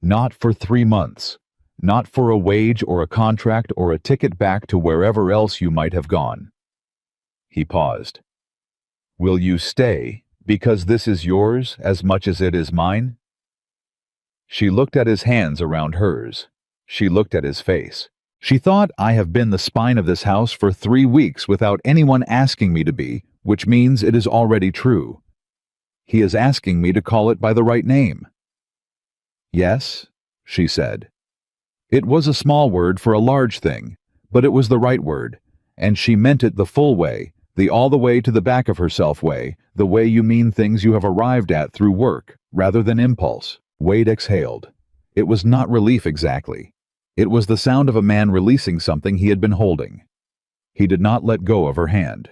Not for 3 months. Not for a wage or a contract or a ticket back to wherever else you might have gone. He paused. Will you stay because this is yours as much as it is mine? She looked at his hands around hers. She looked at his face. She thought, I have been the spine of this house for 3 weeks without anyone asking me to be, which means it is already true. He is asking me to call it by the right name. Yes, she said. It was a small word for a large thing, but it was the right word, and she meant it the full way, the all the way to the back of herself way, the way you mean things you have arrived at through work, rather than impulse. Wade exhaled. It was not relief exactly. It was the sound of a man releasing something he had been holding. He did not let go of her hand.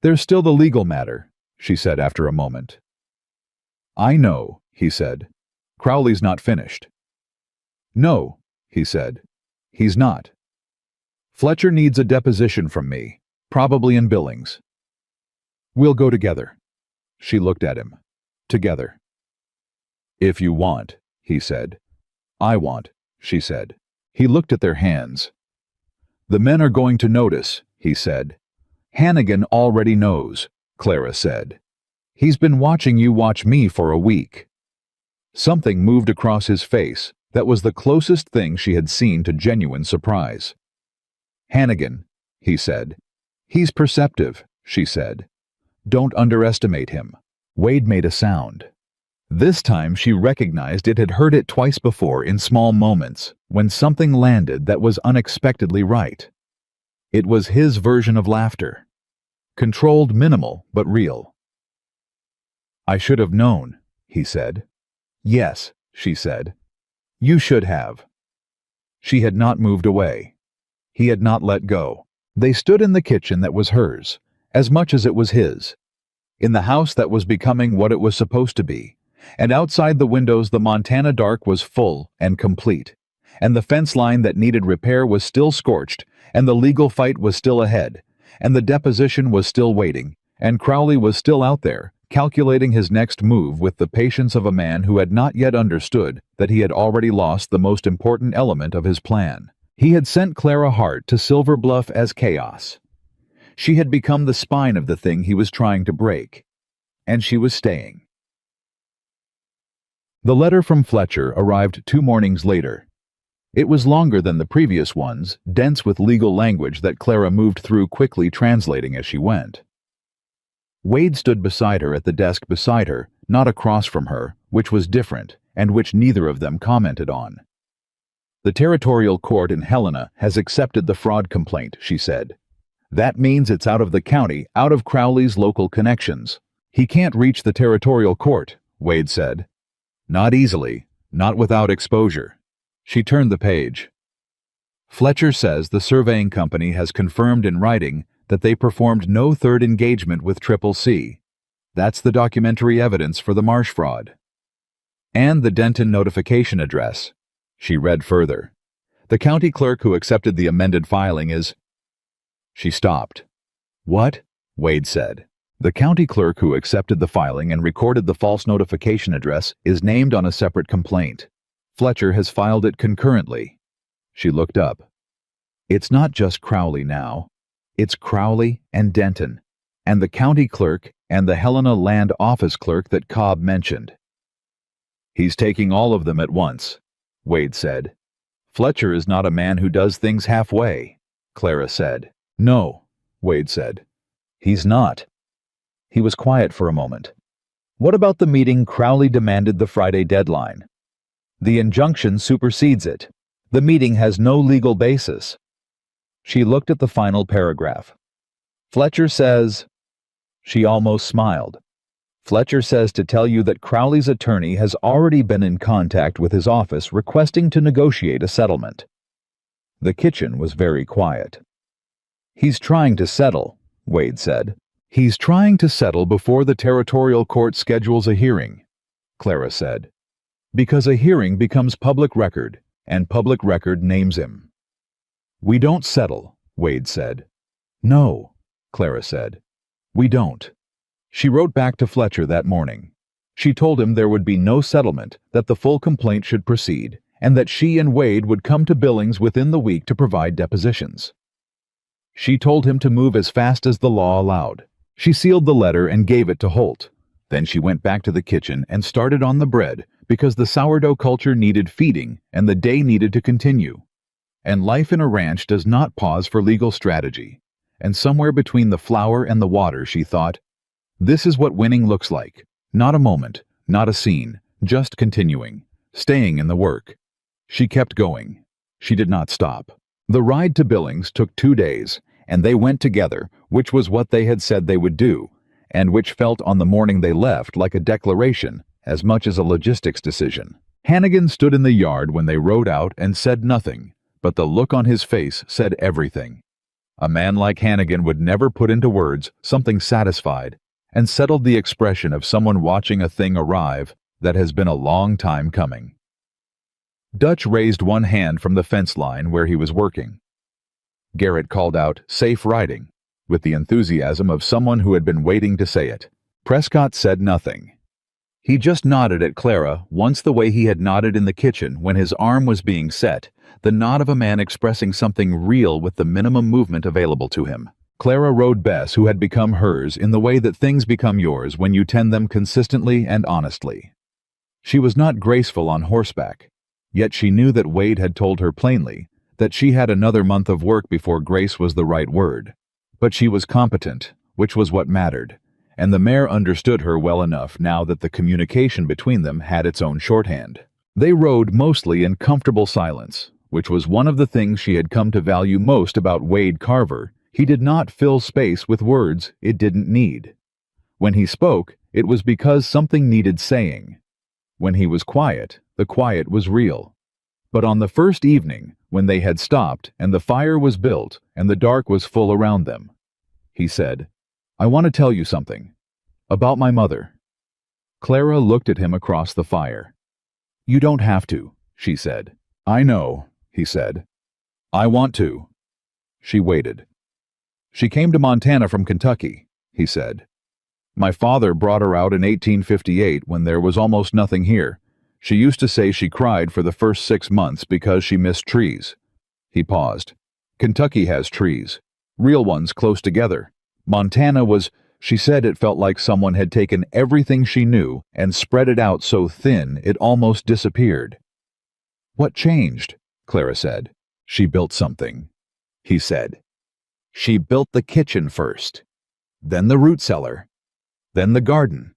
There's still the legal matter, she said after a moment. I know, he said. Crowley's not finished. No, he said. He's not. Fletcher needs a deposition from me, probably in Billings. We'll go together. She looked at him. Together. If you want, he said. I want, she said. He looked at their hands. The men are going to notice, he said. Hannigan already knows, Clara said. He's been watching you watch me for a week. Something moved across his face that was the closest thing she had seen to genuine surprise. Hannigan, he said. He's perceptive, she said. Don't underestimate him. Wade made a sound. This time she recognized it had heard it twice before in small moments, when something landed that was unexpectedly right. It was his version of laughter. Controlled, minimal, but real. I should have known, he said. Yes, she said. You should have. She had not moved away. He had not let go. They stood in the kitchen that was hers, as much as it was his. In the house that was becoming what it was supposed to be. And outside the windows the Montana dark was full and complete, and the fence line that needed repair was still scorched, and the legal fight was still ahead, and the deposition was still waiting, and Crowley was still out there, calculating his next move with the patience of a man who had not yet understood that he had already lost the most important element of his plan. He had sent Clara Hart to Silver Bluff as chaos. She had become the spine of the thing he was trying to break. And she was staying. The letter from Fletcher arrived 2 mornings later. It was longer than the previous ones, dense with legal language that Clara moved through quickly translating as she went. Wade stood beside her at the desk beside her, not across from her, which was different, and which neither of them commented on. The territorial court in Helena has accepted the fraud complaint, she said. That means it's out of the county, out of Crowley's local connections. He can't reach the territorial court, Wade said. Not easily, not without exposure. She turned the page. Fletcher says the surveying company has confirmed in writing that they performed no third engagement with CCC. That's the documentary evidence for the Marsh fraud. And the Denton notification address. She read further. The county clerk who accepted the amended filing is... She stopped. What? Wade said. The county clerk who accepted the filing and recorded the false notification address is named on a separate complaint. Fletcher has filed it concurrently. She looked up. It's not just Crowley now. It's Crowley and Denton, and the county clerk and the Helena land office clerk that Cobb mentioned. He's taking all of them at once, Wade said. Fletcher is not a man who does things halfway, Clara said. No, Wade said. He's not. He was quiet for a moment. What about the meeting Crowley demanded the Friday deadline? The injunction supersedes it. The meeting has no legal basis. She looked at the final paragraph. Fletcher says... She almost smiled. Fletcher says to tell you that Crowley's attorney has already been in contact with his office requesting to negotiate a settlement. The kitchen was very quiet. He's trying to settle, Wade said. He's trying to settle before the territorial court schedules a hearing, Clara said. Because a hearing becomes public record, and public record names him. We don't settle, Wade said. No, Clara said. We don't. She wrote back to Fletcher that morning. She told him there would be no settlement, that the full complaint should proceed, and that she and Wade would come to Billings within the week to provide depositions. She told him to move as fast as the law allowed. She sealed the letter and gave it to Holt. Then she went back to the kitchen and started on the bread because the sourdough culture needed feeding and the day needed to continue. And life in a ranch does not pause for legal strategy. And somewhere between the flour and the water, she thought, this is what winning looks like. Not a moment, not a scene, just continuing, staying in the work. She kept going. She did not stop. The ride to Billings took 2 days, and they went together, which was what they had said they would do, and which felt on the morning they left like a declaration, as much as a logistics decision. Hannigan stood in the yard when they rode out and said nothing, but the look on his face said everything. A man like Hannigan would never put into words something satisfied, and settled the expression of someone watching a thing arrive that has been a long time coming. Dutch raised one hand from the fence line where he was working. Garrett called out, "Safe riding," with the enthusiasm of someone who had been waiting to say it. Prescott said nothing. He just nodded at Clara, once the way he had nodded in the kitchen when his arm was being set, the nod of a man expressing something real with the minimum movement available to him. Clara rode Bess, who had become hers, in the way that things become yours when you tend them consistently and honestly. She was not graceful on horseback, yet she knew that Wade had told her plainly that she had another month of work before grace was the right word. But she was competent, which was what mattered, and the mare understood her well enough now that the communication between them had its own shorthand. They rode mostly in comfortable silence, which was one of the things she had come to value most about Wade Carver. He did not fill space with words it didn't need. When he spoke, it was because something needed saying. When he was quiet, the quiet was real. But on the first evening, when they had stopped and the fire was built and the dark was full around them, he said, "I want to tell you something. About my mother." Clara looked at him across the fire. "You don't have to," she said. "I know," he said. "I want to." She waited. "She came to Montana from Kentucky," he said. "My father brought her out in 1858 when there was almost nothing here. She used to say she cried for the first 6 months because she missed trees." He paused. "Kentucky has trees. Real ones close together. Montana was, she said it felt like someone had taken everything she knew and spread it out so thin it almost disappeared. What changed? Clara said. She built something, he said. She built the kitchen first, then the root cellar, then the garden.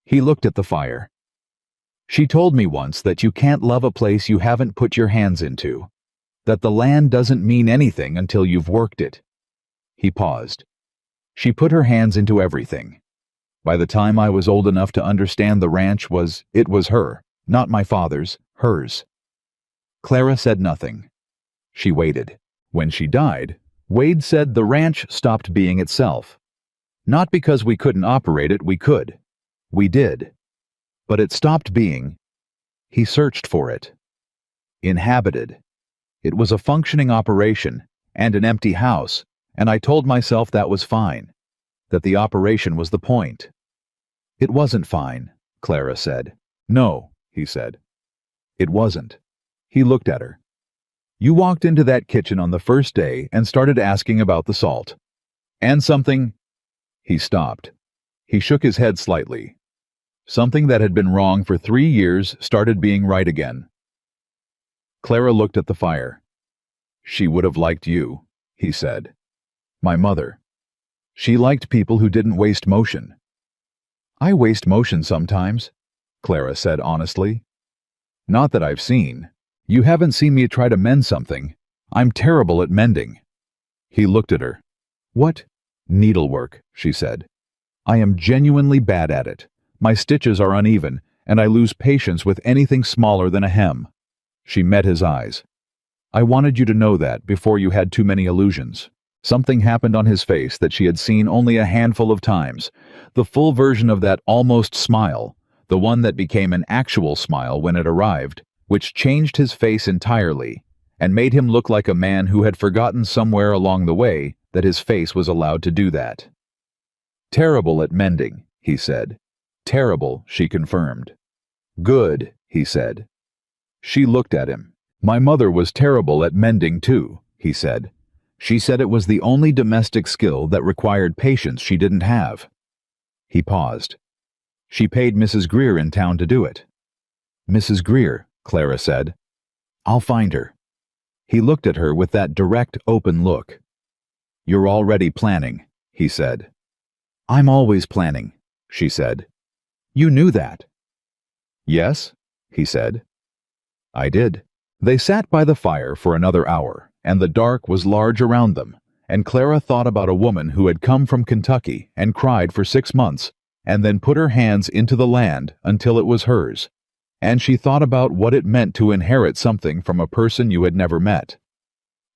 He looked at the fire. She told me once that you can't love a place you haven't put your hands into, that the land doesn't mean anything until you've worked it. He paused. She put her hands into everything. By the time I was old enough to understand the ranch it was her, not my father's, hers. Clara said nothing. She waited. When she died, Wade said the ranch stopped being itself. Not because we couldn't operate it, we could. We did. But it stopped being. He searched for it. Inhabited. It was a functioning operation and an empty house, and I told myself that was fine, that the operation was the point. It wasn't fine, Clara said. No, he said. It wasn't. He looked at her. You walked into that kitchen on the first day and started asking about the salt. And something... He stopped. He shook his head slightly. Something that had been wrong for 3 years started being right again. Clara looked at the fire. She would have liked you, he said. My mother. She liked people who didn't waste motion. I waste motion sometimes, Clara said honestly. Not that I've seen. You haven't seen me try to mend something. I'm terrible at mending. He looked at her. What? Needlework, she said. I am genuinely bad at it. My stitches are uneven, and I lose patience with anything smaller than a hem. She met his eyes. I wanted you to know that before you had too many illusions. Something happened on his face that she had seen only a handful of times. The full version of that almost smile, the one that became an actual smile when it arrived, which changed his face entirely and made him look like a man who had forgotten somewhere along the way that his face was allowed to do that. Terrible at mending, he said. Terrible, she confirmed. Good, he said. She looked at him. My mother was terrible at mending too, he said. She said it was the only domestic skill that required patience she didn't have. He paused. She paid Mrs. Greer in town to do it. Mrs. Greer, Clara said. I'll find her. He looked at her with that direct, open look. You're already planning, he said. I'm always planning, she said. You knew that. Yes, he said. I did. They sat by the fire for another hour, and the dark was large around them, and Clara thought about a woman who had come from Kentucky and cried for 6 months, and then put her hands into the land until it was hers, and she thought about what it meant to inherit something from a person you had never met.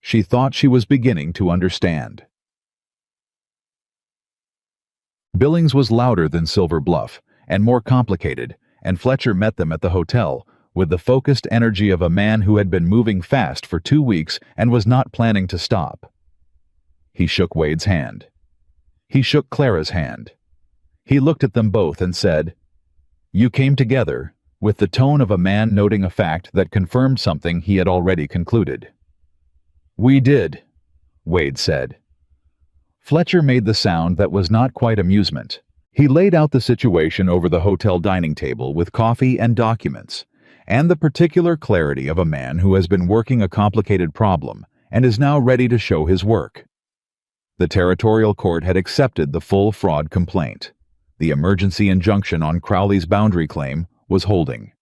She thought she was beginning to understand. Billings was louder than Silver Bluff, and more complicated, and Fletcher met them at the hotel with the focused energy of a man who had been moving fast for 2 weeks and was not planning to stop. He shook Wade's hand. He shook Clara's hand. He looked at them both and said, You came together, with the tone of a man noting a fact that confirmed something he had already concluded. We did, Wade said. Fletcher made the sound that was not quite amusement. He laid out the situation over the hotel dining table with coffee and documents, and the particular clarity of a man who has been working a complicated problem and is now ready to show his work. The territorial court had accepted the full fraud complaint. The emergency injunction on Crowley's boundary claim was holding.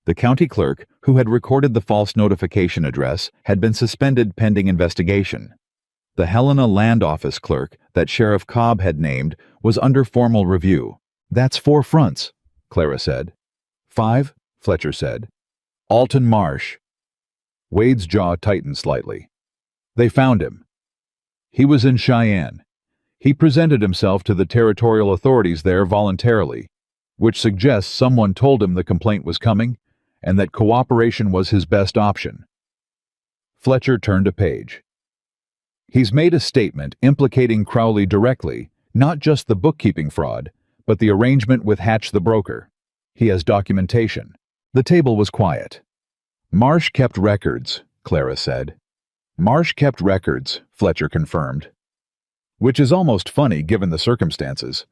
The county clerk, who had recorded the false notification address, had been suspended pending investigation. The Helena Land Office clerk that Sheriff Cobb had named was under formal review. That's 4 fronts, Clara said. 5, Fletcher said. Alton Marsh. Wade's jaw tightened slightly. They found him. He was in Cheyenne. He presented himself to the territorial authorities there voluntarily, which suggests someone told him the complaint was coming and that cooperation was his best option. Fletcher turned a page. He's made a statement implicating Crowley directly, not just the bookkeeping fraud, but the arrangement with Hatch the broker. He has documentation. The table was quiet. Marsh kept records, Clara said. Marsh kept records, Fletcher confirmed. Which is almost funny given the circumstances.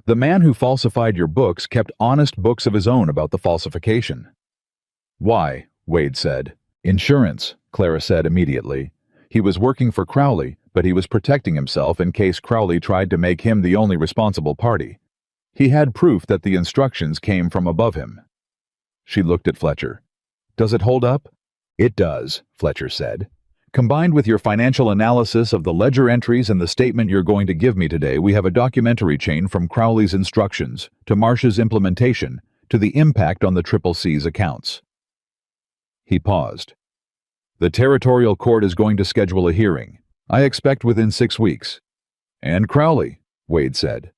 The man who falsified your books kept honest books of his own about the falsification. Why? Wade said. Insurance, Clara said immediately. He was working for Crowley, but he was protecting himself in case Crowley tried to make him the only responsible party. He had proof that the instructions came from above him. She looked at Fletcher. Does it hold up? It does, Fletcher said. Combined with your financial analysis of the ledger entries and the statement you're going to give me today, we have a documentary chain from Crowley's instructions to Marsh's implementation to the impact on the CCC's accounts. He paused. The territorial court is going to schedule a hearing. I expect within 6 weeks. And Crowley, Wade said.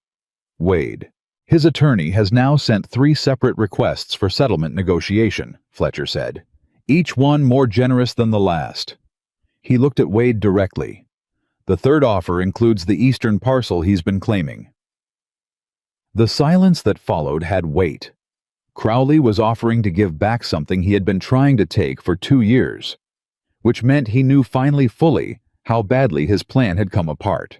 Wade. His attorney has now sent 3 separate requests for settlement negotiation, Fletcher said. Each one more generous than the last. He looked at Wade directly. The third offer includes the eastern parcel he's been claiming. The silence that followed had weight. Crowley was offering to give back something he had been trying to take for 2 years, which meant he knew finally fully how badly his plan had come apart.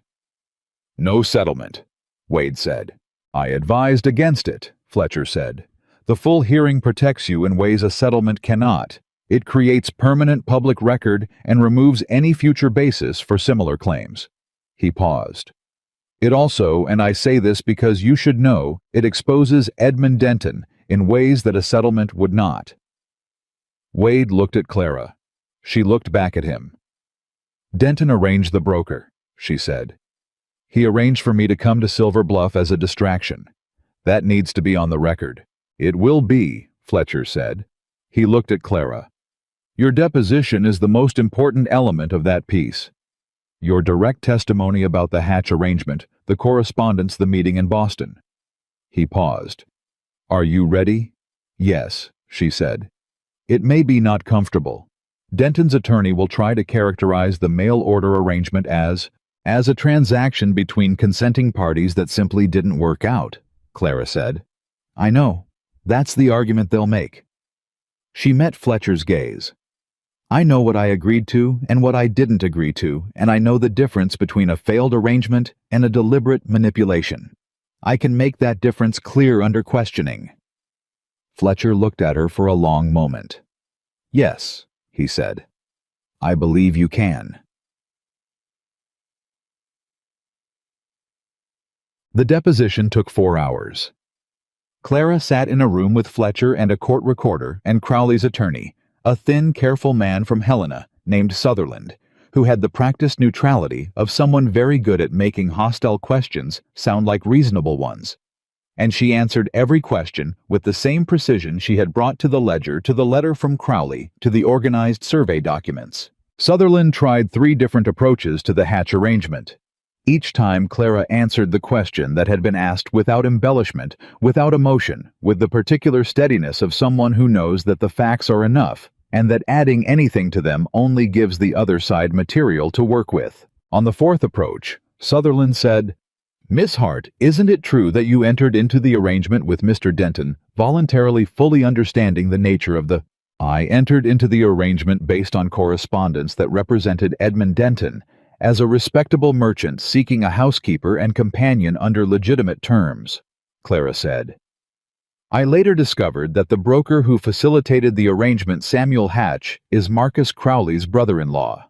No settlement, Wade said. I advised against it, Fletcher said. The full hearing protects you in ways a settlement cannot. It creates permanent public record and removes any future basis for similar claims. He paused. It also, and I say this because you should know, it exposes Edmund Denton in ways that a settlement would not. Wade looked at Clara. She looked back at him. Denton arranged the broker, she said. He arranged for me to come to Silver Bluff as a distraction. That needs to be on the record. It will be, Fletcher said. He looked at Clara. Your deposition is the most important element of that piece. Your direct testimony about the Hatch arrangement, the correspondence, the meeting in Boston. He paused. Are you ready? Yes, she said. It may be not comfortable. Denton's attorney will try to characterize the mail order arrangement as a transaction between consenting parties that simply didn't work out, Clara said. I know. That's the argument they'll make. She met Fletcher's gaze. I know what I agreed to and what I didn't agree to, and I know the difference between a failed arrangement and a deliberate manipulation. I can make that difference clear under questioning. Fletcher looked at her for a long moment. Yes, he said. I believe you can. The deposition took 4 hours. Clara sat in a room with Fletcher and a court recorder and Crowley's attorney, a thin, careful man from Helena named Sutherland, who had the practiced neutrality of someone very good at making hostile questions sound like reasonable ones. And she answered every question with the same precision she had brought to the ledger, to the letter from Crowley, to the organized survey documents. Sutherland tried 3 different approaches to the Hatch arrangement. Each time Clara answered the question that had been asked without embellishment, without emotion, with the particular steadiness of someone who knows that the facts are enough, and that adding anything to them only gives the other side material to work with. On the 4th approach, Sutherland said, Miss Hart, isn't it true that you entered into the arrangement with Mr. Denton, voluntarily fully understanding the nature of the... I entered into the arrangement based on correspondence that represented Edmund Denton as a respectable merchant seeking a housekeeper and companion under legitimate terms, Clara said. I later discovered that the broker who facilitated the arrangement, Samuel Hatch, is Marcus Crowley's brother-in-law.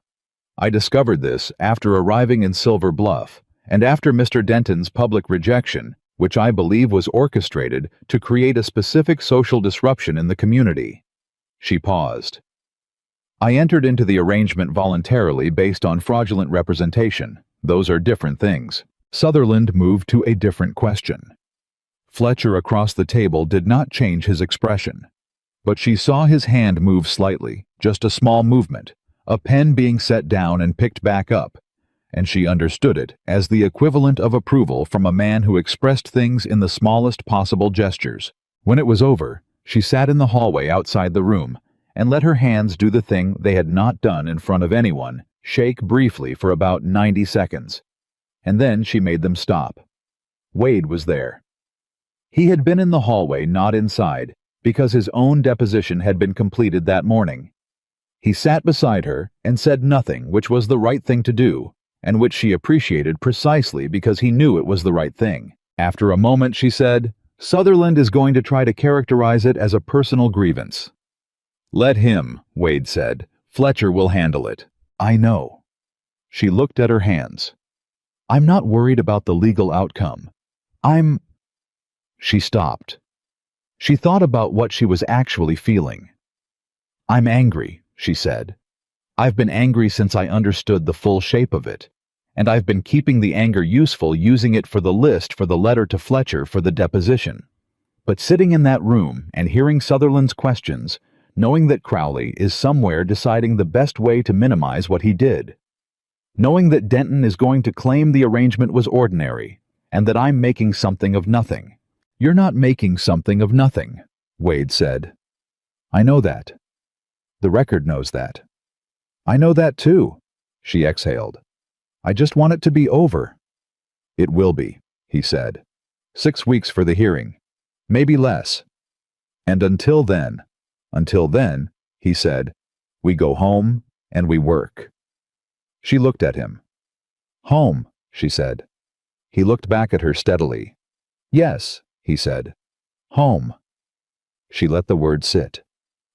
I discovered this after arriving in Silver Bluff, and after Mr. Denton's public rejection, which I believe was orchestrated to create a specific social disruption in the community. She paused. I entered into the arrangement voluntarily based on fraudulent representation. Those are different things. Sutherland moved to a different question. Fletcher across the table did not change his expression, but she saw his hand move slightly, just a small movement, a pen being set down and picked back up, and she understood it as the equivalent of approval from a man who expressed things in the smallest possible gestures. When it was over, she sat in the hallway outside the room and let her hands do the thing they had not done in front of anyone, shake briefly for about 90 seconds. And then she made them stop. Wade was there. He had been in the hallway, not inside, because his own deposition had been completed that morning. He sat beside her and said nothing, which was the right thing to do, and which she appreciated precisely because he knew it was the right thing. After a moment, she said, "Sutherland is going to try to characterize it as a personal grievance." "Let him," Wade said. "Fletcher will handle it." "I know." She looked at her hands. "I'm not worried about the legal outcome. I'm—" She stopped. She thought about what she was actually feeling. "I'm angry," she said. "I've been angry since I understood the full shape of it, and I've been keeping the anger useful, using it for the list for the letter to Fletcher for the deposition. But sitting in that room and hearing Sutherland's questions, knowing that Crowley is somewhere deciding the best way to minimize what he did, knowing that Denton is going to claim the arrangement was ordinary, and that I'm making something of nothing." "You're not making something of nothing," Wade said. "I know that. The record knows that." "I know that too," she exhaled. "I just want it to be over." "It will be," he said. 6 weeks for the hearing. Maybe less. And until then, he said, "we go home and we work." She looked at him. "Home," she said. He looked back at her steadily. "Yes," he said. "Home." She let the word sit.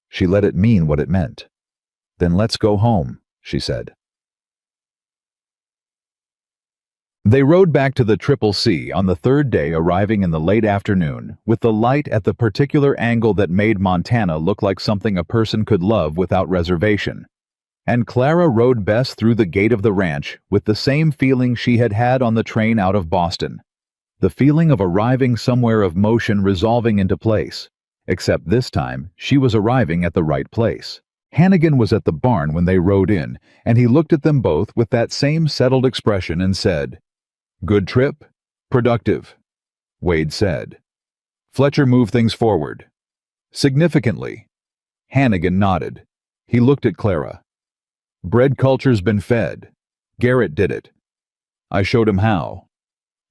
She let it mean what it meant. "Then let's go home," she said. They rode back to the Triple C on the third day, arriving in the late afternoon, with the light at the particular angle that made Montana look like something a person could love without reservation. And Clara rode Bess through the gate of the ranch with the same feeling she had had on the train out of Boston. The feeling of arriving somewhere, of motion resolving into place. Except this time, she was arriving at the right place. Hannigan was at the barn when they rode in, and he looked at them both with that same settled expression and said, "Good trip? Productive?" Wade said. "Fletcher moved things forward." "Significantly." Hannigan nodded. He looked at Clara. "Bread culture's been fed. Garrett did it. I showed him how."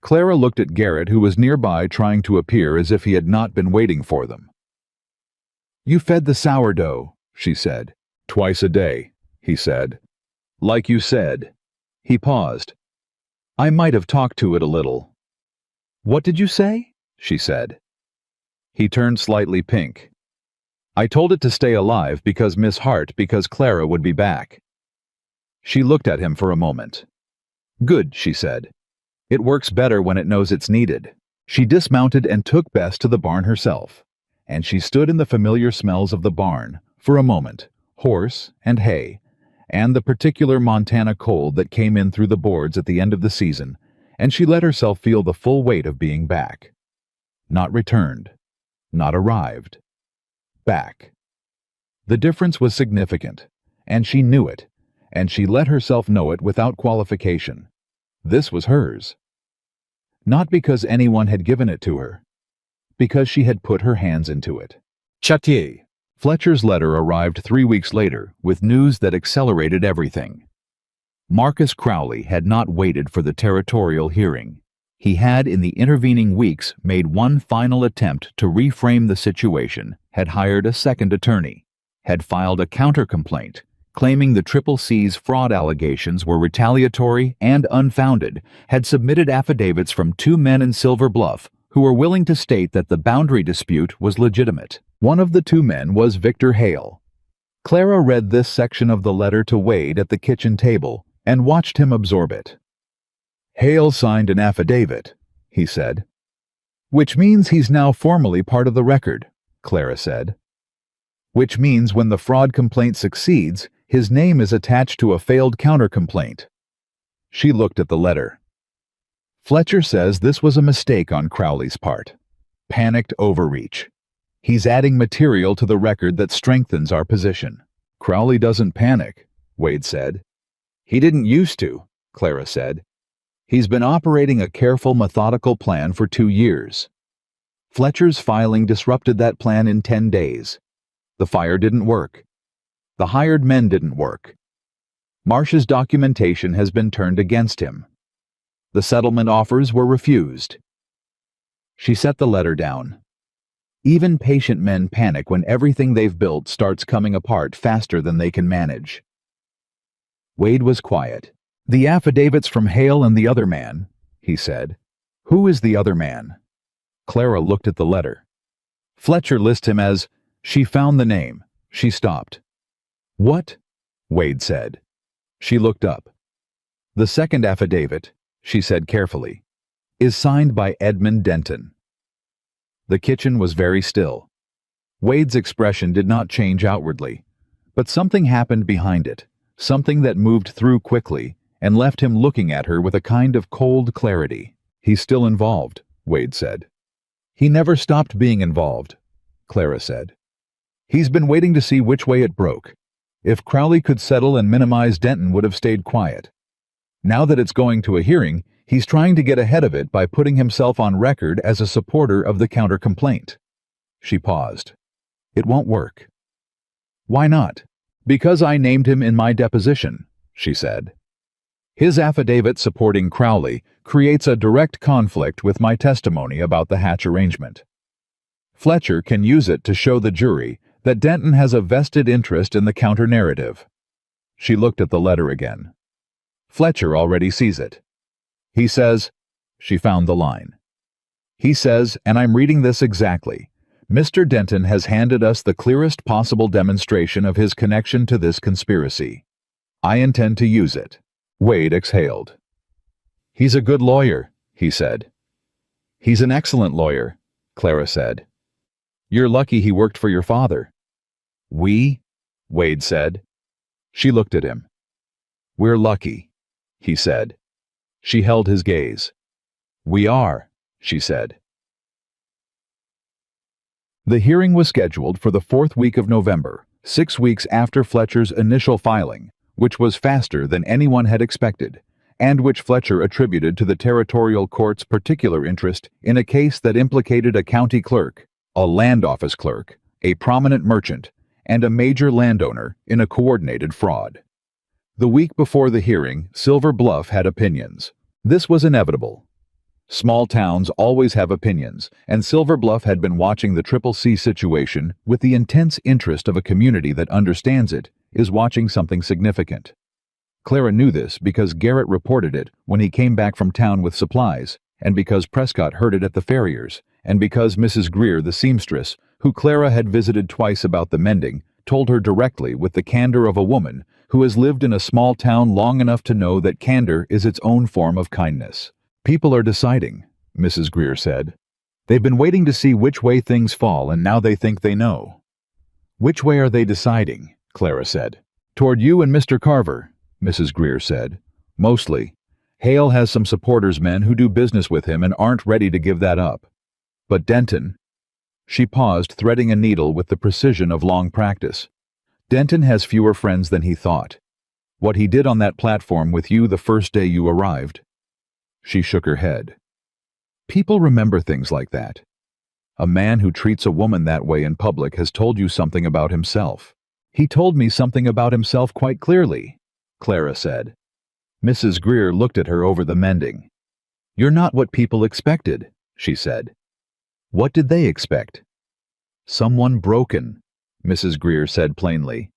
Clara looked at Garrett, who was nearby, trying to appear as if he had not been waiting for them. "You fed the sourdough," she said. "Twice a day," he said. "Like you said." He paused. "I might have talked to it a little." "What did you say?" she said. He turned slightly pink. "I told it to stay alive because Miss Hart, because Clara would be back." She looked at him for a moment. "Good," she said. "It works better when it knows it's needed." She dismounted and took Bess to the barn herself, and she stood in the familiar smells of the barn, for a moment, horse and hay, and the particular Montana cold that came in through the boards at the end of the season, and she let herself feel the full weight of being back. Not returned. Not arrived. Back. The difference was significant, and she knew it, and she let herself know it without qualification. This was hers. Not because anyone had given it to her, because she had put her hands into it. Châtier. Fletcher's letter arrived 3 weeks later with news that accelerated everything. Marcus Crowley had not waited for the territorial hearing. He had, in the intervening weeks, made one final attempt to reframe the situation, had hired a second attorney, had filed a counter-complaint, claiming the Triple C's fraud allegations were retaliatory and unfounded, had submitted affidavits from 2 men in Silver Bluff who were willing to state that the boundary dispute was legitimate. One of the 2 men was Victor Hale. Clara read this section of the letter to Wade at the kitchen table and watched him absorb it. "Hale signed an affidavit," he said. "Which means he's now formally part of the record," Clara said. "Which means when the fraud complaint succeeds, his name is attached to a failed counter-complaint." She looked at the letter. "Fletcher says this was a mistake on Crowley's part. Panicked overreach. He's adding material to the record that strengthens our position." "Crowley doesn't panic," Wade said. "He didn't used to," Clara said. "He's been operating a careful, methodical plan for 2 years. Fletcher's filing disrupted that plan in 10 days. The fire didn't work. The hired men didn't work. Marsh's documentation has been turned against him. The settlement offers were refused." She set the letter down. Even patient men panic when everything they've built starts coming apart faster than they can manage. Wade was quiet. "The affidavits from Hale and the other man," he said. "Who is the other man?" Clara looked at the letter. "Fletcher lists him as—" She found the name. She stopped. "What?" Wade said. She looked up. "The second affidavit," she said carefully, "is signed by Edmund Denton." The kitchen was very still. Wade's expression did not change outwardly, but something happened behind it, something that moved through quickly and left him looking at her with a kind of cold clarity. "He's still involved," Wade said. "He never stopped being involved," Clara said. "He's been waiting to see which way it broke. If Crowley could settle and minimize, Denton would have stayed quiet. Now that it's going to a hearing, he's trying to get ahead of it by putting himself on record as a supporter of the counter-complaint." She paused. "It won't work." "Why not?" "Because I named him in my deposition," she said. "His affidavit supporting Crowley creates a direct conflict with my testimony about the Hatch arrangement. Fletcher can use it to show the jury that Denton has a vested interest in the counter-narrative." She looked at the letter again. "Fletcher already sees it. He says—" She found the line. "He says, and I'm reading this exactly, Mr. Denton has handed us the clearest possible demonstration of his connection to this conspiracy. I intend to use it." Wade exhaled. "He's a good lawyer," he said. "He's an excellent lawyer," Clara said. "You're lucky he worked for your father." "We?" Wade said. She looked at him. "We're lucky," he said. She held his gaze. "We are," she said. The hearing was scheduled for the 4th week of November, 6 weeks after Fletcher's initial filing, which was faster than anyone had expected, and which Fletcher attributed to the territorial court's particular interest in a case that implicated a county clerk, a land office clerk, a prominent merchant, and a major landowner in a coordinated fraud. The week before the hearing, Silver Bluff had opinions. This was inevitable. Small towns always have opinions, and Silver Bluff had been watching the CCC situation with the intense interest of a community that understands it is watching something significant. Clara knew this because Garrett reported it when he came back from town with supplies, and because Prescott heard it at the farrier's, and because Mrs. Greer, the seamstress, who Clara had visited twice about the mending, told her directly with the candor of a woman who has lived in a small town long enough to know that candor is its own form of kindness. "People are deciding," Mrs. Greer said. "They've been waiting to see which way things fall, and now they think they know." "Which way are they deciding?" Clara said. "Toward you and Mr. Carver," Mrs. Greer said. "Mostly. Hale has some supporters men who do business with him and aren't ready to give that up. But Denton—" She paused, threading a needle with the precision of long practice. "Denton has fewer friends than he thought. What he did on that platform with you the first day you arrived—" She shook her head. "People remember things like that. A man who treats a woman that way in public has told you something about himself." "He told me something about himself quite clearly," Clara said. Mrs. Greer looked at her over the mending. "You're not what people expected," she said. "What did they expect?" "Someone broken," Mrs. Greer said plainly.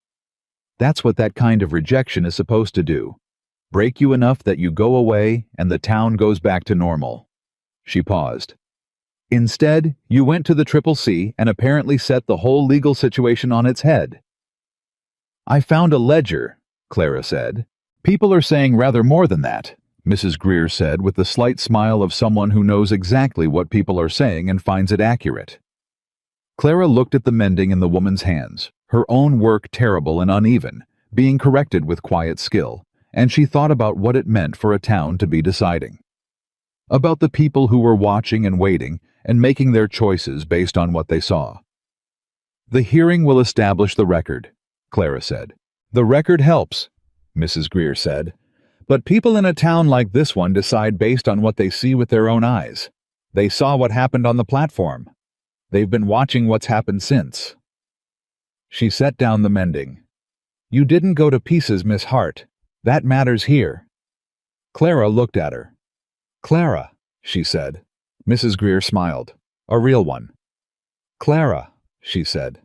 "That's what that kind of rejection is supposed to do. Break you enough that you go away and the town goes back to normal." She paused. "Instead, you went to the CCC and apparently set the whole legal situation on its head." "I found a ledger," Clara said. "People are saying rather more than that," Mrs. Greer said with the slight smile of someone who knows exactly what people are saying and finds it accurate. Clara looked at the mending in the woman's hands, her own work terrible and uneven, being corrected with quiet skill, and she thought about what it meant for a town to be deciding. About the people who were watching and waiting and making their choices based on what they saw. "The hearing will establish the record," Clara said. "The record helps," Mrs. Greer said. "But people in a town like this one decide based on what they see with their own eyes. They saw what happened on the platform. They've been watching what's happened since." She set down the mending. "You didn't go to pieces, Miss Hart. That matters here." Clara looked at her. "Clara," she said. Mrs. Greer smiled. "A real one." "Clara," she said.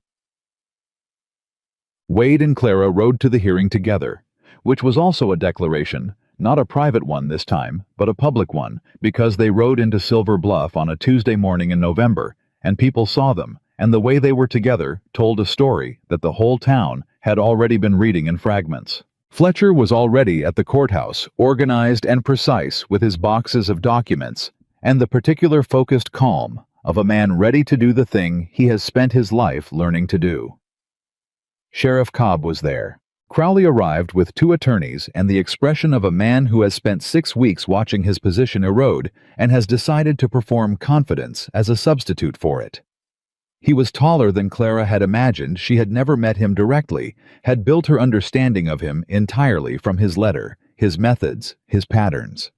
Wade and Clara rode to the hearing together, which was also a declaration, Not a private one this time, but a public one, because they rode into Silver Bluff on a Tuesday morning in November, and people saw them, and the way they were together told a story that the whole town had already been reading in fragments. Fletcher was already at the courthouse, organized and precise with his boxes of documents, and the particular focused calm of a man ready to do the thing he has spent his life learning to do. Sheriff Cobb was there. Crowley arrived with 2 attorneys and the expression of a man who has spent 6 weeks watching his position erode and has decided to perform confidence as a substitute for it. He was taller than Clara had imagined. She had never met him directly, had built her understanding of him entirely from his letter, his methods, his patterns.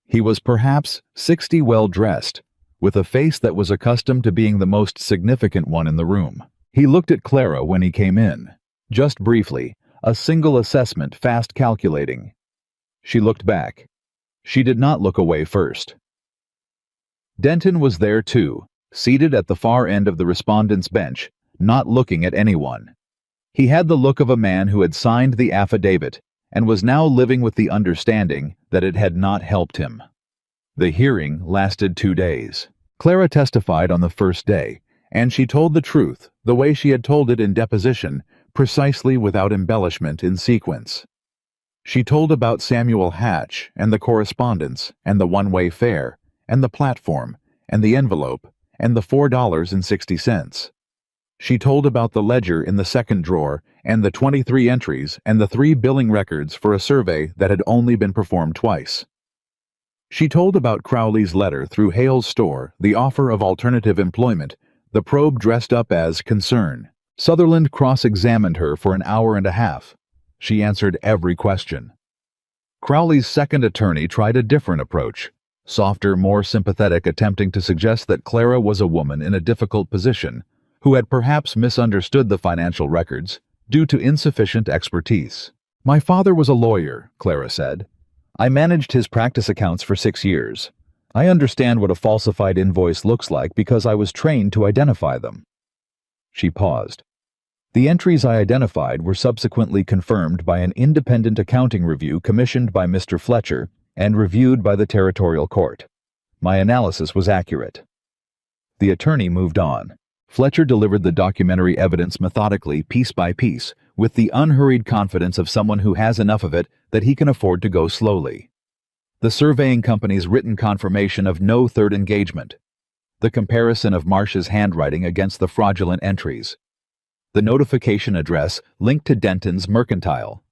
He was perhaps 60, well-dressed, with a face that was accustomed to being the most significant one in the room. He looked at Clara when he came in, just briefly, a single assessment fast calculating. She looked back. She did not look away first. Denton was there too, seated at the far end of the respondent's bench, not looking at anyone. He had the look of a man who had signed the affidavit and was now living with the understanding that it had not helped him. The hearing lasted 2 days. Clara testified on the first day, and she told the truth the way she had told it in deposition, precisely without embellishment in sequence. She told about Samuel Hatch and the correspondence and the one-way fare and the platform and the envelope and the $4.60. She told about the ledger in the second drawer and the 23 entries and the 3 billing records for a survey that had only been performed twice. She told about Crowley's letter through Hale's store, the offer of alternative employment, the probe dressed up as concern. Sutherland cross-examined her for an hour and a half. She answered every question. Crowley's second attorney tried a different approach, softer, more sympathetic, attempting to suggest that Clara was a woman in a difficult position, who had perhaps misunderstood the financial records due to insufficient expertise. "My father was a lawyer," Clara said. "I managed his practice accounts for 6 years. I understand what a falsified invoice looks like because I was trained to identify them." She paused. "The entries I identified were subsequently confirmed by an independent accounting review commissioned by Mr. Fletcher and reviewed by the territorial court. My analysis was accurate." The attorney moved on. Fletcher delivered the documentary evidence methodically, piece by piece, with the unhurried confidence of someone who has enough of it that he can afford to go slowly. The surveying company's written confirmation of no third engagement. The comparison of Marsh's handwriting against the fraudulent entries. The notification address linked to Denton's mercantile.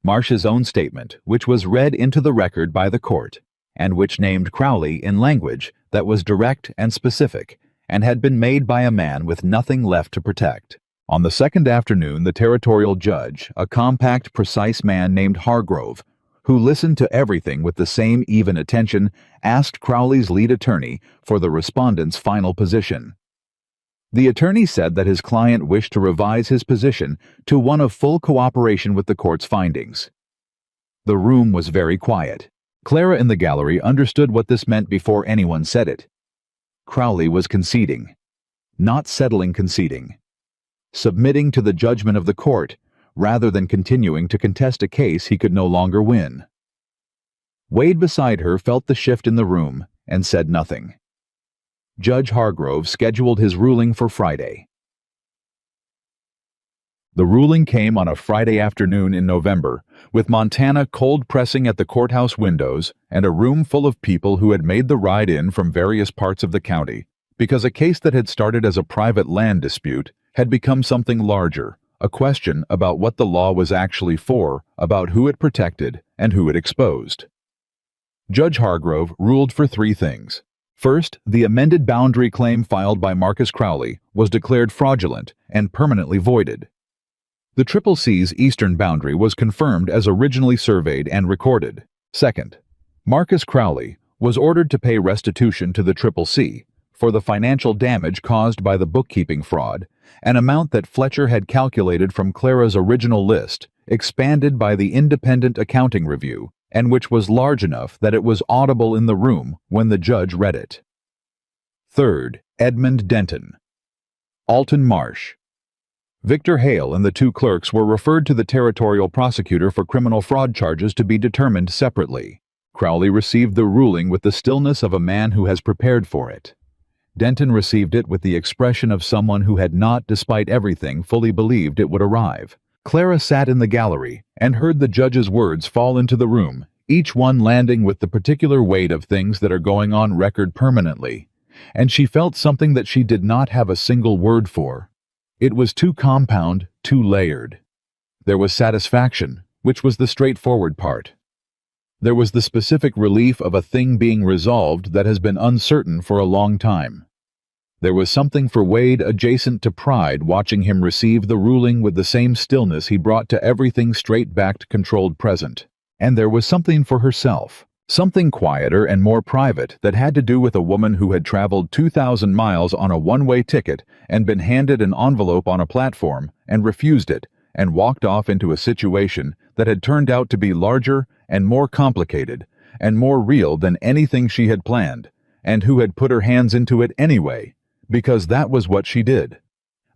Marsh's own statement, which was read into the record by the court, and which named Crowley in language that was direct and specific, and had been made by a man with nothing left to protect. On the second afternoon, the territorial judge, a compact, precise man named Hargrove, who listened to everything with the same even attention, asked Crowley's lead attorney for the respondent's final position. The attorney said that his client wished to revise his position to one of full cooperation with the court's findings. The room was very quiet. Clara in the gallery understood what this meant before anyone said it. Crowley was conceding. Not settling conceding. Submitting to the judgment of the court, rather than continuing to contest a case he could no longer win. Wade beside her felt the shift in the room and said nothing. Judge Hargrove scheduled his ruling for Friday. The ruling came on a Friday afternoon in November, with Montana cold pressing at the courthouse windows and a room full of people who had made the ride in from various parts of the county, because a case that had started as a private land dispute had become something larger, a question about what the law was actually for, about who it protected and who it exposed. Judge Hargrove ruled for 3 things. First, the amended boundary claim filed by Marcus Crowley was declared fraudulent and permanently voided. The CCC's eastern boundary was confirmed as originally surveyed and recorded. Second, Marcus Crowley was ordered to pay restitution to the CCC for the financial damage caused by the bookkeeping fraud, an amount that Fletcher had calculated from Clara's original list, expanded by the independent accounting review, and which was large enough that it was audible in the room when the judge read it. Third, Edmund Denton. Alton Marsh. Victor Hale and the two clerks were referred to the territorial prosecutor for criminal fraud charges to be determined separately. Crowley received the ruling with the stillness of a man who has prepared for it. Denton received it with the expression of someone who had not, despite everything, fully believed it would arrive. Clara sat in the gallery and heard the judge's words fall into the room, each one landing with the particular weight of things that are going on record permanently. And she felt something that she did not have a single word for. It was too compound, too layered. There was satisfaction, which was the straightforward part. There was the specific relief of a thing being resolved that has been uncertain for a long time. There was something for Wade adjacent to pride watching him receive the ruling with the same stillness he brought to everything straight-backed, controlled present. And there was something for herself, something quieter and more private that had to do with a woman who had traveled 2,000 miles on a one-way ticket and been handed an envelope on a platform and refused it and walked off into a situation that had turned out to be larger and more complicated and more real than anything she had planned, and who had put her hands into it anyway, because that was what she did.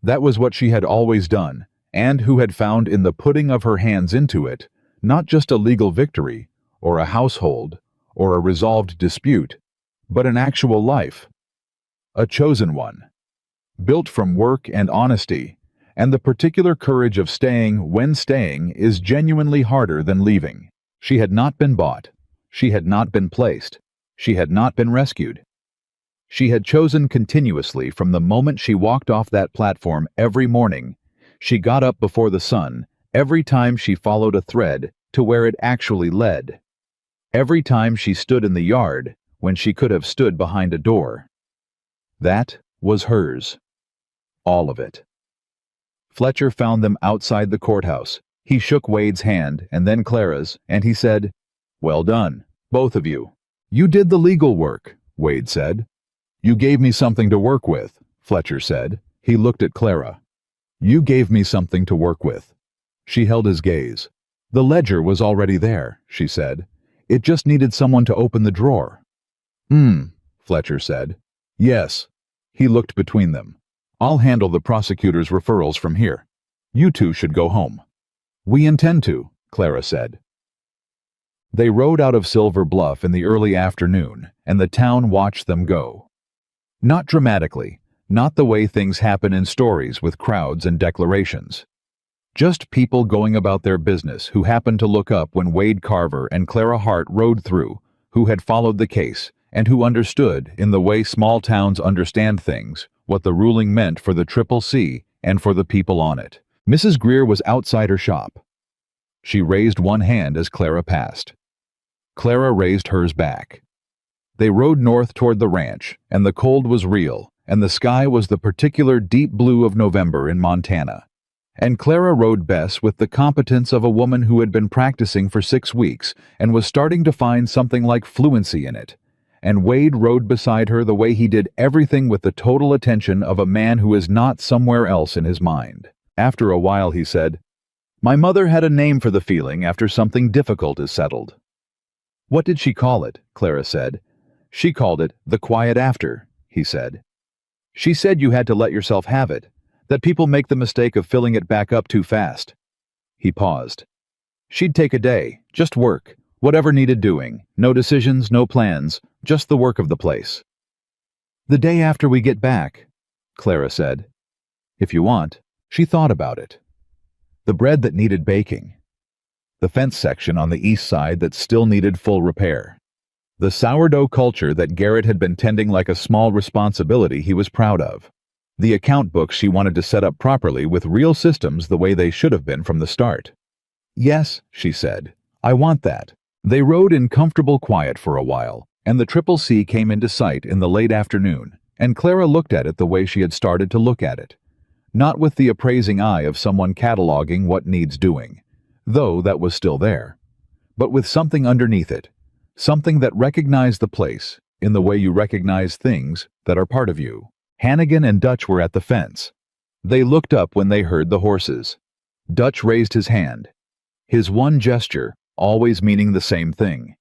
That was what she had always done, and who had found in the putting of her hands into it not just a legal victory, or a household, or a resolved dispute, but an actual life. A chosen one. Built from work and honesty, and the particular courage of staying when staying is genuinely harder than leaving. She had not been bought. She had not been placed. She had not been rescued. She had chosen continuously from the moment she walked off that platform every morning. She got up before the sun, every time she followed a thread to where it actually led. Every time she stood in the yard when she could have stood behind a door. That was hers. All of it. Fletcher found them outside the courthouse. He shook Wade's hand and then Clara's, and he said, "Well done, both of you. You did the legal work," Wade said. "You gave me something to work with," Fletcher said. He looked at Clara. "You gave me something to work with." She held his gaze. "The ledger was already there," she said. "It just needed someone to open the drawer." Fletcher said. "Yes." He looked between them. "I'll handle the prosecutor's referrals from here. You two should go home." "We intend to," Clara said. They rode out of Silver Bluff in the early afternoon, and the town watched them go. Not dramatically, not the way things happen in stories with crowds and declarations. Just people going about their business who happened to look up when Wade Carver and Clara Hart rode through, who had followed the case, and who understood, in the way small towns understand things, what the ruling meant for the Triple C and for the people on it. Mrs. Greer was outside her shop. She raised one hand as Clara passed. Clara raised hers back. They rode north toward the ranch, and the cold was real, and the sky was the particular deep blue of November in Montana. And Clara rode Bess with the competence of a woman who had been practicing for 6 weeks and was starting to find something like fluency in it. And Wade rode beside her the way he did everything with the total attention of a man who is not somewhere else in his mind. After a while he said, "My mother had a name for the feeling after something difficult is settled." "What did she call it?" Clara said. "She called it the quiet after," he said. "She said you had to let yourself have it, that people make the mistake of filling it back up too fast." He paused. "She'd take a day, just work, whatever needed doing, no decisions, no plans, just the work of the place." "The day after we get back," Clara said. "If you want." She thought about it. The bread that needed baking. The fence section on the east side that still needed full repair. The sourdough culture that Garrett had been tending like a small responsibility he was proud of. The account books she wanted to set up properly with real systems the way they should have been from the start. "Yes," she said, "I want that." They rode in comfortable quiet for a while, and the Triple C came into sight in the late afternoon, and Clara looked at it the way she had started to look at it. Not with the appraising eye of someone cataloging what needs doing, though that was still there, but with something underneath it, something that recognized the place in the way you recognize things that are part of you. Hannigan and Dutch were at the fence. They looked up when they heard the horses. Dutch raised his hand, his one gesture always meaning the same thing.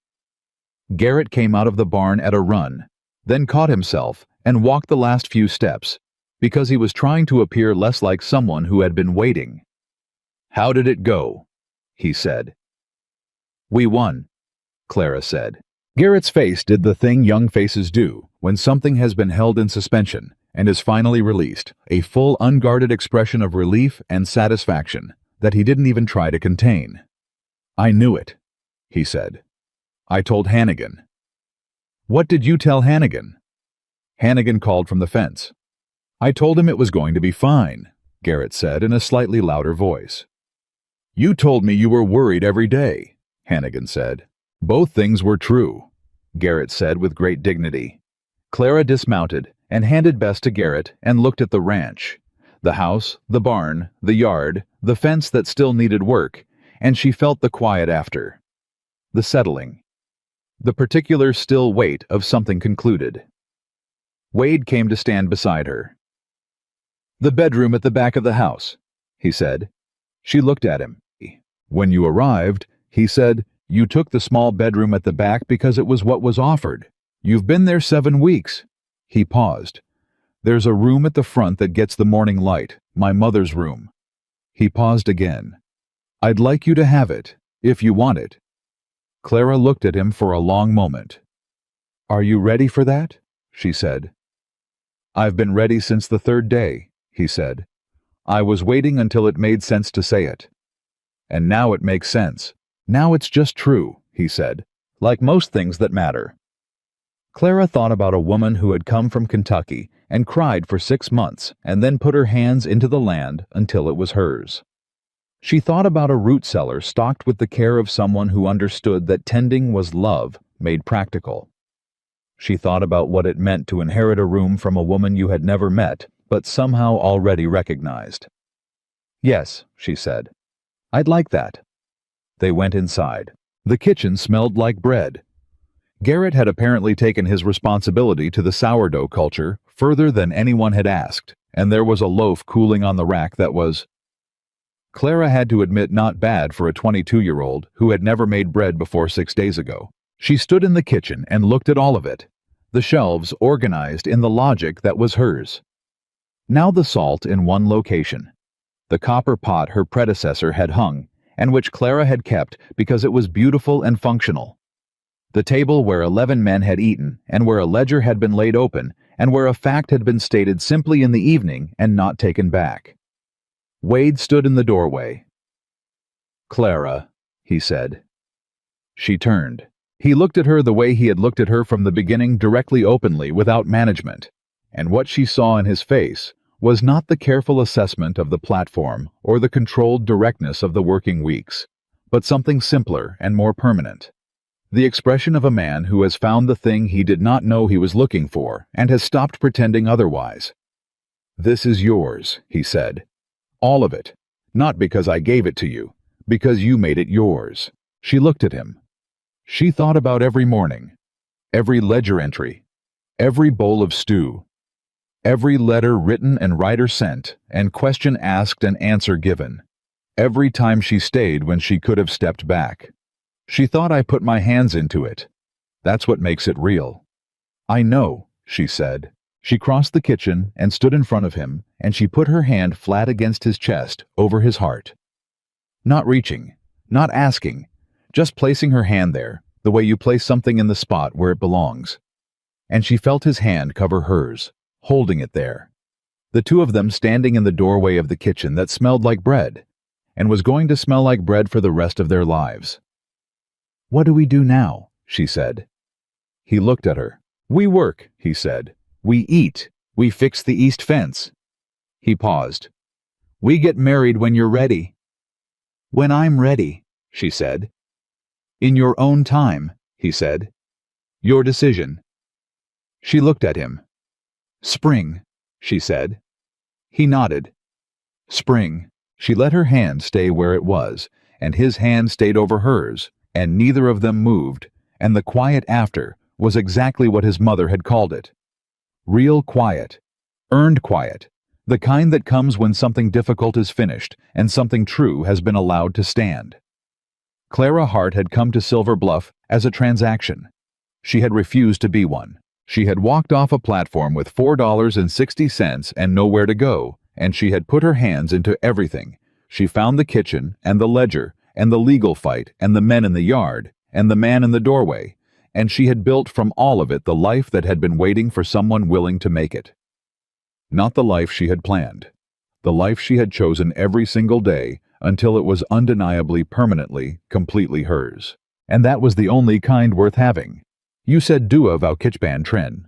Garrett came out of the barn at a run, then caught himself and walked the last few steps, because he was trying to appear less like someone who had been waiting. "How did it go?" he said. "We won," Clara said. Garrett's face did the thing young faces do when something has been held in suspension and is finally released, a full unguarded expression of relief and satisfaction that he didn't even try to contain. "I knew it," he said. "I told Hannigan." "What did you tell Hannigan?" Hannigan called from the fence. "I told him it was going to be fine," Garrett said in a slightly louder voice. "You told me you were worried every day," Hannigan said. "Both things were true," Garrett said with great dignity. Clara dismounted and handed Bess to Garrett and looked at the ranch, the house, the barn, the yard, the fence that still needed work, and she felt the quiet after. The settling. The particular still weight of something concluded. Wade came to stand beside her. "The bedroom at the back of the house," he said. She looked at him. "When you arrived," he said, "you took the small bedroom at the back because it was what was offered. You've been there 7 weeks." He paused. "There's a room at the front that gets the morning light, my mother's room." He paused again. "I'd like you to have it, if you want it." Clara looked at him for a long moment. "Are you ready for that?" she said. "I've been ready since the 3rd day," he said. "I was waiting until it made sense to say it. And now it makes sense. Now it's just true," he said, "like most things that matter." Clara thought about a woman who had come from Kentucky and cried for 6 months and then put her hands into the land until it was hers. She thought about a root cellar stocked with the care of someone who understood that tending was love made practical. She thought about what it meant to inherit a room from a woman you had never met but somehow already recognized. "Yes," she said. "I'd like that." They went inside. The kitchen smelled like bread. Garrett had apparently taken his responsibility to the sourdough culture further than anyone had asked, and there was a loaf cooling on the rack that was, Clara had to admit, not bad for a 22-year-old who had never made bread before 6 days ago. She stood in the kitchen and looked at all of it, the shelves organized in the logic that was hers. Now the salt in one location, the copper pot her predecessor had hung, and which Clara had kept because it was beautiful and functional. The table where 11 men had eaten, and where a ledger had been laid open, and where a fact had been stated simply in the evening and not taken back. Wade stood in the doorway. "Clara," he said. She turned. He looked at her the way he had looked at her from the beginning, directly, openly, without management, and what she saw in his face was not the careful assessment of the platform or the controlled directness of the working weeks, but something simpler and more permanent. The expression of a man who has found the thing he did not know he was looking for and has stopped pretending otherwise. "This is yours," he said. "All of it. Not because I gave it to you, because you made it yours." She looked at him. She thought about every morning, every ledger entry, every bowl of stew, every letter written and writer sent, and question asked and answer given, every time she stayed when she could have stepped back. She thought, "I put my hands into it. That's what makes it real." "I know," she said. She crossed the kitchen and stood in front of him, and she put her hand flat against his chest, over his heart. Not reaching, not asking, just placing her hand there, the way you place something in the spot where it belongs. And she felt his hand cover hers, holding it there. The two of them standing in the doorway of the kitchen that smelled like bread, and was going to smell like bread for the rest of their lives. "What do we do now?" she said. He looked at her. "We work," he said. "We eat. We fix the east fence." He paused. "We get married when you're ready." "When I'm ready," she said. "In your own time," he said. "Your decision." She looked at him. "Spring," she said. He nodded. "Spring." She let her hand stay where it was, and his hand stayed over hers, and neither of them moved, and the quiet after was exactly what his mother had called it. Real quiet, earned quiet, the kind that comes when something difficult is finished and something true has been allowed to stand. Clara Hart had come to Silver Bluff as a transaction. She had refused to be one. She had walked off a platform with $4.60 and nowhere to go, and she had put her hands into everything. She found the kitchen, and the ledger, and the legal fight, and the men in the yard, and the man in the doorway, and she had built from all of it the life that had been waiting for someone willing to make it. Not the life she had planned. The life she had chosen every single day until it was undeniably, permanently, completely hers. And that was the only kind worth having. You said dua vào kitchen tren.